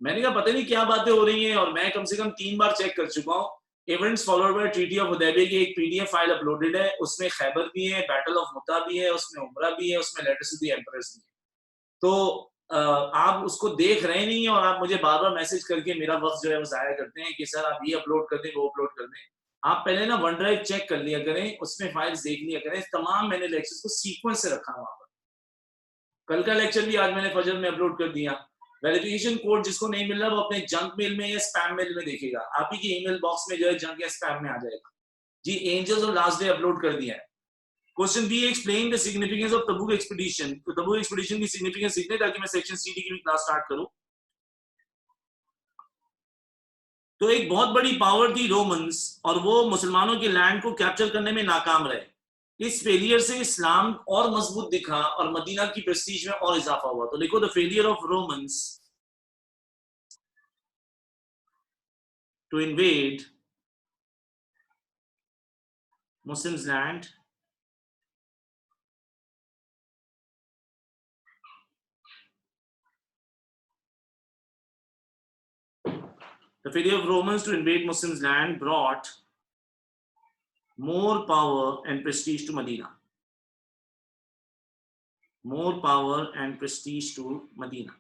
मैंने कहा पता नहीं क्या बातें हो रही हैं, और मैं कम से कम 3 बार चेक कर चुका हूँ। Events followed by treaty of Hudaybiyyah की एक पीडीएफ फाइल अपलोडेड है, उसमें खैबर भी है, बैटल ऑफ मुता भी है, उसमें उमरा भी है, उसमें लेटर्स टू द एम्परर्स भी है। तो आप उसको देख रहे नहीं हैं, और आप मुझे बार बार मैसेज करके मेरा वक्त जो है वो जाया करते हैं कि सर आप ये अपलोड कर दें, वो अपलोड कर दें। आप पहले ना वन ड्राइव चेक कर लिया करें, उसमें फाइल्स देख लिया करें। तमाम मैंने लेक्चर्स को सीक्वेंस से रखा वहां पर। कल का लेक्चर भी आज मैंने फजर में अपलोड कर दिया। वेरिफिकेशन कोड जिसको नहीं मिल रहा वो अपने जंक मेल में या स्पैम मेल में देखेगा, आप ही के ईमेल बॉक्स में जो है जंक या स्पैम में आ जाएगा। जी, एंजल्स और लास्ट डे अपलोड कर दिया है। Question B, explain the significance of Tabuk expedition. तो तबूक एक्सपीडिशन की सिग्निफिकेंस सीखने ताकि मैं सेक्शन सीडी की भी क्लास स्टार्ट करूं। तो एक बहुत बड़ी पावर थी रोमन्स, और वो मुसलमानों के लैंड को कैप्चर करने में नाकाम रहे। इस फेलियर से इस्लाम और मजबूत दिखा और मदीना की प्रेस्टीज में और इजाफा हुआ। तो लिखो, the failure of Romans to invade Muslims land the failure of Romans to invade Muslims land brought more power and prestige to Medina. More power and prestige to Medina.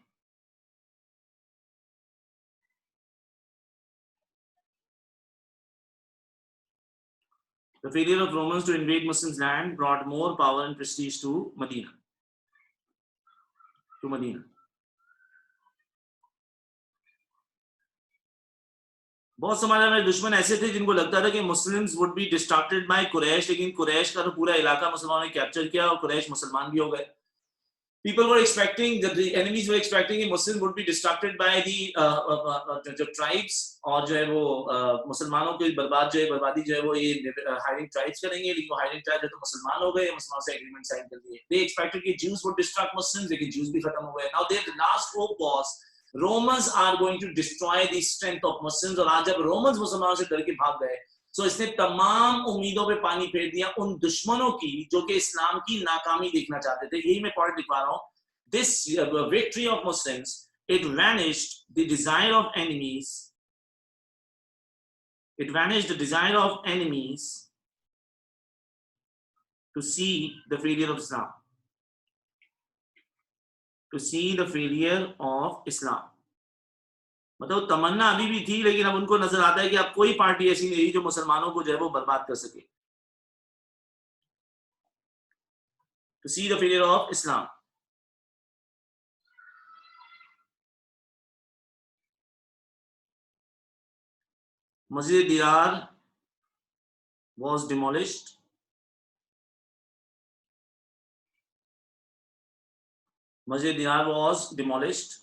The failure of Romans to invade Muslims land brought more power and prestige to Medina. To Medina. बहुत हमारे दुश्मन ऐसे थे जिनको लगता था कि Muslims would be distracted by Quraysh, लेकिन कुरैश का तो पूरा इलाका मुसलमानों ने कैप्चर किया और कुरैश मुसलमान भी हो गए। People were expecting that the enemies were expecting कि मुस्लिम would be distracted by the जो tribes, और जो है वो मुसलमानों की बर्बादी जो है वो ये हायरिंग ट्राइब्स करेंगे, लेकिन वो हायरिंग ट्राइब्स तो मुसलमान हो गए, मुसलमानों से एग्रीमेंट साइन कर दिए। They expected कि Jews would distract Muslims, लेकिन Jews भी खत्म हो गए। Now their last hope was Romans are going to destroy the strength of Muslims, और आज जब रोमन्स मुसलमानों से डर के भाग गए, तो इसने तमाम उम्मीदों पे पानी फेर दिया उन दुश्मनों की जो कि इस्लाम की नाकामी देखना चाहते थे। यही मैं पॉइंट लिखवा रहा हूँ। This victory of Muslims, it vanished the desire of enemies. It vanished the desire of enemies to see the failure of Islam. To see the failure of Islam. मतलब तमन्ना अभी भी थी, लेकिन अब उनको नजर आता है कि अब कोई पार्टी ऐसी नहीं रही जो मुसलमानों को जो है वो बर्बाद कर सके। To see the failure of Islam. Masjid Dirar was demolished. Masjid Dirar was demolished.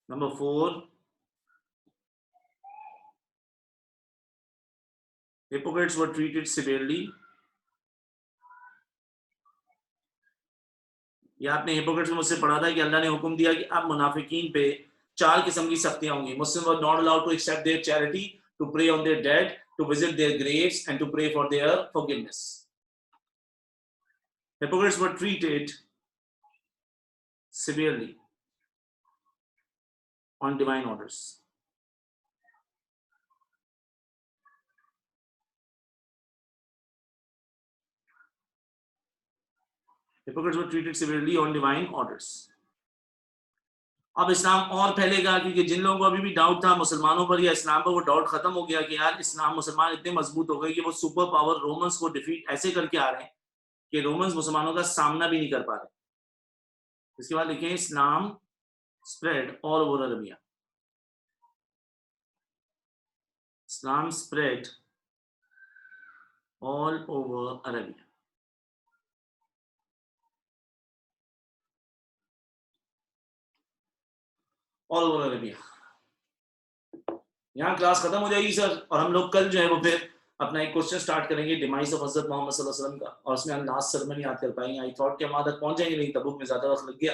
Number 4, hypocrites were treated severely. ये आपने हिपोक्रेट्स में मुझसे पढ़ा था कि अल्लाह ने हुक्म दिया कि अब मुनाफिकीन पे 4 किस्म की सख्तियां होंगी। Muslims were not allowed to accept their charity, to pray on their dead, to visit their graves, and to pray for their forgiveness. Hypocrites were treated severely on divine orders. Hypocrites were treated severely on divine orders. اب اسلام اور پھیلے گا، کیونکہ جن لوگوں کو ابھی بھی doubt تھا مسلمانوں پر یا اسلام پر، وہ ڈاؤٹ ختم ہو گیا کہ یار اسلام مسلمان اتنے مضبوط ہو گئے کہ وہ سپر پاور رومنس کو ڈیفیٹ ایسے کر کے آ رہے ہیں کہ رومنس مسلمانوں کا سامنا بھی نہیں کر پا رہے. اس کے بعد لکھیں اسلام spread all over Arabia. Islam spread all over Arabia. All over Arabia. یہاں کلاس ختم ہو جائے گی سر، اور ہم لوگ کل جو ہے وہ پھر اپنا ایک کوشچن سٹارٹ کریں گے ڈیمائز آف حضرت محمد صلی اللہ علیہ وسلم کا، اور اس میں ہم لاسٹ سرمن یاد کر پائیں گے. آئی تھاٹ کہ ہم وہاں تک پہنچ جائیں گے، لیکن تبوک میں زیادہ وقت لگ گیا.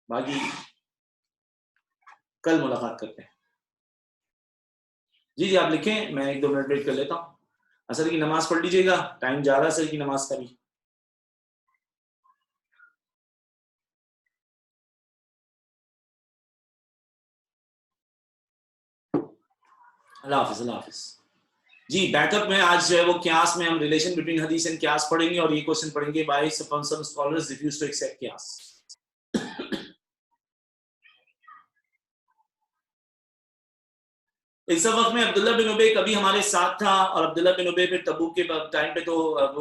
باقی کل ملاقات کرتے ہیں. جی آپ لکھیں، میں 1-2 منٹ ویٹ کر لیتا ہوں. عصر کی نماز پڑھ لیجیے گا، ٹائم جا رہا ہے عصر کی نماز کا بھی. اللہ حافظ. اللہ حافظ. جی بیک اپ میں آج جو ہے وہ قیاس میں ہم ریلیشن بٹوین حدیث اینڈ قیاس پڑھیں گے، اور یہ کوسچن پڑھیں گے by some scholars refuse to accept قیاس. اس وقت میں عبداللہ بن ابی کبھی ہمارے ساتھ تھا، اور عبداللہ بن ابی پھر تبوک کے ٹائم پہ تو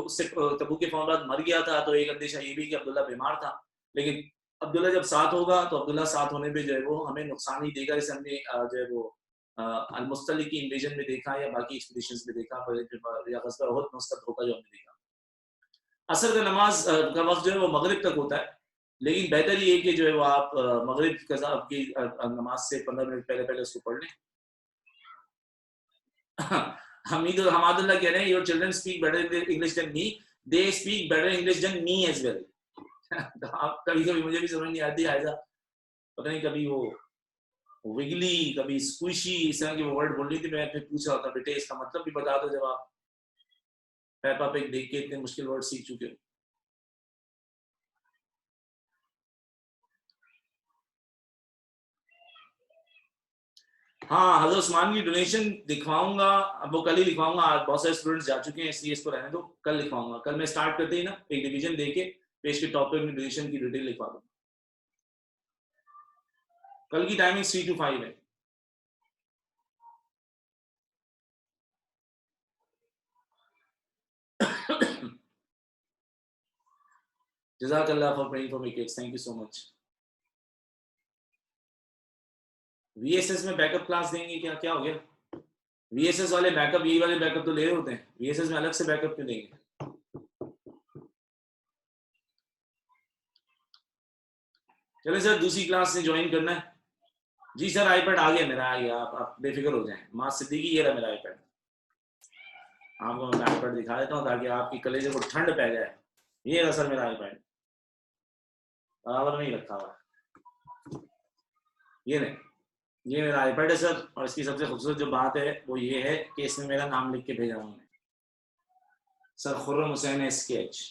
اس سے تبوک کے فوراً بعد مر گیا تھا، تو ایک اندیشہ یہ بھی کہ عبداللہ بیمار تھا. لیکن عبداللہ جب ساتھ ہوگا تو عبداللہ ساتھ ہونے پہ جو ہے وہ ہمیں نقصان ہی دے گا، جیسے ہم نے جو ہے وہ المستلق کی انویژن میں دیکھا یا باقی ایکسپیڈیشنز میں دیکھا، یا غزوہ احد میں اس کا دھوکہ جو ہم نے دیکھا. عصر کا نماز کا وقت جو ہے وہ مغرب تک ہوتا ہے، لیکن بہتر یہ ہے کہ جو ہے وہ آپ مغرب کی نماز سے 15 منٹ پہلے اس کو پڑھ لیں. حمید حماد اللہ کہہ رہے ہیں your children speak better English than me, they speak better English than me as well. کبھی مجھے بھی سمجھ نہیں آتی آئزہ، پتہ نہیں کبھی وہ وگلی کبھی سکویشی اس طرح کی وہ ورڈ بول رہی تھی. میں پھر پوچھ رہا تھا بیٹے اس کا مطلب بھی بتا دو، جب آپ پیپا پگ دیکھ کے اتنے مشکل ورڈ سیکھ چکے ہو. ہاں حضرت عثمان کی ڈونیشن دکھواؤں گا، اب وہ کل ہی دکھواؤں گا. بہت سارے اسٹوڈنٹس جا چکے ہیں اس لیے اس کو رہنے دو، کل دکھواؤں گا. کل میں اسٹارٹ کرتے ہی نا ایک ڈویژن دے کے پیش کے ٹاپک میں ڈونیشن کی ڈیٹیل لکھوا دوں. کل کی ٹائمنگ 3 to 5 ہے. جزاک اللہ for praying for my kids, thank you so much. V S S میں بیک اپ کلاس دیں گے کیا ہو گیا؟ وی ایس ایس والے بیک اپ، یہ والے بیک اپ تو لے رہے ہوتے ہیں، وی ایس ایس میں الگ سے بیک اپ کیوں دیں گے؟ چلیں سر دوسری کلاس سے جوائن کرنا ہے. جی سر آئی پیڈ آ گیا میرا، آ گیا، آپ بے فکر ہو جائیں. ماں صدیقی یہ رہا میرا آئی پیڈ، آپ کو میں آئی پیڈ دکھا دیتا ہوں تاکہ آپ کی کلیجے کو ٹھنڈ پہ جائے. یہ رہا سر میرا آئی پیڈ، برابر نہیں رکھا ہوا. یہ نہیں، یہ میرا آئی پیڈ ہے سر، اور اس کی سب سے خوبصورت جو بات ہے وہ یہ ہے کہ اس میں میرا نام لکھ کے بھیجا ہوں میں، سر خرم حسین اسکیچ.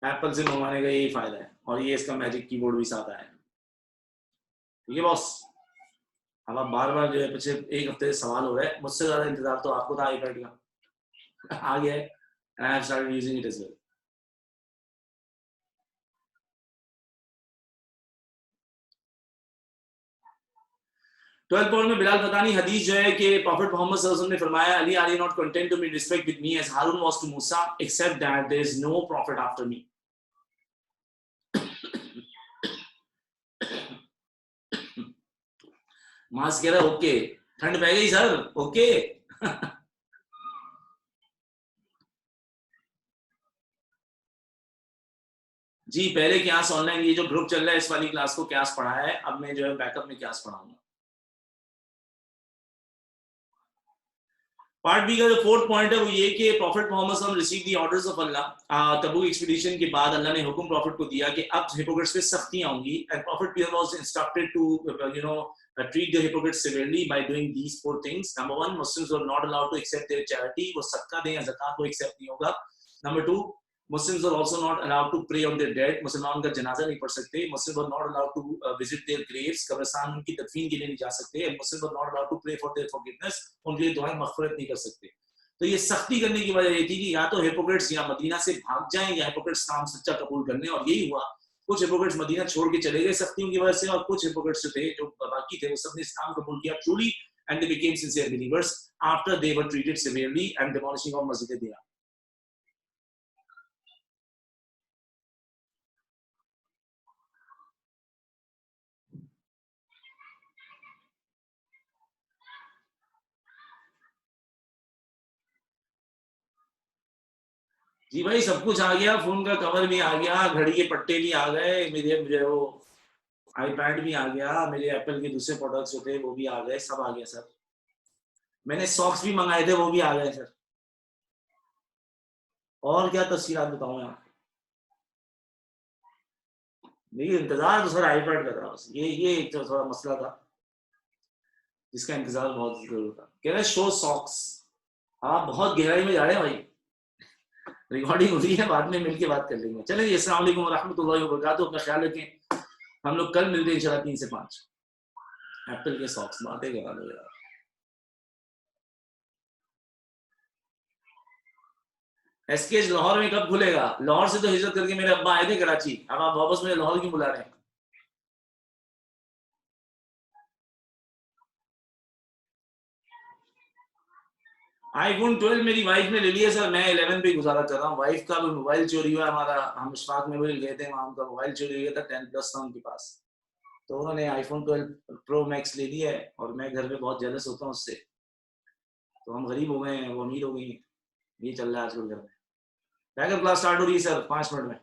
ایپل سے منگوانے کا یہی فائدہ ہے، اور یہ اس کا میجک کی بورڈ بھی ساتھ آیا ہے. ٹھیک ہے باس. اب آپ بار بار جو ہے پچھلے ایک ہفتے سے سوال ہو رہا ہے، مجھ سے زیادہ انتظار تو آپ کو تھا آئی پیڈ کا. آ گیا ہے، I have started using it as well. میں بلال فتانی حدیث جو ہے کہ پروفٹ محمد صلی اللہ علیہ وسلم نے فرمایا علی are you not content to be respect with me as Harun was to Musa, except that there is no prophet after me. ماس کہہ رہا اوکے، ٹھنڈ پہ گئی سر، اوکے. جی پہلے کلاس آن لائن، یہ جو گروپ چل رہا ہے اس والی کلاس کو کلاس پڑھایا ہے، اب میں جو ہے بیک اپ میں کلاس پڑھاؤں گا. پارٹ بی کا جو 4th پوائنٹ ہے وہ یہ کہ پروفٹ محمد صلی اللہ علیہ وسلم receive the orders of Allah. Tabuk expedition کے بعد اللہ نے حکم پروفٹ کو دیا کہ اب ہپوکریٹس پہ سختیاں ہوں گی، اینڈ پروفٹ پیئر was instructed to treat the hypocrites severely by doing these 4 things. Number 1, Muslims were not allowed to accept their charity. وہ صدقہ دیں یا زکات وہ accept نہیں ہوگا. Number 2, Muslims were also not allowed to pray on their dead. مسلمان کا جنازہ نہیں پڑھ سکتے. Muslims were not allowed to visit their graves. قبرستان ان کی تدفین کے لیے نہیں جا سکتے. And Muslims were not allowed to pray for their forgiveness. ان کے لیے دعائیں مغفرت نہیں کر سکتے. تو یہ سختی کرنے کی وجہ یہ تھی کہ یا تو ہیپوکریٹس یا مدینہ سے بھاگ جائیں یا ہیپوکریٹس کام سچا قبول کرنے، اور یہی ہوا. कुछ हिपोक्रेट्स मदीना छोड़ के चले गए सख्तियों की वजह से, और कुछ हिपोक्रेट्स जो थे, जो बाकी थे, वो सबने इस्लाम कबूल किया truly, and they became sincere believers after they were treated severely and demolishing of Masjid Diya. जी भाई सब कुछ आ गया, फोन का कवर भी आ गया, घड़ी के पट्टे भी आ गए, मेरे वो आईपैड भी आ गया, मेरे एप्पल के दूसरे प्रोडक्ट्स जो थे वो भी आ गए, सब आ गया सर। मैंने सॉक्स भी मंगाए थे, वो भी आ गए सर। और क्या तस्वीरात बताऊं यार, देखिए इंतजार तो सर आईपैड का था, बस ये एक तो थोड़ा मसला था जिसका इंतजार बहुत जरूर था। कह रहे शो सॉक्स, आप बहुत गहराई में जा रहे हैं भाई, रिकॉर्डिंग हो रही है, बाद में मिलके बात कर लेंगे। चलिए, अस्सलाम वालेकुम रहमतुल्लाहि व बरकातहू, अपना ख्याल रखें, हम लोग कल मिलते हैं इंशाल्लाह 3 से 5। एप्पल के सॉक्स बातें करा लो यार। एसकेएच लाहौर में कब खुलेगा? लाहौर से तो हिजरत करके मेरे अब्बा आए थे कराची, अब आप वापस मुझे लाहौर क्यों बुला रहे हैं? आईफोन 12 मेरी वाइफ ने ले लिया सर, मैं 11 पे गुजारा कर रहा हूँ। वाइफ का भी मोबाइल चोरी हुआ हमारा, हम इशफाक मेमोरियल गए थे, वहां उनका मोबाइल चोरी हो गया था, 10 प्लस था उनके पास, तो उन्होंने आईफोन 12 प्रो मैक्स ले लिया है, और मैं घर में बहुत जेलस होता हूँ उससे, तो हम गरीब हो गए हैं, वो अमीर हो गई हैं, ये चल रहा है आजकल घर में। बैकअप क्लास स्टार्ट हो रही है सर 5 मिनट में।